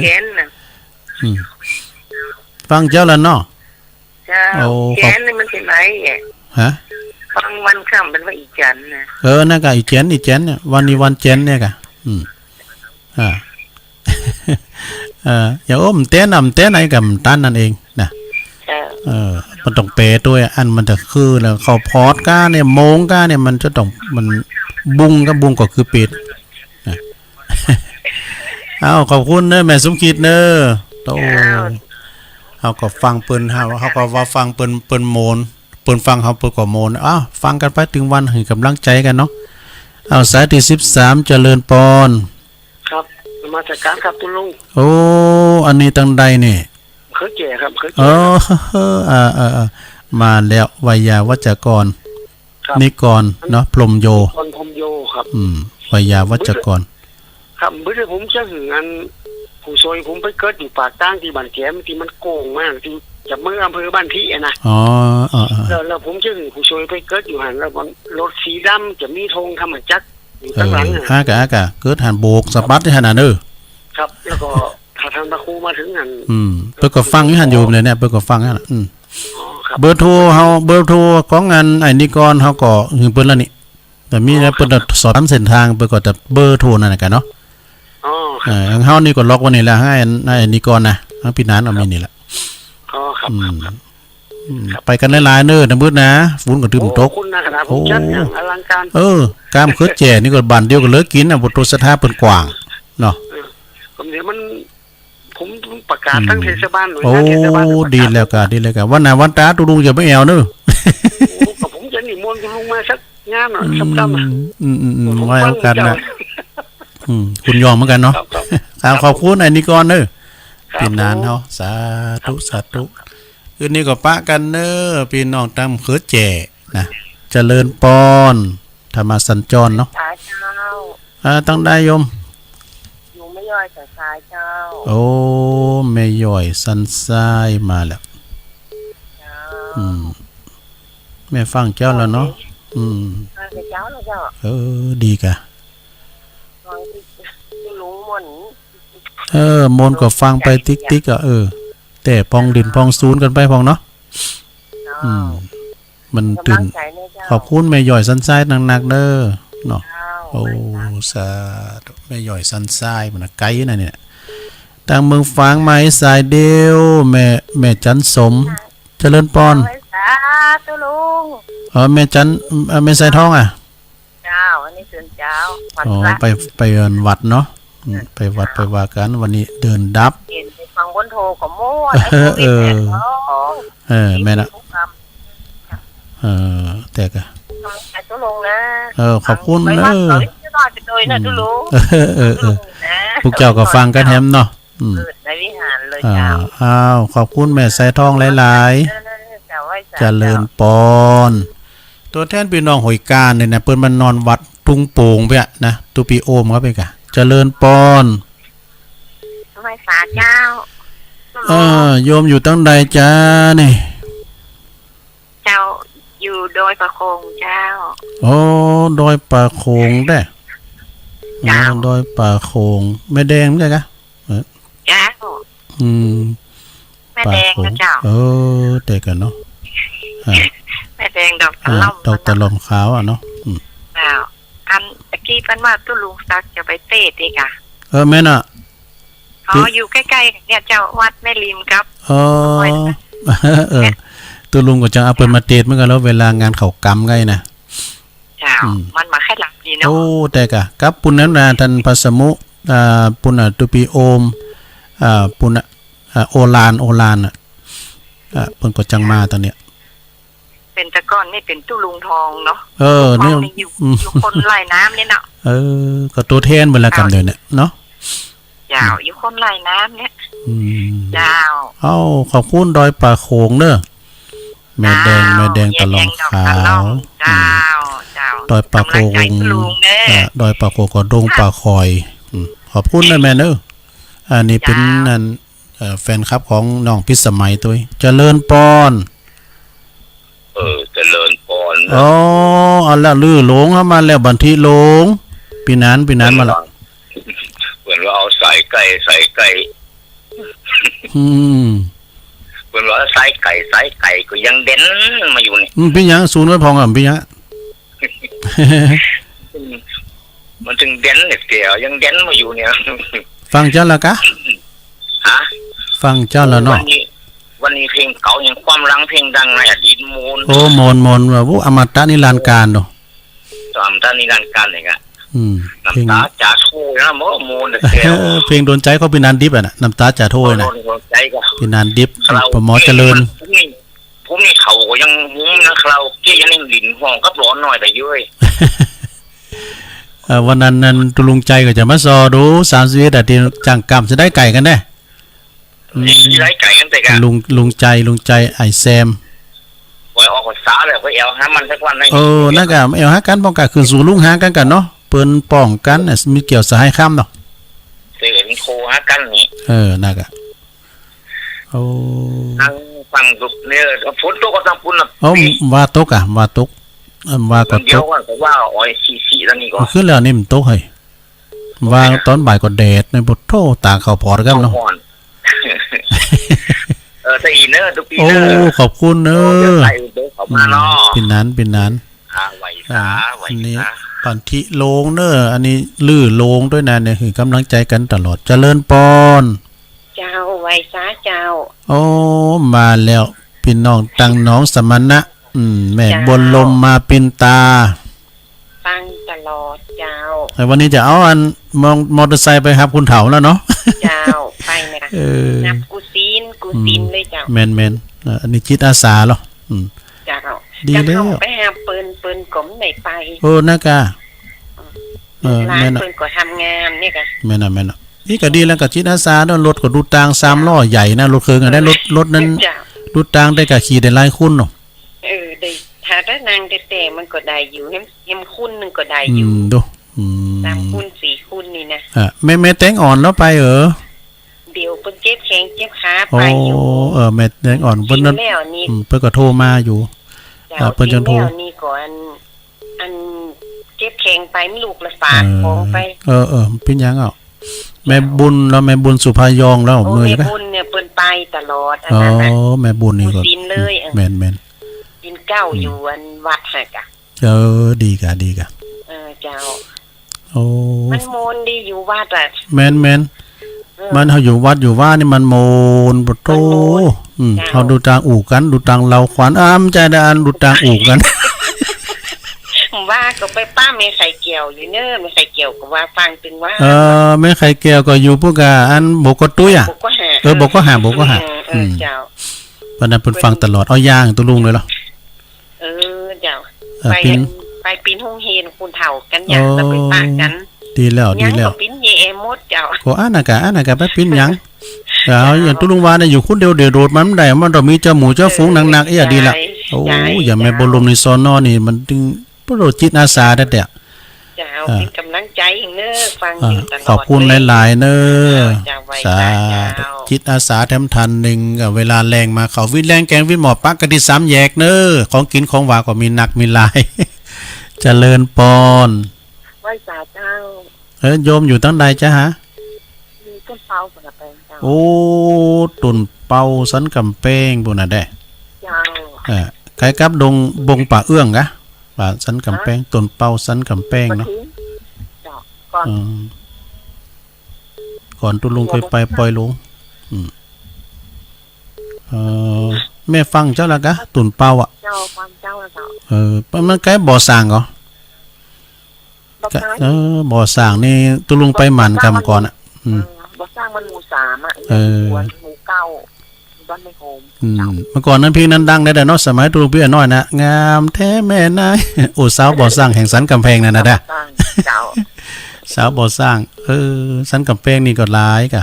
C: แกนน่ะ
B: ฟังเจ้าแล้วเนาะ
C: เจ้า
B: โอ้
C: แกนนี่มันเป็นไรอ่ะ
B: ฮะ
C: ฟังวันค่ำเป็นว่าอีจันทร์นะ
B: นั่นก็อีเจนเนี่ยวันนี้วันเจนเนี่ยกะอ่า อย่าเต้นไหนกับตันนั่นเองนะ
C: เจ้า
B: มันต้องเปด้วยอันมันจะคือแล้วเขาพอดก้าเนี่ยโมงก้าเนี่ยมันจะต้องมันบุ้งก็คือปิดนะ เอาขอบคุณเนอะแม่สมคิดเนอะโตเขาก็ฟังเปิ้นเขาก็ว่าฟังเปิ้นโมนเปิ้นฟังเขาเปิ้นก็โมนฟังกันไปถึงวันให้กำลังใจกันเนาะเอาสายที่13เจริญปอน
C: ครับมาจากการครับตุลุง
B: โอ้อันนี้ตั้งใดนี่
C: เคยแก่ครับเคย
B: อ๋
C: แก่
B: อมาแล้ววิยาวัจกรนิกรเนาะพรหมโย
C: คนพมโยครับ
B: วิยาวัจกร
C: ครับเมื่อผมจะถึงอันผู้ซอยผมไปเกิดอยู่ปากตั้งที่บ้านแก้มที่มันโกงมากที่จากเมืองอำเภอบ้านพี่นะ
B: อ๋อ
C: แล้วผมจะถึงผู้ซอยไปเกิดอยู่หันแล้วรถสีดำจะมีธงธรรมจักรอยู่ข้างหลัง
B: อากะเกิดหันโบกสะบัดที่ขนาดนี้
C: ครับ แล้วก็ถ้าทางตะคูมาถึงหัน
B: เปิ้นก็ฟังอยู่หันอยู่เลยเนี่ยเปิ้นก็ฟังนั่นน่ะ
C: ครับ
B: เบอร์โทรของงานไอ้นิกรเฮาก็ถึงเปิ้นแล้วนี่แต่มีแล้วเปิ้นสอนเส้นทางเปิ้นก็จะเบอร์โทรนั่นน่ะกันเนาะ
C: อ๋อ
B: เฮานี่ก็ล็อกไว้นี่แหละให้ไอ้นิกรนะทั้งพี่นานเอามีนี่แหละ
C: อ๋อครับครับ
B: ไปกันหลายๆเด้อนะมื้อนะฝนก็ตึมตก
C: คุณนะขนาดผมจัดอย่างอลังการ
B: กามคือแจ่นี่ก็บ้านเดียวกันเลยกินน่ะบ่ตรสถาเปิ้นกว้างเนาะ
C: ผมเดี๋ยวมันผมประกาศทั้งเทศบาลหน่วย
B: โอ้
C: งานเทศบาล
B: ดีแล้วก็วันหน้าวันตาตุลุงอย่าไปแอวเด้อ
C: กับผมจะนิมนต์คุณลุงมาสักงานหน่อยสักคำ
B: ไว้เอากันนะคุณยอมเหมือนกันเนาะขอบคุณไอ้นิกรเด้อพี่นานเฮาสาธุคืนนี้ก็ปะกันเด้อพี่น้องตามเขือแจ่นะเจริญปอนธรรมสัญจรเนาะ
C: สายเจ้า
B: ต้องได้โยม
C: อยู่ไม่ย่อยแต่สายเจ้า
B: โอ้แม่ย่อยสันทรายมาแล้ว
C: เจ้า
B: แม่ฟังเจ้าแล้วเนาะ
C: เจ้าแล้วเจ้า
B: ดีกะ
C: ฟังที่ลุงมน
B: มนก็ฟังไปติ๊กๆอ่ะแต่พองดินพองซูนกันไปพองเนาะมันตื่นขอบคุณแม่ย่อยสันทรายหนักๆเด้อเนาะโอ้สาธุแม่ย่อยสันทรายมันไกลนะเนี่ยทางเมืองฝางไม้สายเดียวแม่จันสมเจริญปอน
C: สาธุลุง
B: แม่จันแม่สายทองอ่ะ
C: เจ้าอันนี้ตื่นเจ้า
B: ไปวัดเนาะไปวัดไปว่ากันวันนี้เดินดับ
C: เห็นไปฟังบนโทรของมั่ว
B: แม่นะแต่ก็
C: ไอ้ตุลุงนะ
B: ขอบคุณ
C: ไปวัดเขาจะนอนไปโดยนะตุลุง
B: พวกเจ้าก็ฟังกันแฮมเนาะ
C: ในวิหารเลยเจ้า
B: ขอบคุณแม่สายทองหลายๆเจริญปอนตัวแทนพี่น้องหอยการเนี่ยนะเปิ้นมันนอนวัดทุ่งโป่งไปอะนะตุปีโอมครับไปกะเจริญปอน
C: ทำไมสาเจ้า
B: โยมอยู่ตั้งใดจ้านี่
C: เจ้าอยู่ ดอยประโคงเจ้า
B: โอ้ดอยป่าโขงได้อ๋อ
C: เจ้า
B: ดอยป่าโขงแม่แดงใช่กะ
C: เจ้า
B: อืม
C: แม่แดงนะเจ้า
B: เออเด็กกันเนาะอ่า
C: แม่แดงดอกตะ
B: อ่า
C: ล่อม
B: ดอกตะลอมขาวอ่ะเนาะ
C: เจ้าอันตะกี้เพิ่นว่าตุลุงซักจะไปเตะดีกะ
B: แม่น่ะ
C: อ๋ออยู่ใกล้ๆเนี่ยเจ้าวัดแม่ริมครับ
B: เออตัวลุงก็จังเอาเปิ้นมาเตดเหมือนกันแล้วเวลางานเขากำไงนะ
C: เจ้ามันมาแค่หลังดีเนาะ
B: โอ้แต่กะกับปุณนั้นนะท่านพระสมุปุณตุปีโอมปุณโอลานอ่ะเพิ่นก็จังมาตอนเนี้ย
C: เป็นตะก้อนนี่เป็นตุลุงทองเนาะ
B: นี่
C: ทองอยู่คนไล่น้ำเนี่ยเนาะ
B: ก็ตัวแทนเบิ่นละกันเด้อเนี่ยเนาะ
C: เจ้าอยู่คนไล่น้ำเนี่ย เจ้า
B: ขอบคุณดอยป่าโขงเด้อแม่แดงตะลองขาว
C: เจ้าเจ้า
B: ดอยป่าโขง
C: กำลังใจตุลุงเด้อ
B: ดอยป่าโขงก็ดงป่าคอยขอบคุณนะแม่เด้ออันนี้เป็นนั่นแฟนคลับของน้องพิสมัยตัวเจริญปอน
D: เจริญพร
B: อ๋อเอาละลือหลงเข้ามาแล้วบันทีหลงปีนั้นมาละ
D: เหมือนว่าเอาสายไก่เหมือนว่าสายไก่ก็ยังเด่นมาอยู่นี่
B: พี่ยังศูนย์ไว้พองอ่ะพี่ยัง
D: มันถึงเด่นเนี่ยเดียวยังเด่นมาอยู่เนี่ย
B: ฟังเจ้าละกะ
D: ฮะ
B: ฟังเจ้าละเนาะ
D: วันนี้เพลงเก่ายังความรังเพลงดังในอดีตมูล
B: โอ้มนว่าวุอมตะนิรันดร์การเนาะ
D: ตามท่านนิรันดร์การเลยกะ
B: เพลง
D: น้ำตาจ่าโชยนะโมมูลเดียว
B: เพลงโดนใจเขาพี่นันดิบอ่ะนะน้ำตาจะโทยนะ
D: ใจก็
B: พี่นันดิบประมอเจริญ
D: ผมนี่เขายังหุ้มนะเราเกี่ยยังหลินห้องกับร้อนหน่อยแต่ย้ย
B: วันนั้นตุลุงใจก็จะมาซอดู31อาทิตย์จังกรรมจะได้ไก่กันแน่
D: ที่ไรไก่กันแต่กัน
B: ลุงใจไอแซม
D: ไว้ออกภาษาเลยไว้เอาให้มันสักวันนึง
B: นั่นก็เอาหากันป้องกันคือสู่ลุงหากันเนาะเปิ้นป้องกันมีเกี่ยวสหายข้ามเนาะ
D: เสียงโทรหากันนี่
B: นั่นก็
D: นั่งฟังดุเนี่ยฝนตกก็ต้องปุ่นนะ
B: ว่าตกว่าตกว่าก็
D: เดี
B: ต
D: ยว
B: ก
D: ว่าแต่ว่าอ้อยซีแล้วนี่ก็
B: ขึ้นแล้วนี่มันตกเฮ้ยว่าตอนบ่ายก็แดดในบทโทตาเขาพอดกันเนาะ
D: แต่อีเนอร์ทุกปี
B: โอ้
D: เนอร์
B: ขอบคุณเนอ
D: ใส่เด็กเขามาเนาะ
B: เป็นนั้น
D: ไหวไหว
B: อันนี้ปันทิโลงเนออันนี้ลื้อโลงด้วยนะเนี่ยคือกำลังใจกันตลอดเจริญปอน
C: เจ้าไวซาเจ้า
B: โอ้มาแล้วพี่น้องตังน้องสมณะแม่บนลมมาปินตา
C: ฟังตลอดเจ้า
B: แต่วันนี้จะเอาอันมอเตอร์ไซค์ไปครับคุณเถาแล้วเนาะ
C: เจ้าไปไหมคะนับกูซีนเลยเจ้า
B: แมนอันนี้จิตอาสาเหรอ
C: เจ้า
B: ดีแล้ว
C: ไปหาปืนกลมไหนไป
B: โอ้น่ากะ
C: ร้าน
B: แม่น่ะ
C: ปืนก็ทำงานนี่ค่ะ
B: แม่น่ะนี่ก็ดีแล้วกับจิตอาสาเนาะรถก็ดูตาง3ล้อใหญ่นะรถเครื่องได้รถนั้น
C: เจ้า
B: ดูตางได้กับขี่ได้หลายคุณเนาะ
C: ได้ถ้าได้นางแต่มันก็ได้อยู่เห็มคุณนึงก็ได้อยู่
B: ดู
C: 3 คุณ 4 คุณนี่นะ
B: แม่แตงอ่อนแล้วไป
C: เดี๋ยวเพิ่นเจ็บแข้งเจ็บขา
B: โอ้
C: ไปอยู่
B: แม่แตงอ่อนเพิ่นนั้น
C: แล้วนี่
B: เพิ่นก็โทรมาอยู่ เพิ่นจังโทร
C: แล้วนี่ก่อนอันเจ็บแข้งไปไม่ลูกละฝากของไป
B: เป็นยังแม่บุญแล้วแม่บุญสุภายองแล้ว
C: โอ้
B: มือ
C: แม่
B: ก็
C: บุญเนี่ยเปิ้นไปตลอดอัน
B: อ๋อ
C: นั้นน่ะ
B: แม่บุญนี่ก็
C: ดินเลย
B: แม่น
C: ดินเก้าอยู่อันวัดหากะ
B: ดีกะ
C: เจ้า
B: โอ้
C: มันโมนดีอยู่วัดอ่ะ
B: แม่นมันเฮาอยู่วัดอยู่ว่านี่มันโมนบ่โตเฮาดูตางอู่กันดูตางเราขวานใจได้อันดูตางอู่กัน
C: ว่าก็ไปป้าแม่ไข่เกี่ยวอยู่เน้อแม่ไข่เกี่ยวก็ว่าฟังถึงว่า
B: แม่ไข่แก้วก็อยู่พวกอันบกตุ้ยอ่ะ
C: บอกก็หา
B: บกก็หา
C: เจ้า
B: ปานนั้นเพิ่นฟังตลอดเอาย่างตุลุงเลยเหรอ
C: เจ้าไปปีนห้องเฮนคุณเฒ่ากันอย่างแล้วไปปะกัน
B: ดีแล้ว
C: ยังก็ปิ้นเยมดเจ้า
B: ก็อันน่ะกะไปปิ้นหยังอย่างตุลุงว่าเนี่ยอยู่คนเดียวโดดมันได้มันต้องมีเจ้าหมูเจ้าฝูงหนักๆดีละโอ้อย่าแม่บ่ลมในซอนอนี่มันถึงบ่โดจิตอาสาแต่
C: เจ้าเป็นกำลัง ใจอีกเนอะฟังอยู่ตลอด
B: ขอบคุณหลายๆเนอะ
C: เจ้าไว้
B: สา
C: เจ้า
B: ธุจิตอาสาแถมทันหนึ่งเวลาแรงมาเขาวิทย์แรงแกงวิทย์หมอปักกะทิสามแยกเนอะของกินของหวานก็มีหนักมีหลาย เจริญปอน
C: ไหว้สาเจ้า
B: โยมอยู่ตั้งใดจ้ะฮะ
C: มีต้นเปาสำหรับแปลงเจ้า
B: โอ้ตุนเป่าสันกำแพงบุญน่ะได้
C: เจ้า
B: ใครกับดงบงป่าเอื้องกะป่าสันกำแพงตุนเป่าสันกำแพง
C: มา
B: เนาะ
C: ทิ้งเจ้าก่อน
B: อืมก่อนตุลุงเคยไปปล่อยลุงเออแม่ฟังเจ้าละกะตุนเป่าอ่ะ
C: เจ้าความเจ้าแล้วเจ้า
B: มันใกล้บ่อสร้างเหรอ
C: บอก
B: ก็
C: ได้
B: บ่อสร้างนี่ตุลุงไปหมันกำก่อนอ่ะ
C: บอกสร้างมันหมู่3อ่ะ
B: เออ
C: หมู่9บ้านไม่โฮม
B: เมื่อก่อนนั้นเพลงนั้นดังได้แต่เนาะสมัยตุลุงพี่น้อยนะงามแท้แม่นาย โอ้สาวบ่อสร้างแห่งสันกำแพงนั่นนะเด้อ
C: สร้างเจ้า
B: สาวบ่อสร้างสันกำแพงนี่ก็หลายกะ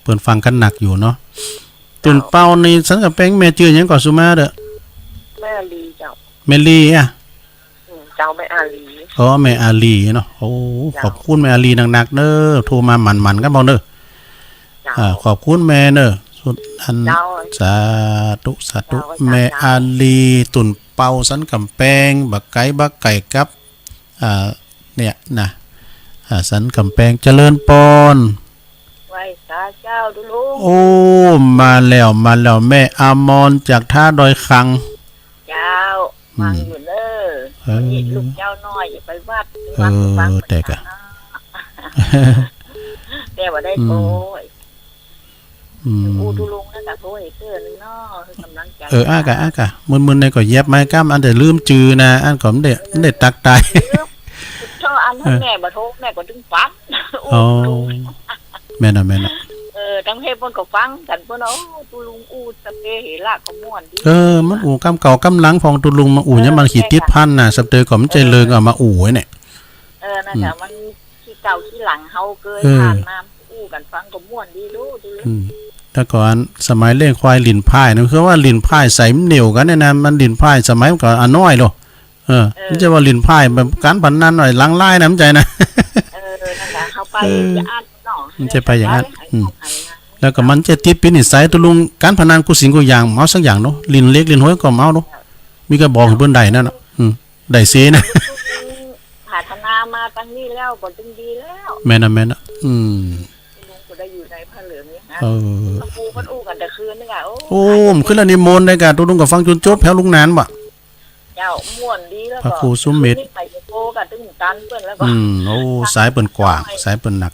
B: เปิ่นฟังกันหนักอยู่เนาะตุนเป้านี่สันกำแพงแม่ชื่อหยังก่อนสุมาเด้อ
C: แม่ลีเจ้า
B: แม่ลีอ่ะ
C: เจ้าแม่อาลี
B: อ๋อแม่อาลีเนาะโอ้ขอบคุณแม่อาลีหนักๆเด้อโทรมาหมันๆกันบ่เด้อ
C: เจ้า
B: ขอบคุณแม่เด้อสุดอัน
C: เจ้า
B: สาธุแม่อาลีตุนเป่าสันกำแพงบักไก่กับเนี่ยนะสันกำแพงเจริญปอน
C: ไหว้สาเจ้าดูลุง
B: โอ้มาแล้วแม่อามอนจากท่าดอยคัง
C: เจ้าฟังอยู่เนอะนี่ลูกเจ้าน้อยอย่าไปวัดฟัง
B: แต่กะ
C: แต่ว่าได้โอ้ย
B: อืม
C: อูดูลุงนั่นกะโทษเตือนเนาะคือกำลังใจ
B: อากะมึนๆในก็เย็บไม้ก้ามอันแต่ลืมจือนะอันก็ไม่ได้ตักตาย
C: ชอบอันทั้งแม่บ่โทษแม่ก็ถึงฟัง
B: อ๋อแม่น่ะ
C: ทั้งเทพเพิ่นก็ฟังกันเพิ่นเอาดูลุงอูสเปเหระก็ม่วนดี
B: มันอู่กำเก่ากำหลังของตุลุงมาอู่เนี่ยมันขีดติดพันน่ะสับเตยก็มันใจเลิงเอามาอู่ไว้เนี่ย
C: นั่นน่ะมันที่เก่าที่หลังเฮาเกยผ่านมาอู้กันฟังก็ม่วนดีดูลุง
B: แต่ก่อนสมัยเล่นควายลินพายนะคือว่าลินพายใส่เหนียวกันเนี่ยนะมันลินพายสมัยก่อนน้อยโลมันจะว่าลินพายแบบการพนันหน่อยล้างไล่นะมันใจนะ
C: นั่นแหละเขาไปจะอ่านเนาะ
B: มันจะไปอย่างนั้นแล้วก็มันจะติดเป็นนิสัยตุลุงการพนันกูสิงกูอย่างเมาสักอย่างเนาะลินเล็กลินห้อยก็เมาเนาะมีก็บอกเพิ่นได้นั่นน่ะได้เสนะ
C: พัฒนามาตั้งนี้แล้วก็จึงดีแล้ว
B: แม่น่ะ
C: ลุงก็ได้อยู่ในผ้าเหลืองนี่นะปูมันอู้กันแต่คืนนึงอ่ะ
B: โอ้มขึ้นแล้วนิมนต์ได้กะตุลุงก็ฟังจนจบแถวลุงนานบ่
C: เจ้าม่วนดีแล้วก็
B: พระครูสุเมธ
C: ไปโกกันตึงตันเปิ้นแล้วก็
B: โอ้สายเปิ้นกว้างสายเปิ้นหนัก